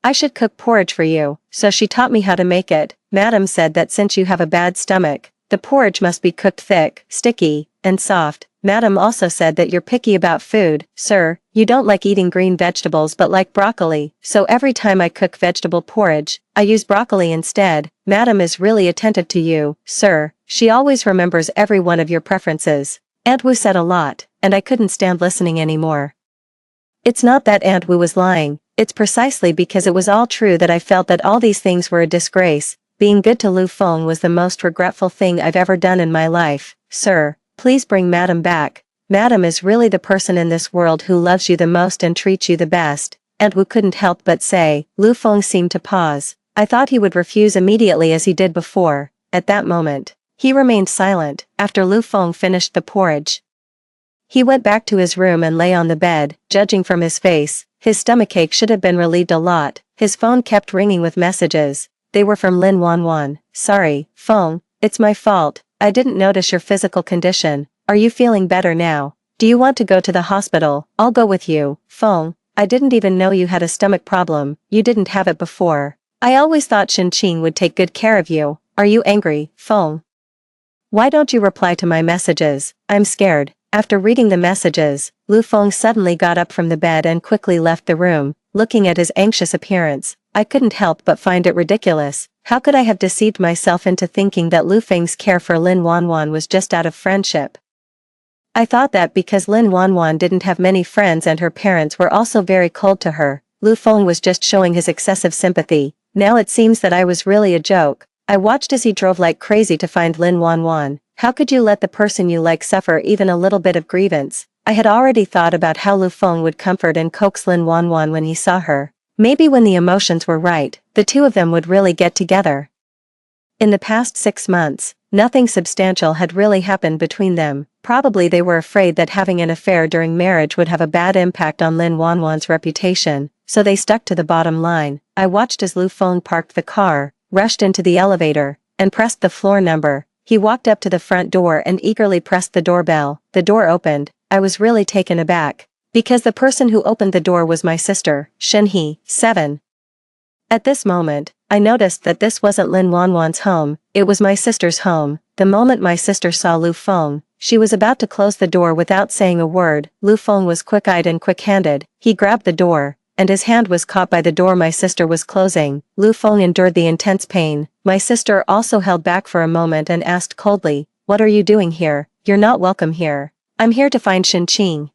I should cook porridge for you, so she taught me how to make it. Madam said that since you have a bad stomach, the porridge must be cooked thick, sticky, and soft. Madam also said that you're picky about food, sir, you don't like eating green vegetables but like broccoli, so every time I cook vegetable porridge, I use broccoli instead. Madam is really attentive to you, sir, she always remembers every one of your preferences. Aunt Wu said a lot, and I couldn't stand listening anymore. It's not that Aunt Wu was lying, it's precisely because it was all true that I felt that all these things were a disgrace. Being good to Lu Feng was the most regretful thing I've ever done in my life. Sir, please bring Madam back. Madam is really the person in this world who loves you the most and treats you the best. Aunt Wu couldn't help but say. Lu Feng seemed to pause. I thought he would refuse immediately as he did before. At that moment, he remained silent. After Lu Feng finished the porridge, he went back to his room and lay on the bed. Judging from his face, his stomachache should have been relieved a lot. His phone kept ringing with messages. They were from Lin Wanwan. Sorry, Feng, it's my fault. I didn't notice your physical condition. Are you feeling better now? Do you want to go to the hospital? I'll go with you. Feng, I didn't even know you had a stomach problem. You didn't have it before. I always thought Shenqing would take good care of you. Are you angry, Feng? Why don't you reply to my messages? I'm scared. After reading the messages, Lu Feng suddenly got up from the bed and quickly left the room. Looking at his anxious appearance, I couldn't help but find it ridiculous. How could I have deceived myself into thinking that Lu Feng's care for Lin Wanwan was just out of friendship? I thought that because Lin Wanwan didn't have many friends and her parents were also very cold to her, Lu Feng was just showing his excessive sympathy. Now it seems that I was really a joke. I watched as he drove like crazy to find Lin Wanwan. How could you let the person you like suffer even a little bit of grievance? I had already thought about how Lu Feng would comfort and coax Lin Wanwan when he saw her. Maybe when the emotions were right, the two of them would really get together. In the past 6 months, nothing substantial had really happened between them. Probably they were afraid that having an affair during marriage would have a bad impact on Lin Wanwan's reputation, so they stuck to the bottom line. I watched as Lu Feng parked the car, rushed into the elevator, and pressed the floor number. He walked up to the front door and eagerly pressed the doorbell. The door opened. I was really taken aback, because the person who opened the door was my sister, Shenhe, 7. At this moment, I noticed that this wasn't Lin Wanwan's home, it was my sister's home. The moment my sister saw Lu Feng, she was about to close the door without saying a word. Lu Feng was quick-eyed and quick-handed. He grabbed the door, and his hand was caught by the door my sister was closing. Lu Feng endured the intense pain. My sister also held back for a moment and asked coldly, "What are you doing here? You're not welcome here." "I'm here to find Shenqing."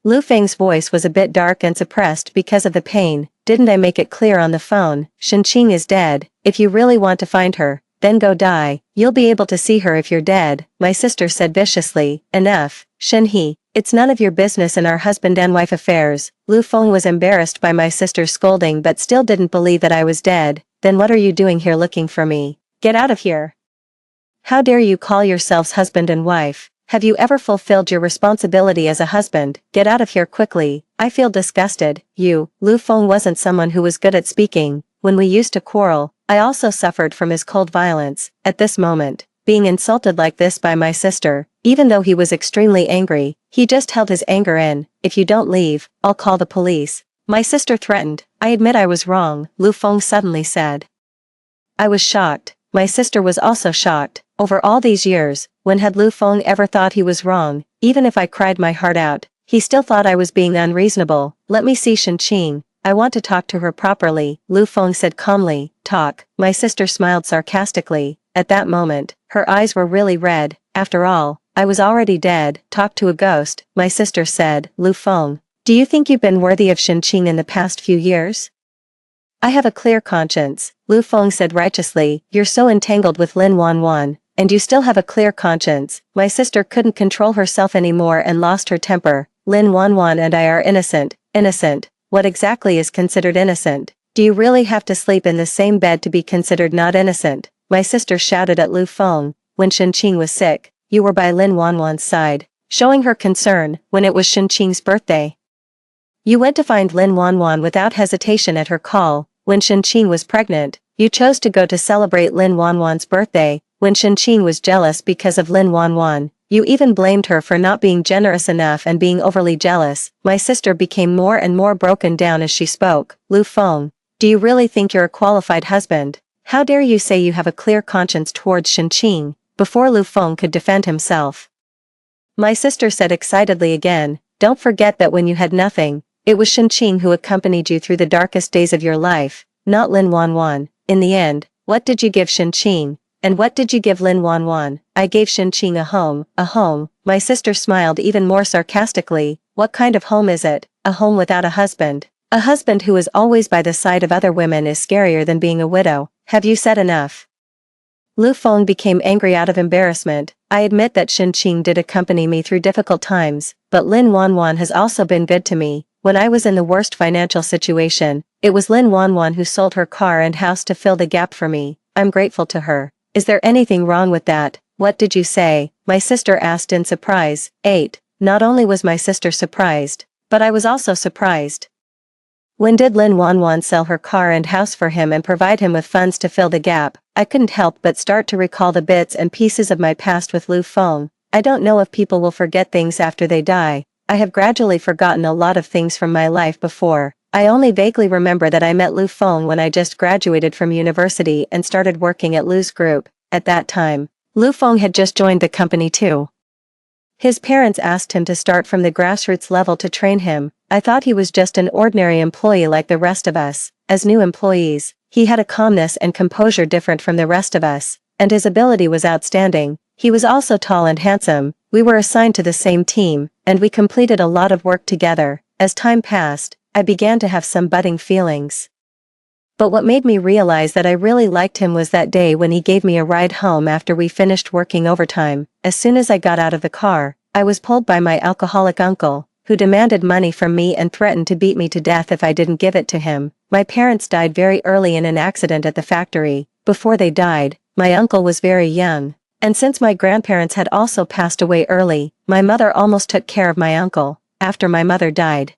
Lu Feng's voice was a bit dark and suppressed because of the pain. "Didn't I make it clear on the phone? Shenqing is dead. If you really want to find her, then go die. You'll be able to see her if you're dead," my sister said viciously. "Enough, Shenhe. It's none of your business in our husband and wife affairs." Lu Feng was embarrassed by my sister's scolding but still didn't believe that I was dead. "Then what are you doing here looking for me? Get out of here. How dare you call yourselves husband and wife? Have you ever fulfilled your responsibility as a husband? Get out of here quickly. I feel disgusted." Lu Feng wasn't someone who was good at speaking. When we used to quarrel, I also suffered from his cold violence. At this moment, being insulted like this by my sister, even though he was extremely angry, he just held his anger in. "If you don't leave, I'll call the police," my sister threatened. "I admit I was wrong," Lu Feng suddenly said. I was shocked. My sister was also shocked. Over all these years, when had Lu Feng ever thought he was wrong? Even if I cried my heart out, he still thought I was being unreasonable. "Let me see Shenqing. I want to talk to her properly," Lu Feng said calmly. "Talk." My sister smiled sarcastically. At that moment, her eyes were really red. After all, I was already dead. "Talk to a ghost," my sister said. "Lu Feng, do you think you've been worthy of Shenqing in the past few years?" "I have a clear conscience," Lu Feng said righteously. "You're so entangled with Lin Wanwan, and you still have a clear conscience." My sister couldn't control herself anymore and lost her temper. "Lin Wanwan and I are innocent." "Innocent? What exactly is considered innocent? Do you really have to sleep in the same bed to be considered not innocent?" My sister shouted at Lu Feng. "When Shenqing was sick, you were by Lin Wanwan's side, showing her concern when it was Shenqing's birthday. You went to find Lin Wanwan without hesitation at her call. When Shenqing was pregnant, you chose to go to celebrate Lin Wanwan's birthday. When Shenqing was jealous because of Lin Wanwan, you even blamed her for not being generous enough and being overly jealous. My sister became more and more broken down as she spoke. Lu Feng, do you really think you're a qualified husband? How dare you say you have a clear conscience towards Shenqing? Before Lu Feng could defend himself, my sister said excitedly again, don't forget that when you had nothing, it was Shenqing who accompanied you through the darkest days of your life, not Lin Wanwan. In the end, what did you give Shenqing? And what did you give Lin Wanwan? I gave Shenqing a home. A home? My sister smiled even more sarcastically. What kind of home is it? A home without a husband. A husband who is always by the side of other women is scarier than being a widow. Have you said enough? Lu Feng became angry out of embarrassment. I admit that Shenqing did accompany me through difficult times, but Lin Wanwan has also been good to me. When I was in the worst financial situation, it was Lin Wanwan who sold her car and house to fill the gap for me. I'm grateful to her. Is there anything wrong with that? What did you say? My sister asked in surprise. 8. Not only was my sister surprised, but I was also surprised. When did Lin Wanwan sell her car and house for him and provide him with funds to fill the gap? I couldn't help but start to recall the bits and pieces of my past with Lu Feng. I don't know if people will forget things after they die. I have gradually forgotten a lot of things from my life before. I only vaguely remember that I met Lu Feng when I just graduated from university and started working at Lu's group. At that time, Lu Feng had just joined the company too. His parents asked him to start from the grassroots level to train him. I thought he was just an ordinary employee like the rest of us. As new employees, he had a calmness and composure different from the rest of us, and his ability was outstanding. He was also tall and handsome. We were assigned to the same team, and we completed a lot of work together. As time passed, I began to have some budding feelings. But what made me realize that I really liked him was that day when he gave me a ride home after we finished working overtime. As soon as I got out of the car, I was pulled by my alcoholic uncle, who demanded money from me and threatened to beat me to death if I didn't give it to him. My parents died very early in an accident at the factory. Before they died, my uncle was very young. And since my grandparents had also passed away early, my mother almost took care of my uncle. After my mother died,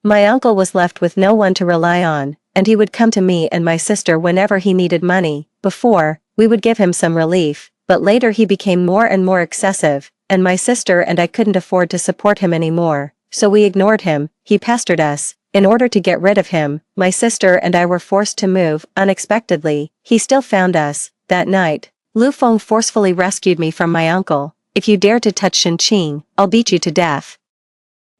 my uncle was left with no one to rely on, and he would come to me and my sister whenever he needed money. Before, we would give him some relief, but later he became more and more excessive, and my sister and I couldn't afford to support him anymore, so we ignored him. He pestered us. In order to get rid of him, my sister and I were forced to move. Unexpectedly, he still found us. That night, Lu Feng forcefully rescued me from my uncle. If you dare to touch Shenqing, I'll beat you to death.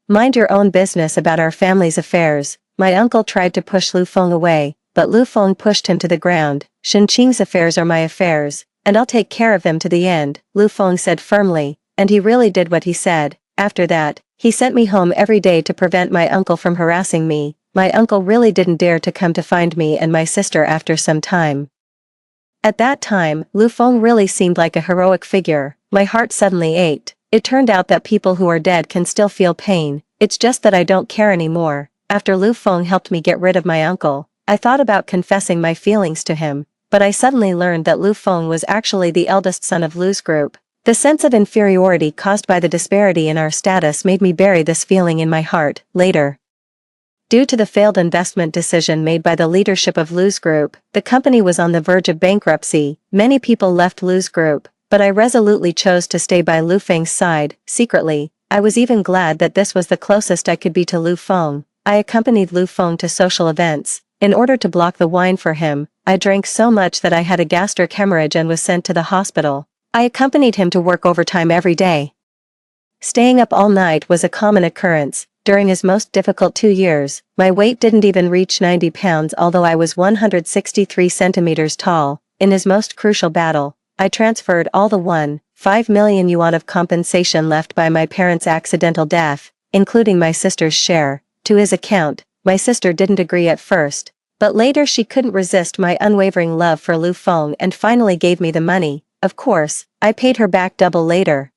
Mind your own business about our family's affairs. My uncle tried to push Lu Feng away, but Lu Feng pushed him to the ground. Shenqing's affairs are my affairs, and I'll take care of them to the end, Lu Feng said firmly, and he really did what he said. After that, he sent me home every day to prevent my uncle from harassing me. My uncle really didn't dare to come to find me and my sister after some time. At that time, Lu Feng really seemed like a heroic figure. My heart suddenly ached. It turned out that people who are dead can still feel pain. It's just that I don't care anymore. After Lu Feng helped me get rid of my uncle, I thought about confessing my feelings to him, but I suddenly learned that Lu Feng was actually the eldest son of Lu's group. The sense of inferiority caused by the disparity in our status made me bury this feeling in my heart. Later, due to the failed investment decision made by the leadership of Lu's group, the company was on the verge of bankruptcy. Many people left Lu's group, but I resolutely chose to stay by Lu Feng's side. Secretly, I was even glad that this was the closest I could be to Lu Feng. I accompanied Lu Feng to social events. In order to block the wine for him, I drank so much that I had a gastric hemorrhage and was sent to the hospital. I accompanied him to work overtime every day. Staying up all night was a common occurrence. During his most difficult 2 years, my weight didn't even reach 90 pounds although I was 163 centimeters tall. In his most crucial battle, I transferred all the 1.5 million yuan of compensation left by my parents' accidental death, including my sister's share, to his account. My sister didn't agree at first, but later she couldn't resist my unwavering love for Lu Feng and finally gave me the money. Of course, I paid her back double later.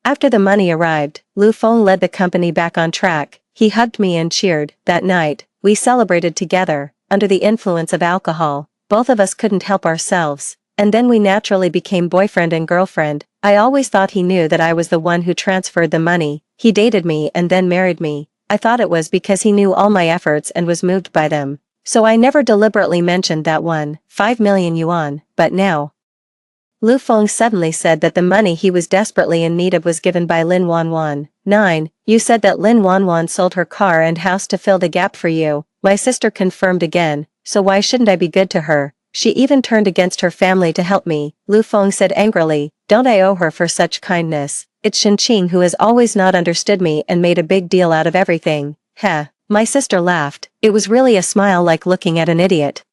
After the money arrived, Lu Feng led the company back on track. He hugged me and cheered. That night, we celebrated together. Under the influence of alcohol, both of us couldn't help ourselves. and then we naturally became boyfriend and girlfriend. I always thought he knew that I was the one who transferred the money. He dated me and then married me. I thought it was because he knew all my efforts and was moved by them. So I never deliberately mentioned that 5 million yuan, but now. Lu Feng suddenly said that the money he was desperately in need of was given by Lin Wanwan. 9. You said that Lin Wanwan sold her car and house to fill the gap for you. My sister confirmed again, so why shouldn't I be good to her? She even turned against her family to help me, Lu Feng said angrily. Don't I owe her for such kindness? It's Shenqing who has always not understood me and made a big deal out of everything. Heh. My sister laughed. It was really a smile like looking at an idiot.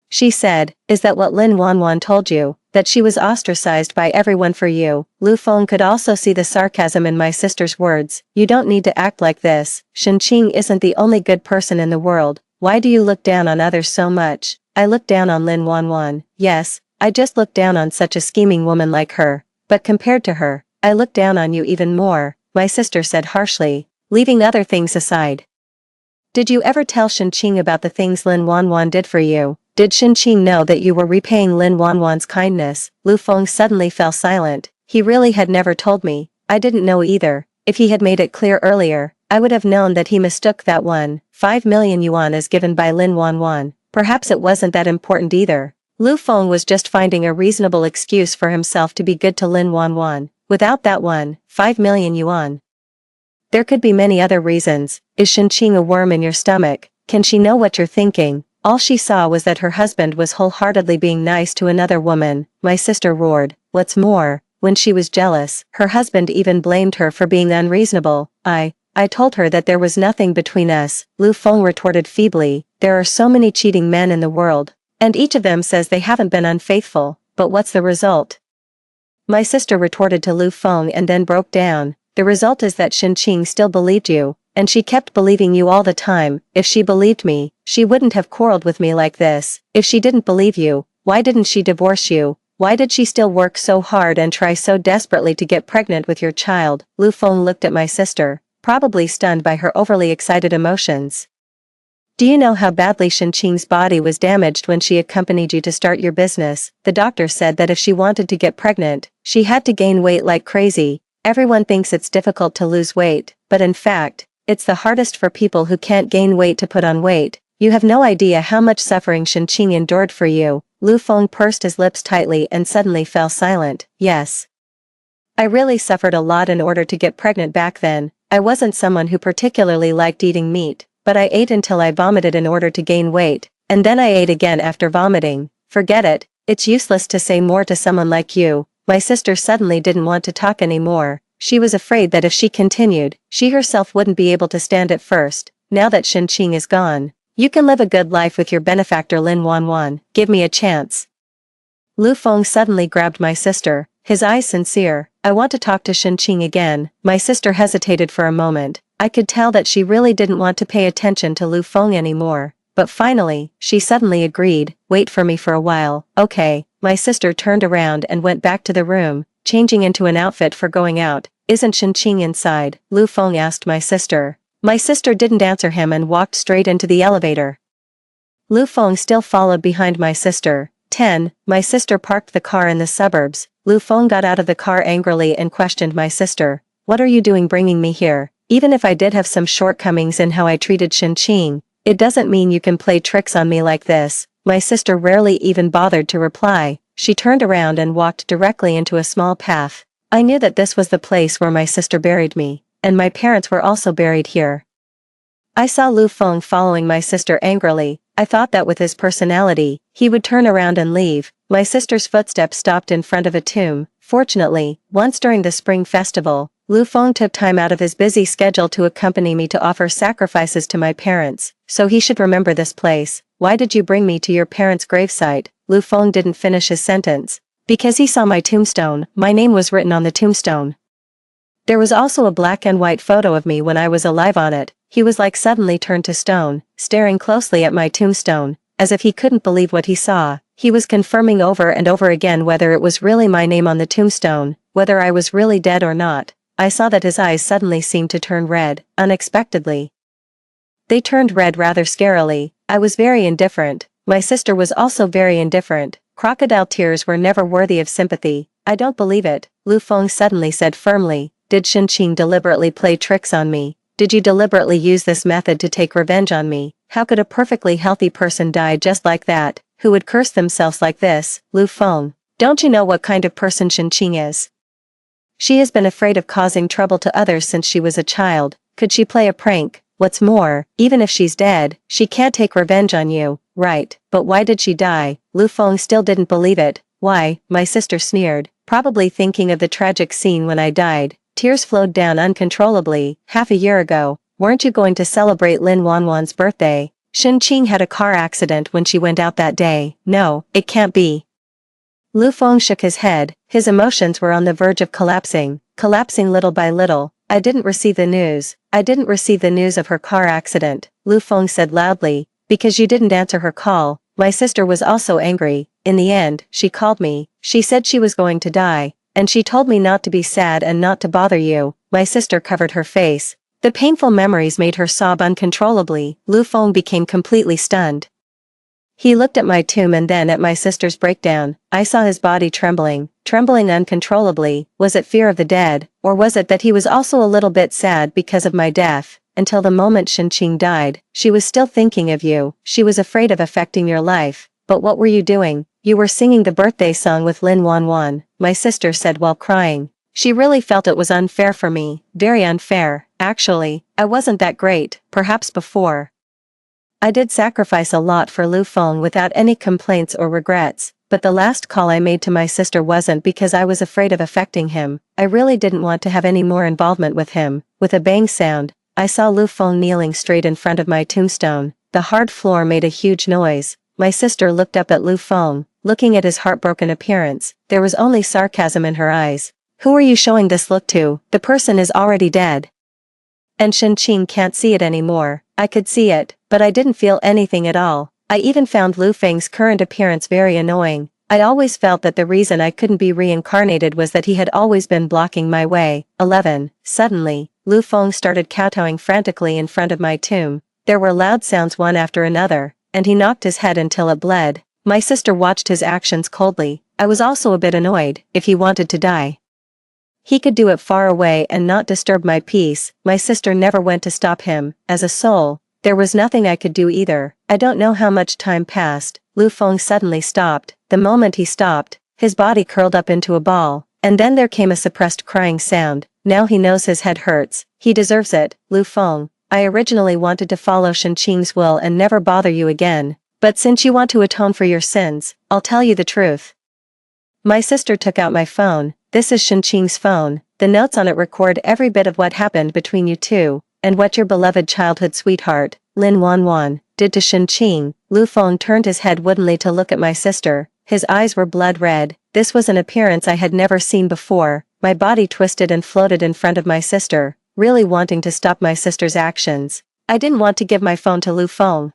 She said, is that what Lin Wanwan told you, that she was ostracized by everyone for you? Lu Feng could also see the sarcasm in my sister's words. You don't need to act like this. Shenqing isn't the only good person in the world. Why do you look down on others so much? I look down on Lin Wanwan. Yes, I just look down on such a scheming woman like her. But compared to her, I look down on you even more, my sister said harshly, leaving other things aside. Did you ever tell Shenqing about the things Lin Wanwan did for you? Did Shenqing know that you were repaying Lin Wanwan's kindness? Lu Feng suddenly fell silent. He really had never told me. I didn't know either. If he had made it clear earlier, I would have known that he mistook that 5 million yuan as given by Lin Wanwan. Perhaps it wasn't that important either. Lu Feng was just finding a reasonable excuse for himself to be good to Lin Wanwan. Without that 5 million yuan. There could be many other reasons. Is Shenqing a worm in your stomach? Can she know what you're thinking? All she saw was that her husband was wholeheartedly being nice to another woman, my sister roared. What's more, when she was jealous, her husband even blamed her for being unreasonable. I told her that there was nothing between us, Lu Feng retorted feebly. There are so many cheating men in the world, and each of them says they haven't been unfaithful, but what's the result? My sister retorted to Lu Feng and then broke down. The result is that Shenqing still believed you, and she kept believing you all the time. If she believed me, she wouldn't have quarreled with me like this. If she didn't believe you, why didn't she divorce you? Why did she still work so hard and try so desperately to get pregnant with your child? Lu Feng looked at my sister, probably stunned by her overly excited emotions. Do you know how badly Shenqing's body was damaged when she accompanied you to start your business? The doctor said that if she wanted to get pregnant, she had to gain weight like crazy. Everyone thinks it's difficult to lose weight, but in fact, it's the hardest for people who can't gain weight to put on weight. You have no idea how much suffering Shenqing endured for you. Lu Feng pursed his lips tightly and suddenly fell silent. Yes. I really suffered a lot in order to get pregnant back then. I wasn't someone who particularly liked eating meat, but I ate until I vomited in order to gain weight, and then I ate again after vomiting. Forget it, it's useless to say more to someone like you. My sister suddenly didn't want to talk anymore. She was afraid that if she continued, she herself wouldn't be able to stand it first. Now that Shenqing is gone, you can live a good life with your benefactor Lin Wanwan. Give me a chance. Lu Feng suddenly grabbed my sister, his eyes sincere. I want to talk to Shenqing again. My sister hesitated for a moment. I could tell that she really didn't want to pay attention to Lu Feng anymore. But finally, she suddenly agreed. Wait for me for a while. Okay. My sister turned around and went back to the room, changing into an outfit for going out. Isn't Shenqing inside? Lu Feng asked my sister. My sister didn't answer him and walked straight into the elevator. Lu Feng still followed behind my sister. 10. My sister parked the car in the suburbs. Lu Feng got out of the car angrily and questioned my sister. What are you doing bringing me here? Even if I did have some shortcomings in how I treated Shenqing, it doesn't mean you can play tricks on me like this. My sister rarely even bothered to reply. She turned around and walked directly into a small path. I knew that this was the place where my sister buried me, and my parents were also buried here. I saw Lu Feng following my sister angrily. I thought that with his personality, he would turn around and leave. My sister's footsteps stopped in front of a tomb. Fortunately, once during the spring festival, Lu Feng took time out of his busy schedule to accompany me to offer sacrifices to my parents, so he should remember this place. Why did you bring me to your parents' gravesite? Lu Feng didn't finish his sentence. Because he saw my tombstone. My name was written on the tombstone. There was also a black and white photo of me when I was alive on it. He was like suddenly turned to stone, staring closely at my tombstone, as if he couldn't believe what he saw. He was confirming over and over again whether it was really my name on the tombstone, whether I was really dead or not. I saw that his eyes suddenly seemed to turn red, unexpectedly. They turned red rather scarily. I was very indifferent. My sister was also very indifferent. Crocodile tears were never worthy of sympathy. I don't believe it, Lu Feng suddenly said firmly. Did Shenqing deliberately play tricks on me? Did you deliberately use this method to take revenge on me? How could a perfectly healthy person die just like that? Who would curse themselves like this? Lu Feng, don't you know what kind of person Shenqing is? She has been afraid of causing trouble to others since she was a child. Could she play a prank? What's more, even if she's dead, she can't take revenge on you, right? But why did she die? Lu Feng still didn't believe it. Why? My sister sneered, probably thinking of the tragic scene when I died. Tears flowed down uncontrollably. Half a year ago, weren't you going to celebrate Lin Wanwan's birthday? Shenqing had a car accident when she went out that day. No, it can't be. Lu Feng shook his head. His emotions were on the verge of collapsing little by little. I didn't receive the news. I didn't receive the news of her car accident, Lu Feng said loudly, because you didn't answer her call. My sister was also angry. In the end, she called me. She said she was going to die, and she told me not to be sad and not to bother you. My sister covered her face. The painful memories made her sob uncontrollably. Lu Feng became completely stunned. He looked at my tomb and then at my sister's breakdown. I saw his body trembling uncontrollably. Was it fear of the dead, or was it that he was also a little bit sad because of my death? Until the moment Shenqing died, she was still thinking of you. She was afraid of affecting your life. But what were you doing? You were singing the birthday song with Lin Wanwan, my sister said while crying. She really felt it was unfair for me, very unfair. Actually, I wasn't that great, perhaps before. I did sacrifice a lot for Lu Feng without any complaints or regrets, but the last call I made to my sister wasn't because I was afraid of affecting him. I really didn't want to have any more involvement with him. With a bang sound, I saw Lu Feng kneeling straight in front of my tombstone. The hard floor made a huge noise. My sister looked up at Lu Feng, looking at his heartbroken appearance. There was only sarcasm in her eyes. Who are you showing this look to? The person is already dead. And Shenqing can't see it anymore. I could see it, but I didn't feel anything at all. I even found Lu Feng's current appearance very annoying. I always felt that the reason I couldn't be reincarnated was that he had always been blocking my way. 11. Suddenly, Lu Feng started kowtowing frantically in front of my tomb. There were loud sounds one after another, and he knocked his head until it bled. My sister watched his actions coldly. I was also a bit annoyed. If he wanted to die, he could do it far away and not disturb my peace. My sister never went to stop him. As a soul, there was nothing I could do either. I don't know how much time passed. Lu Feng suddenly stopped. The moment he stopped, his body curled up into a ball, and then there came a suppressed crying sound. Now he knows his head hurts. He deserves it. Lu Feng, I originally wanted to follow Shenqing's will and never bother you again, but since you want to atone for your sins, I'll tell you the truth. My sister took out my phone. This is Shenqing's phone. The notes on it record every bit of what happened between you two, and what your beloved childhood sweetheart, Lin Wanwan, did to Shenqing. Lu Feng turned his head woodenly to look at my sister. His eyes were blood red. This was an appearance I had never seen before. My body twisted and floated in front of my sister, really wanting to stop my sister's actions. I didn't want to give my phone to Lu Feng.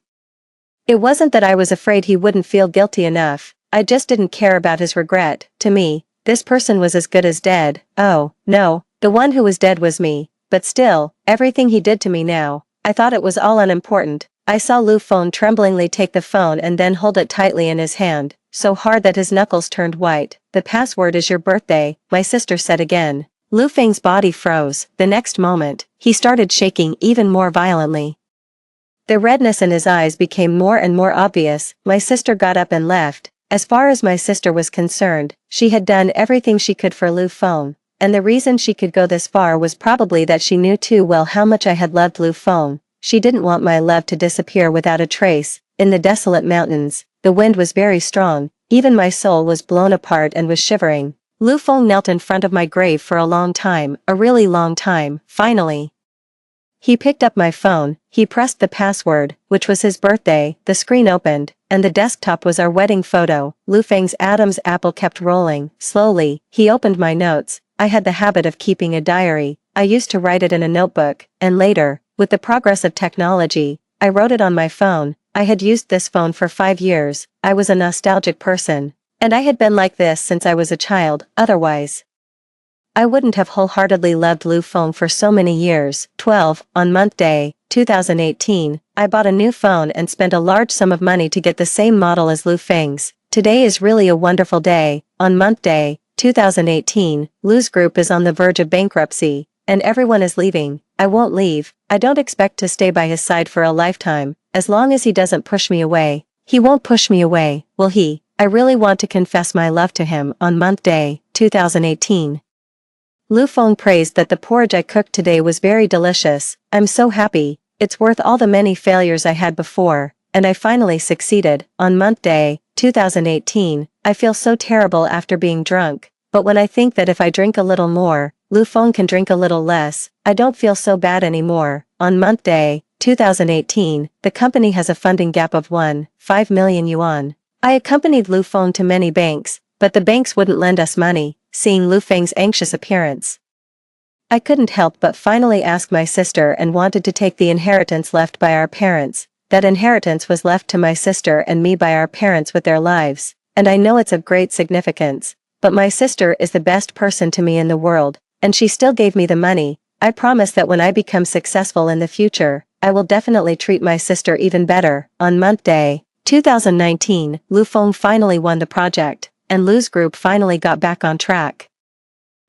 It wasn't that I was afraid he wouldn't feel guilty enough. I just didn't care about his regret. To me, this person was as good as dead. Oh, no, the one who was dead was me. But still, everything he did to me now, I thought it was all unimportant. I saw Lu Feng tremblingly take the phone and then hold it tightly in his hand, so hard that his knuckles turned white. The password is your birthday, my sister said again. Lu Feng's body froze. The next moment, he started shaking even more violently. The redness in his eyes became more and more obvious. My sister got up and left. As far as my sister was concerned, she had done everything she could for Lu Feng, and the reason she could go this far was probably that she knew too well how much I had loved Lu Feng. She didn't want my love to disappear without a trace. In the desolate mountains, the wind was very strong. Even my soul was blown apart and was shivering. Lu Feng knelt in front of my grave for a long time, a really long time. Finally, he picked up my phone. He pressed the password, which was his birthday. The screen opened, and the desktop was our wedding photo. Lu Feng's Adam's apple kept rolling. Slowly, he opened my notes. I had the habit of keeping a diary. I used to write it in a notebook, and later, with the progress of technology, I wrote it on my phone. I had used this phone for 5 years. I was a nostalgic person, and I had been like this since I was a child. Otherwise, I wouldn't have wholeheartedly loved Lu Feng for so many years. 12. On month day, 2018, I bought a new phone and spent a large sum of money to get the same model as Lu Feng's. Today is really a wonderful day. On month day, 2018, Lou's group is on the verge of bankruptcy, and everyone is leaving. I won't leave. I don't expect to stay by his side for a lifetime, as long as he doesn't push me away. He won't push me away, will he? I really want to confess my love to him. On month day, 2018. Lu Feng praised that the porridge I cooked today was very delicious. I'm so happy. It's worth all the many failures I had before, and I finally succeeded. On month day, 2018, I feel so terrible after being drunk, but when I think that if I drink a little more, Lu Feng can drink a little less, I don't feel so bad anymore. On month day, 2018, the company has a funding gap of 1.5 million yuan. I accompanied Lu Feng to many banks, but the banks wouldn't lend us money. Seeing Lu Feng's anxious appearance, I couldn't help but finally ask my sister and wanted to take the inheritance left by our parents. That inheritance was left to my sister and me by our parents with their lives, and I know it's of great significance, but my sister is the best person to me in the world, and she still gave me the money. I promise that when I become successful in the future, I will definitely treat my sister even better. On month day, 2019, Lu Feng finally won the project, and Lu's group finally got back on track.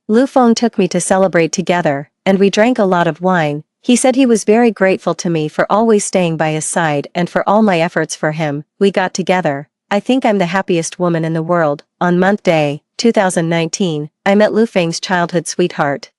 Lu Feng took me to celebrate together, and we drank a lot of wine. He said he was very grateful to me for always staying by his side and for all my efforts for him. We got together. I think I'm the happiest woman in the world. On month day, 2019, I met Lu Feng's childhood sweetheart,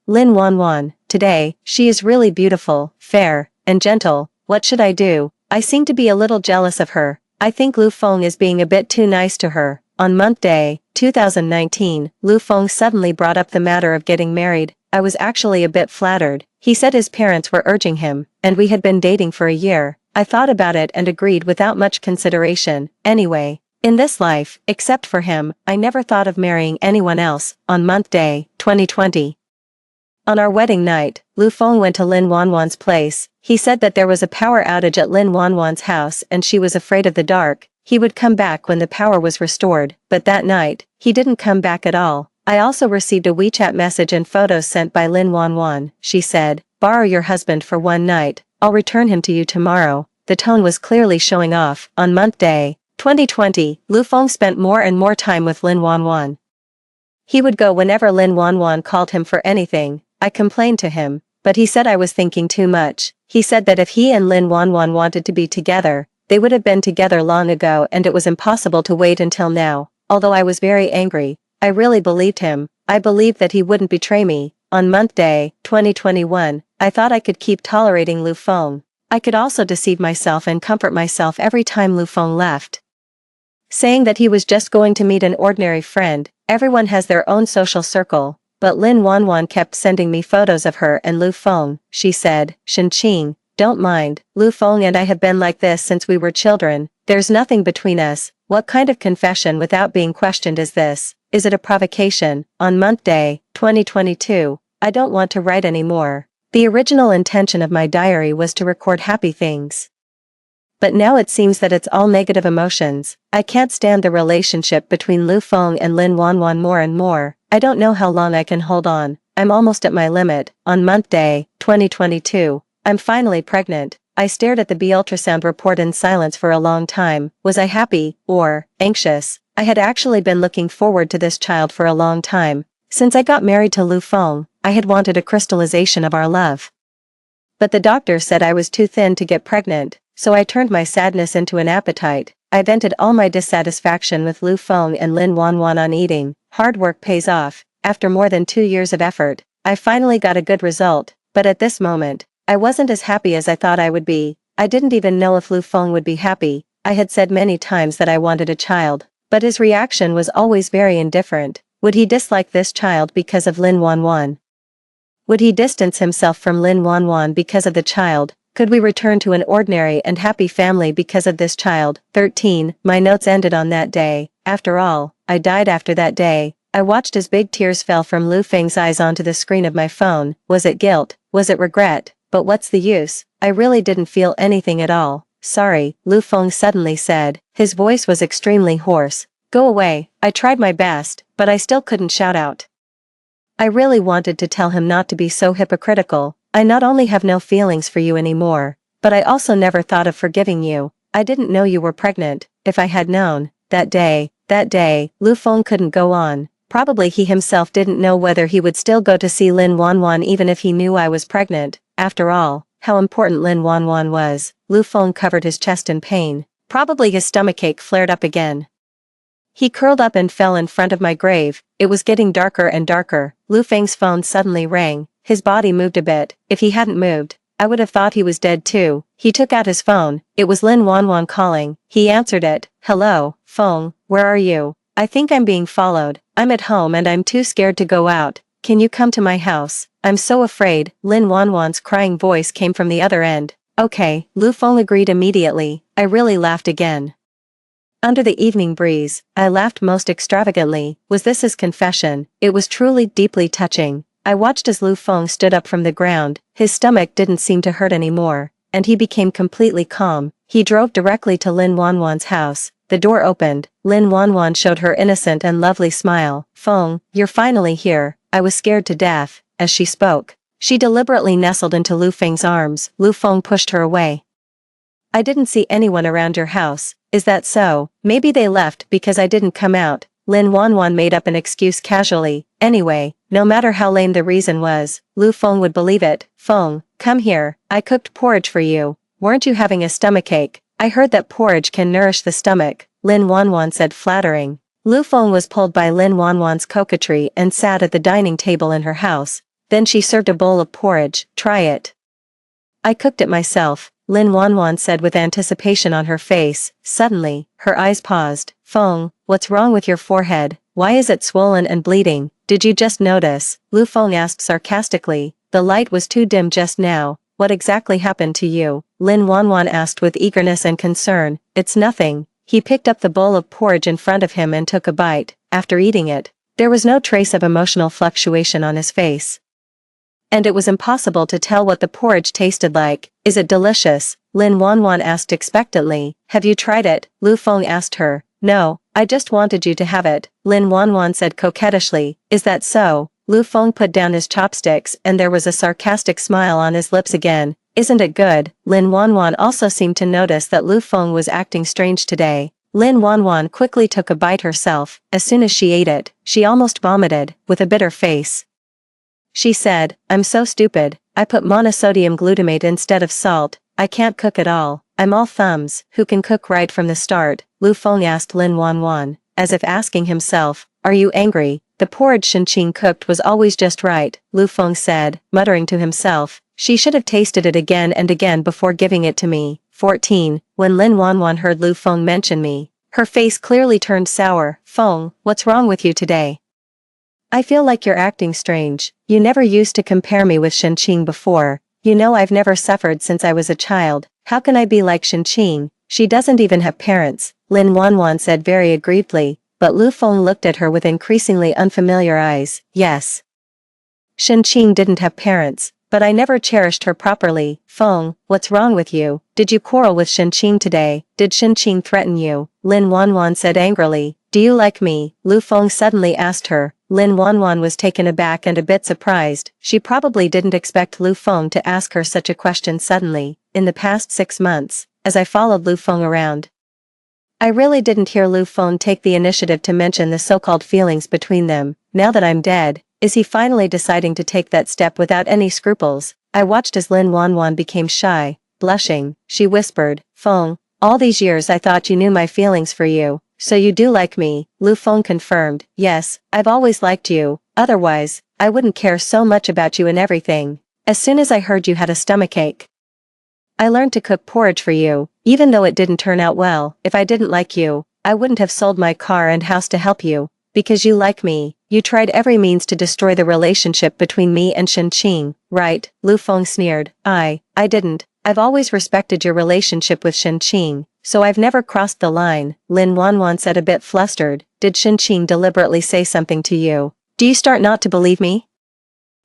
Lin Wanwan. Today, she is really beautiful, fair, and gentle. What should I do? I seem to be a little jealous of her. I think Lu Feng is being a bit too nice to her. On month day, 2019, Lu Feng suddenly brought up the matter of getting married. I was actually a bit flattered. He said his parents were urging him, and we had been dating for a year. I thought about it and agreed without much consideration. Anyway, in this life, except for him, I never thought of marrying anyone else. On month day, 2020. On our wedding night, Lu Feng went to Lin Wanwan's place. He said that there was a power outage at Lin Wanwan's house and she was afraid of the dark. He would come back when the power was restored, but that night, he didn't come back at all. I also received a WeChat message and photos sent by Lin Wanwan. She said, "Borrow your husband for one night, I'll return him to you tomorrow." The tone was clearly showing off. On month day, 2020, Lu Feng spent more and more time with Lin Wanwan. He would go whenever Lin Wanwan called him for anything. I complained to him, but he said I was thinking too much. He said that if he and Lin Wanwan wanted to be together, they would have been together long ago and it was impossible to wait until now. Although I was very angry, I really believed him. I believed that he wouldn't betray me. On month day, 2021, I thought I could keep tolerating Lu Feng. I could also deceive myself and comfort myself every time Lu Feng left, saying that he was just going to meet an ordinary friend. Everyone has their own social circle. But Lin Wanwan kept sending me photos of her and Lu Feng. She said, "Shenqing, don't mind, Lu Feng and I have been like this since we were children. There's nothing between us. What kind of confession without being questioned is this? Is it a provocation?" On month day, 2022, I don't want to write anymore. The original intention of my diary was to record happy things, but now it seems that it's all negative emotions. I can't stand the relationship between Lu Feng and Lin Wanwan more and more. I don't know how long I can hold on. I'm almost at my limit. On month day, 2022, I'm finally pregnant. I stared at the ultrasound report in silence for a long time. Was I happy, or anxious? I had actually been looking forward to this child for a long time. Since I got married to Lu Feng, I had wanted a crystallization of our love. But the doctor said I was too thin to get pregnant, so I turned my sadness into an appetite. I vented all my dissatisfaction with Lu Feng and Lin Wanwan on eating. Hard work pays off. After more than 2 years of effort, I finally got a good result, but at this moment, I wasn't as happy as I thought I would be. I didn't even know if Lu Feng would be happy. I had said many times that I wanted a child, but his reaction was always very indifferent. Would he dislike this child because of Lin Wanwan? Would he distance himself from Lin Wanwan because of the child? Could we return to an ordinary and happy family because of this child? 13. My notes ended on that day. After all, I died after that day. I watched as big tears fell from Lu Feng's eyes onto the screen of my phone. Was it guilt? Was it regret? But what's the use? I really didn't feel anything at all. "Sorry," Lu Feng suddenly said. His voice was extremely hoarse. "Go away." I tried my best, but I still couldn't shout out. I really wanted to tell him not to be so hypocritical. I not only have no feelings for you anymore, but I also never thought of forgiving you. I didn't know you were pregnant. If I had known, that day, Lu Feng couldn't go on. Probably he himself didn't know whether he would still go to see Lin Wanwan even if he knew I was pregnant. After all, how important Lin Wanwan was. Lu Feng covered his chest in pain. Probably his stomachache flared up again. He curled up and fell in front of my grave. It was getting darker and darker. Lu Feng's phone suddenly rang. His body moved a bit. If he hadn't moved, I would have thought he was dead too. He took out his phone. It was Lin Wanwan calling. He answered it. Hello, Feng, where are you? I think I'm being followed. I'm at home and I'm too scared to go out. Can you come to my house? I'm so afraid. Lin Wanwan's crying voice came from the other end. Okay, Lu Feng agreed immediately. I really laughed again. Under the evening breeze, I laughed most extravagantly. Was this his confession? It was truly deeply touching. I watched as Lu Feng stood up from the ground. His stomach didn't seem to hurt anymore, and he became completely calm. He drove directly to Lin Wanwan's house. The door opened. Lin Wanwan showed her innocent and lovely smile. Feng, you're finally here. I was scared to death. As she spoke, she deliberately nestled into Lu Feng's arms. Lu Feng pushed her away. I didn't see anyone around your house. Is that so? Maybe they left because I didn't come out. Lin Wanwan made up an excuse casually. Anyway, no matter how lame the reason was, Lu Feng would believe it. Feng, come here. I cooked porridge for you. Weren't you having a stomachache? I heard that porridge can nourish the stomach. Lin Wanwan said, flattering. Lu Feng was pulled by Lin Wanwan's coquetry and sat at the dining table in her house. Then she served a bowl of porridge. Try it. I cooked it myself, Lin Wanwan said with anticipation on her face. Suddenly, her eyes paused. Feng, what's wrong with your forehead? Why is it swollen and bleeding? Did you just notice? Lu Feng asked sarcastically. The light was too dim just now. What exactly happened to you? Lin Wanwan asked with eagerness and concern. It's nothing. He picked up the bowl of porridge in front of him and took a bite. After eating it, there was no trace of emotional fluctuation on his face. And it was impossible to tell what the porridge tasted like. Is it delicious? Lin Wanwan asked expectantly. Have you tried it? Lu Feng asked her. No, I just wanted you to have it, Lin Wanwan said coquettishly. Is that so? Lu Feng put down his chopsticks and there was a sarcastic smile on his lips again. Isn't it good? Lin Wanwan also seemed to notice that Lu Feng was acting strange today. Lin Wanwan quickly took a bite herself. As soon as she ate it, she almost vomited, with a bitter face. She said, I'm so stupid. I put monosodium glutamate instead of salt. I can't cook at all. I'm all thumbs. Who can cook right from the start? Lu Feng asked Lin Wanwan, as if asking himself, are you angry? The porridge Shenqing cooked was always just right, Lu Feng said, muttering to himself. She should have tasted it again and again before giving it to me. 14. When Lin Wanwan heard Lu Feng mention me, her face clearly turned sour. Feng, what's wrong with you today? I feel like you're acting strange. You never used to compare me with Shenqing before. You know I've never suffered since I was a child. How can I be like Shenqing? She doesn't even have parents, Lin Wanwan said very aggrievedly, but Lu Feng looked at her with increasingly unfamiliar eyes. Yes. Shenqing didn't have parents, but I never cherished her properly. Feng, what's wrong with you? Did you quarrel with Shenqing today? Did Shenqing threaten you? Lin Wanwan said angrily. Do you like me? Lu Feng suddenly asked her. Lin Wanwan was taken aback and a bit surprised. She probably didn't expect Lu Feng to ask her such a question suddenly. In the past 6 months, as I followed Lu Feng around, I really didn't hear Lu Feng take the initiative to mention the so-called feelings between them. Now that I'm dead, is he finally deciding to take that step without any scruples? I watched as Lin Wanwan became shy. Blushing, she whispered, Feng, all these years I thought you knew my feelings for you. So you do like me? Lu Feng confirmed. Yes, I've always liked you. Otherwise, I wouldn't care so much about you and everything. As soon as I heard you had a stomachache, I learned to cook porridge for you, even though it didn't turn out well. If I didn't like you, I wouldn't have sold my car and house to help you. Because you like me, you tried every means to destroy the relationship between me and Shenqing, right? Lu Feng sneered. I didn't. I've always respected your relationship with Shenqing, so I've never crossed the line, Lin Wanwan said a bit flustered. Did Shenqing deliberately say something to you? Do you start not to believe me?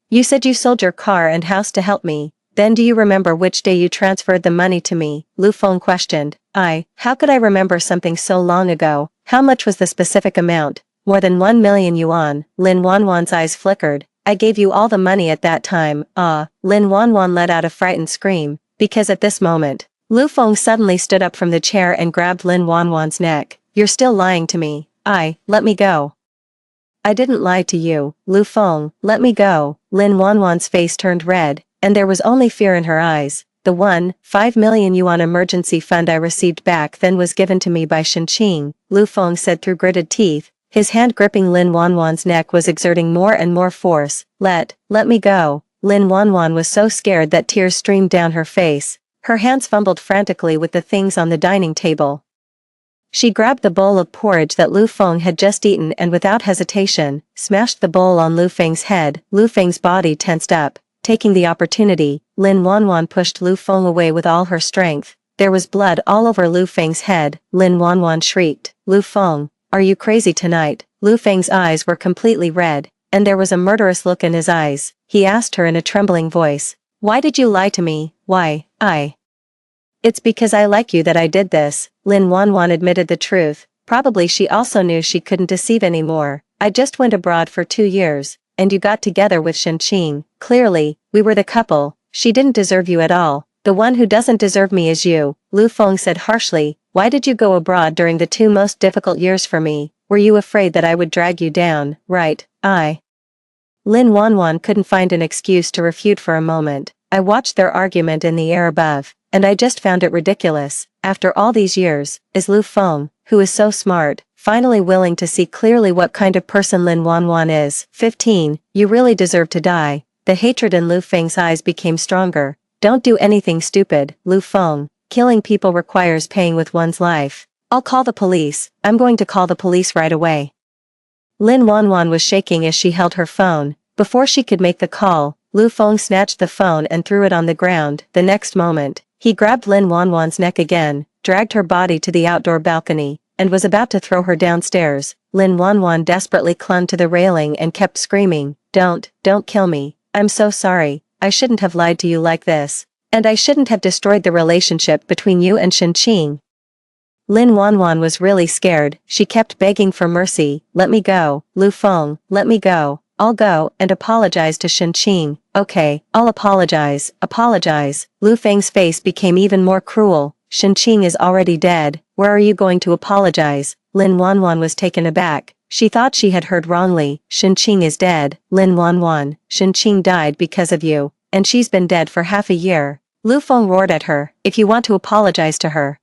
You said you sold your car and house to help me. Then do you remember which day you transferred the money to me? Lu Feng questioned. How could I remember something so long ago? How much was the specific amount? More than 1 million yuan, Lin Wanwan's eyes flickered. I gave you all the money at that time. Lin Wanwan let out a frightened scream, because at this moment, Lu Feng suddenly stood up from the chair and grabbed Lin Wanwan's neck. You're still lying to me. Let me go. I didn't lie to you, Lu Feng, let me go. Lin Wanwan's face turned red, and there was only fear in her eyes. The 1.5 million yuan emergency fund I received back then was given to me by Shenqing, Lu Feng said through gritted teeth. His hand gripping Lin Wanwan's neck was exerting more and more force. Let me go. Lin Wanwan was so scared that tears streamed down her face. Her hands fumbled frantically with the things on the dining table. She grabbed the bowl of porridge that Lu Feng had just eaten and without hesitation, smashed the bowl on Lu Feng's head. Lu Feng's body tensed up. Taking the opportunity, Lin Wanwan pushed Lu Feng away with all her strength. There was blood all over Lu Feng's head. Lin Wanwan shrieked, Lu Feng, are you crazy tonight? Lu Feng's eyes were completely red, and there was a murderous look in his eyes. He asked her in a trembling voice, why did you lie to me? Why? It's because I like you that I did this. Lin Wanwan admitted the truth. Probably she also knew she couldn't deceive anymore. I just went abroad for 2 years, and you got together with Shenqing. Clearly, we were the couple. She didn't deserve you at all. The one who doesn't deserve me is you, Lu Feng said harshly. Why did you go abroad during the 2 most difficult years for me? Were you afraid that I would drag you down? Right, Lin Wanwan couldn't find an excuse to refute for a moment. I watched their argument in the air above, and I just found it ridiculous. After all these years, is Lu Feng, who is so smart, finally willing to see clearly what kind of person Lin Wanwan is? 15. You really deserve to die. The hatred in Lu Feng's eyes became stronger. Don't do anything stupid, Lu Feng. Killing people requires paying with one's life. I'll call the police. I'm going to call the police right away. Lin Wanwan was shaking as she held her phone. Before she could make the call, Lu Feng snatched the phone and threw it on the ground. The next moment, he grabbed Lin Wanwan's neck again, dragged her body to the outdoor balcony, and was about to throw her downstairs. Lin Wanwan desperately clung to the railing and kept screaming, don't kill me. I'm so sorry. I shouldn't have lied to you like this. And I shouldn't have destroyed the relationship between you and Shenqing. Lin Wanwan was really scared. She kept begging for mercy. Let me go, Lu Feng, let me go. I'll go and apologize to Shenqing. Okay, I'll apologize. Lu Feng's face became even more cruel. Shenqing is already dead. Where are you going to apologize? Lin Wanwan was taken aback. She thought she had heard wrongly. Shenqing is dead. Lin Wanwan, Shenqing died because of you, and she's been dead for half a year. Lu Feng roared at her. If you want to apologize to her,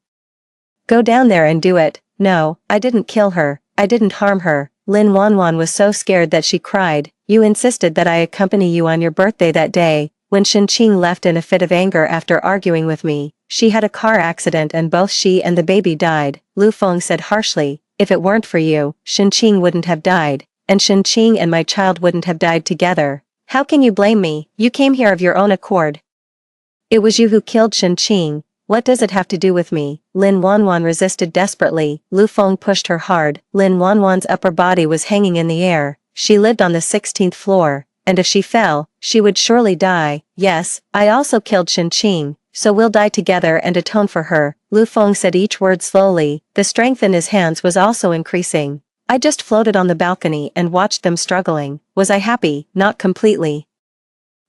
go down there and do it. No, I didn't kill her. I didn't harm her. Lin Wanwan was so scared that she cried. You insisted that I accompany you on your birthday that day. When Shenqing left in a fit of anger after arguing with me, she had a car accident and both she and the baby died. Lu Feng said harshly, if it weren't for you, Shenqing wouldn't have died, and Shenqing and my child wouldn't have died together. How can you blame me? You came here of your own accord. It was you who killed Shenqing. What does it have to do with me? Lin Wanwan resisted desperately. Lu Feng pushed her hard. Lin Wanwan's upper body was hanging in the air. She lived on the 16th floor, and if she fell, she would surely die. Yes, I also killed Shenqing, so we'll die together and atone for her. Lu Feng said each word slowly. The strength in his hands was also increasing. I just floated on the balcony and watched them struggling. Was I happy? Not completely.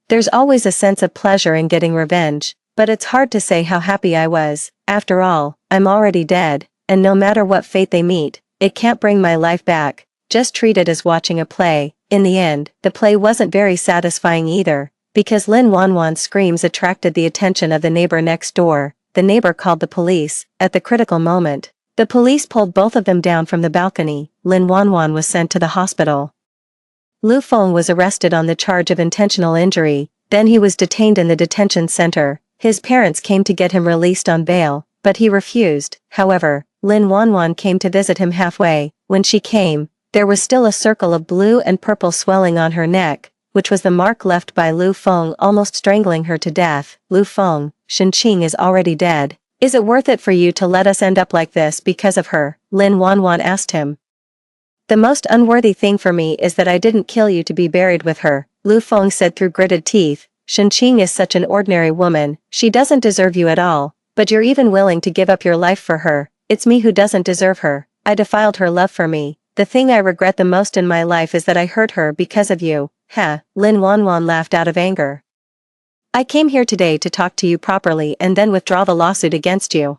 There's always a sense of pleasure in getting revenge, but it's hard to say how happy I was. After all, I'm already dead, and no matter what fate they meet, it can't bring my life back. Just treat it as watching a play. In the end, the play wasn't very satisfying either, because Lin Wanwan's screams attracted the attention of the neighbor next door. The neighbor called the police. At the critical moment, the police pulled both of them down from the balcony. Lin Wanwan was sent to the hospital. Lu Feng was arrested on the charge of intentional injury, then he was detained in the detention center. His parents came to get him released on bail, but he refused. However, Lin Wanwan came to visit him halfway. When she came, there was still a circle of blue and purple swelling on her neck, which was the mark left by Lu Feng almost strangling her to death. Lu Feng, Shenqing is already dead. Is it worth it for you to let us end up like this because of her? Lin Wanwan asked him. The most unworthy thing for me is that I didn't kill you to be buried with her, Lu Feng said through gritted teeth. Shenqing is such an ordinary woman. She doesn't deserve you at all, but you're even willing to give up your life for her. It's me who doesn't deserve her. I defiled her love for me. The thing I regret the most in my life is that I hurt her because of you. Lin Wanwan laughed out of anger. I came here today to talk to you properly and then withdraw the lawsuit against you.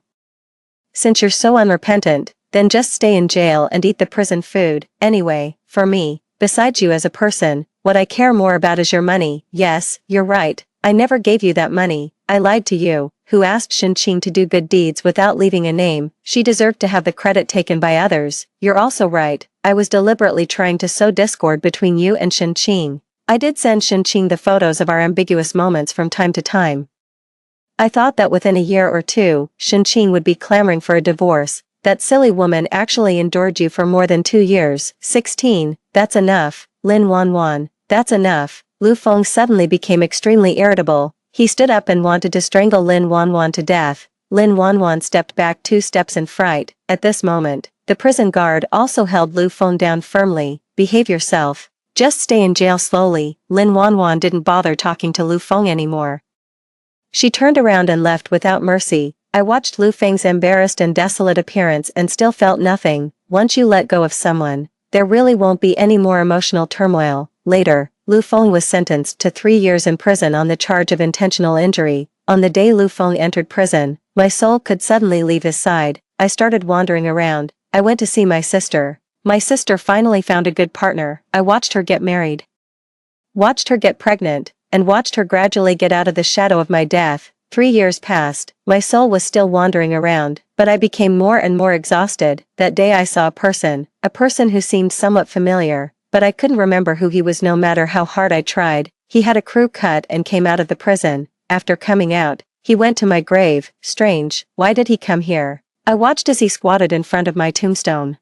Since you're so unrepentant, then just stay in jail and eat the prison food. Anyway, for me, besides you as a person, what I care more about is your money. Yes, you're right, I never gave you that money, I lied to you. Who asked Shinqing to do good deeds without leaving a name? She deserved to have the credit taken by others. You're also right, I was deliberately trying to sow discord between you and Shinqing. I did send Shinqing the photos of our ambiguous moments from time to time. I thought that within a year or two, Shinqing would be clamoring for a divorce. That silly woman actually endured you for more than 2 years. 16, that's enough, Lin Wanwan, that's enough. Lu Feng suddenly became extremely irritable. He stood up and wanted to strangle Lin Wanwan to death. Lin Wanwan stepped back 2 steps in fright. At this moment, the prison guard also held Lu Feng down firmly. Behave yourself. Just stay in jail slowly. Lin Wanwan didn't bother talking to Lu Feng anymore. She turned around and left without mercy. I watched Lu Feng's embarrassed and desolate appearance and still felt nothing. Once you let go of someone, there really won't be any more emotional turmoil. Later, Lu Feng was sentenced to 3 years in prison on the charge of intentional injury. On the day Lu Feng entered prison, my soul could suddenly leave his side. I started wandering around. I went to see my sister. My sister finally found a good partner. I watched her get married, watched her get pregnant, and watched her gradually get out of the shadow of my death. 3 years passed, my soul was still wandering around, but I became more and more exhausted. That day I saw a person who seemed somewhat familiar, but I couldn't remember who he was no matter how hard I tried. He had a crew cut and came out of the prison. After coming out, he went to my grave. Strange, why did he come here? I watched as he squatted in front of my tombstone.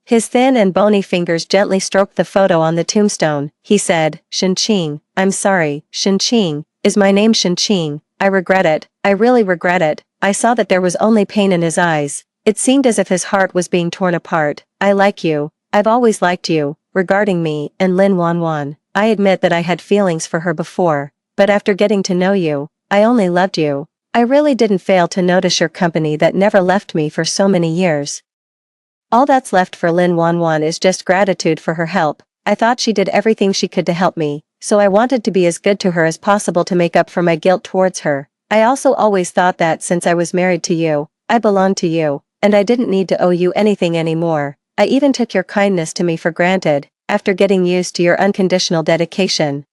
His thin and bony fingers gently stroked the photo on the tombstone. He said, Shinqing, I'm sorry, Shinqing, is my name Shinqing? I regret it, I really regret it. I saw that there was only pain in his eyes. It seemed as if his heart was being torn apart. I like you, I've always liked you. Regarding me and Lin Wanwan, I admit that I had feelings for her before, but after getting to know you, I only loved you. I really didn't fail to notice your company that never left me for so many years. All that's left for Lin Wanwan is just gratitude for her help. I thought she did everything she could to help me, so I wanted to be as good to her as possible to make up for my guilt towards her. I also always thought that since I was married to you, I belonged to you, and I didn't need to owe you anything anymore. I even took your kindness to me for granted, after getting used to your unconditional dedication.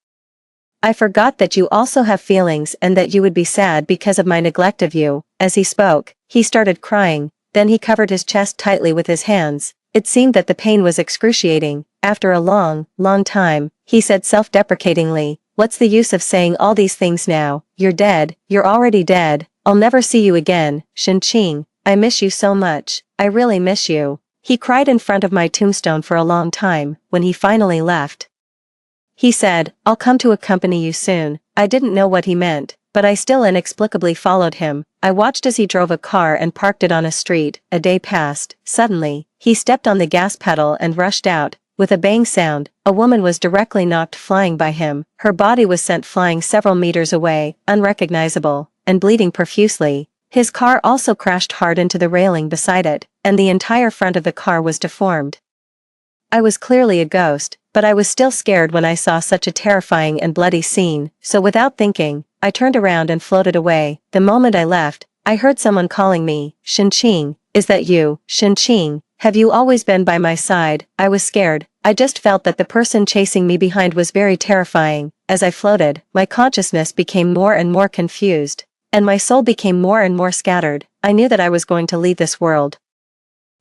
I forgot that you also have feelings and that you would be sad because of my neglect of you. As he spoke, he started crying, then he covered his chest tightly with his hands. It seemed that the pain was excruciating. After a long time, he said self-deprecatingly, what's the use of saying all these things now? You're dead, you're already dead, I'll never see you again. Shinqing, I miss you so much, I really miss you. He cried in front of my tombstone for a long time. When he finally left, he said, I'll come to accompany you soon. I didn't know what he meant, but I still inexplicably followed him. I watched as he drove a car and parked it on a street. A day passed. Suddenly, he stepped on the gas pedal and rushed out. With a bang sound, a woman was directly knocked flying by him. Her body was sent flying several meters away, unrecognizable, and bleeding profusely. His car also crashed hard into the railing beside it, and the entire front of the car was deformed. I was clearly a ghost, but I was still scared when I saw such a terrifying and bloody scene, so without thinking, I turned around and floated away. The moment I left, I heard someone calling me, Shinqing, is that you, Shinqing? Have you always been by my side? I was scared. I just felt that the person chasing me behind was very terrifying. As I floated, my consciousness became more and more confused, and my soul became more and more scattered. I knew that I was going to leave this world.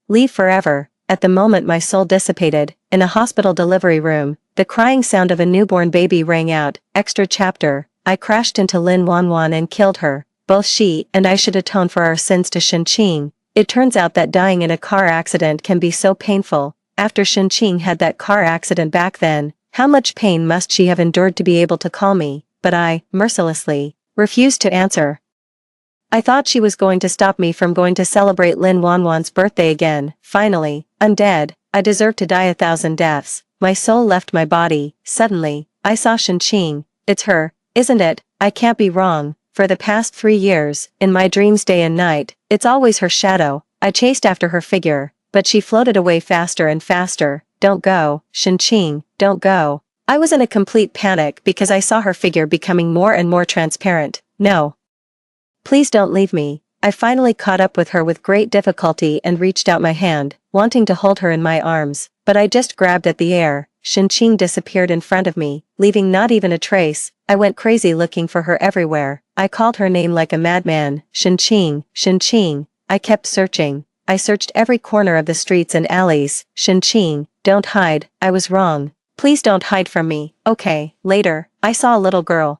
Leave forever. At the moment my soul dissipated, in a hospital delivery room, the crying sound of a newborn baby rang out. Extra chapter. I crashed into Lin Wanwan and killed her. Both she and I should atone for our sins to Shinqing. It turns out that dying in a car accident can be so painful. After Shinqing had that car accident back then, how much pain must she have endured to be able to call me? But I, mercilessly, refused to answer. I thought she was going to stop me from going to celebrate Lin Wanwan's birthday again. Finally, I'm dead. I deserve to die 1,000 deaths. My soul left my body. Suddenly, I saw Shinqing. It's her, isn't it? I can't be wrong. For the past 3 years, in my dreams day and night, it's always her shadow. I chased after her figure, but she floated away faster and faster. Don't go, Shinqing, don't go. I was in a complete panic because I saw her figure becoming more and more transparent. No. Please don't leave me. I finally caught up with her with great difficulty and reached out my hand, wanting to hold her in my arms, but I just grabbed at the air. Shenqing disappeared in front of me, leaving not even a trace. I went crazy looking for her everywhere. I called her name like a madman. Shenqing, Shenqing. I kept searching. I searched every corner of the streets and alleys. Shenqing, don't hide, I was wrong. Please don't hide from me. Okay. Later, I saw a little girl.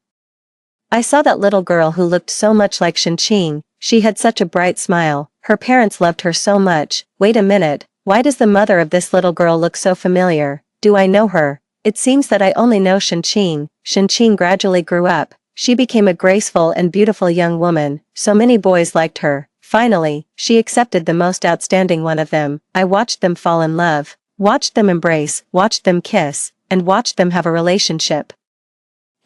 I saw that little girl who looked so much like Shenqing. She had such a bright smile. Her parents loved her so much. Wait a minute, why does the mother of this little girl look so familiar? Do I know her? It seems that I only know Shenqing. Shenqing gradually grew up. She became a graceful and beautiful young woman. So many boys liked her. Finally, she accepted the most outstanding one of them. I watched them fall in love, watched them embrace, watched them kiss, and watched them have a relationship.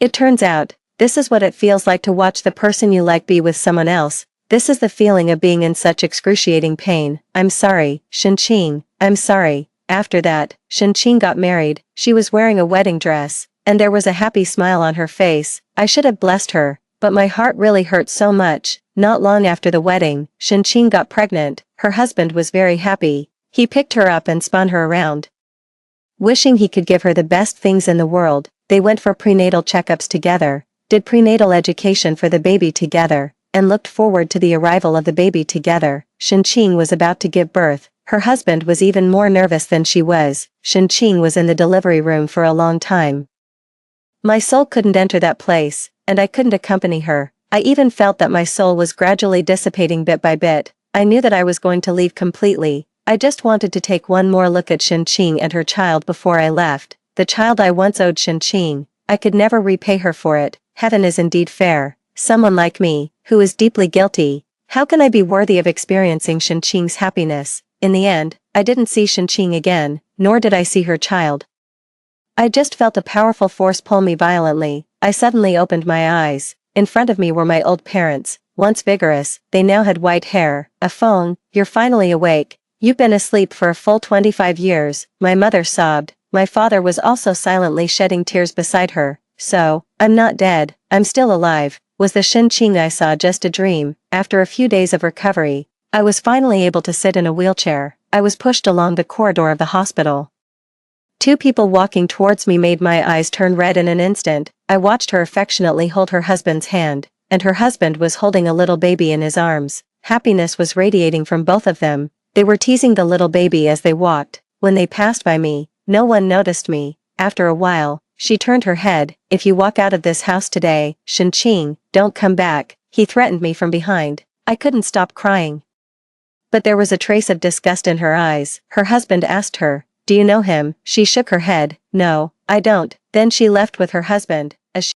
It turns out, this is what it feels like to watch the person you like be with someone else. This is the feeling of being in such excruciating pain. I'm sorry, Shenqing, I'm sorry. After that, Shenqing got married. She was wearing a wedding dress, and there was a happy smile on her face. I should have blessed her, but my heart really hurt so much. Not long after the wedding, Shenqing got pregnant. Her husband was very happy. He picked her up and spun her around. Wishing he could give her the best things in the world, they went for prenatal checkups together, did prenatal education for the baby together, and looked forward to the arrival of the baby together. Shenqing was about to give birth. Her husband was even more nervous than she was. Shenqing was in the delivery room for a long time. My soul couldn't enter that place, and I couldn't accompany her. I even felt that my soul was gradually dissipating bit by bit. I knew that I was going to leave completely. I just wanted to take one more look at Shenqing and her child before I left. The child I once owed Shenqing. I could never repay her for it. Heaven is indeed fair. Someone like me, who is deeply guilty. How can I be worthy of experiencing Shenqing's happiness? In the end, I didn't see Shenqing again, nor did I see her child. I just felt a powerful force pull me violently. I suddenly opened my eyes. In front of me were my old parents. Once vigorous, they now had white hair. A phone. You're finally awake. You've been asleep for a full 25 years, my mother sobbed. My father was also silently shedding tears beside her. So, I'm not dead, I'm still alive. Was the Shenqing I saw just a dream? After a few days of recovery, I was finally able to sit in a wheelchair. I was pushed along the corridor of the hospital. Two people walking towards me made my eyes turn red in an instant. I watched her affectionately hold her husband's hand, and her husband was holding a little baby in his arms. Happiness was radiating from both of them. They were teasing the little baby as they walked. When they passed by me, no one noticed me. After a while, she turned her head. If you walk out of this house today, Shenqing, don't come back. He threatened me from behind. I couldn't stop crying. But there was a trace of disgust in her eyes. Her husband asked her, do you know him? She shook her head. No, I don't. Then she left with her husband. As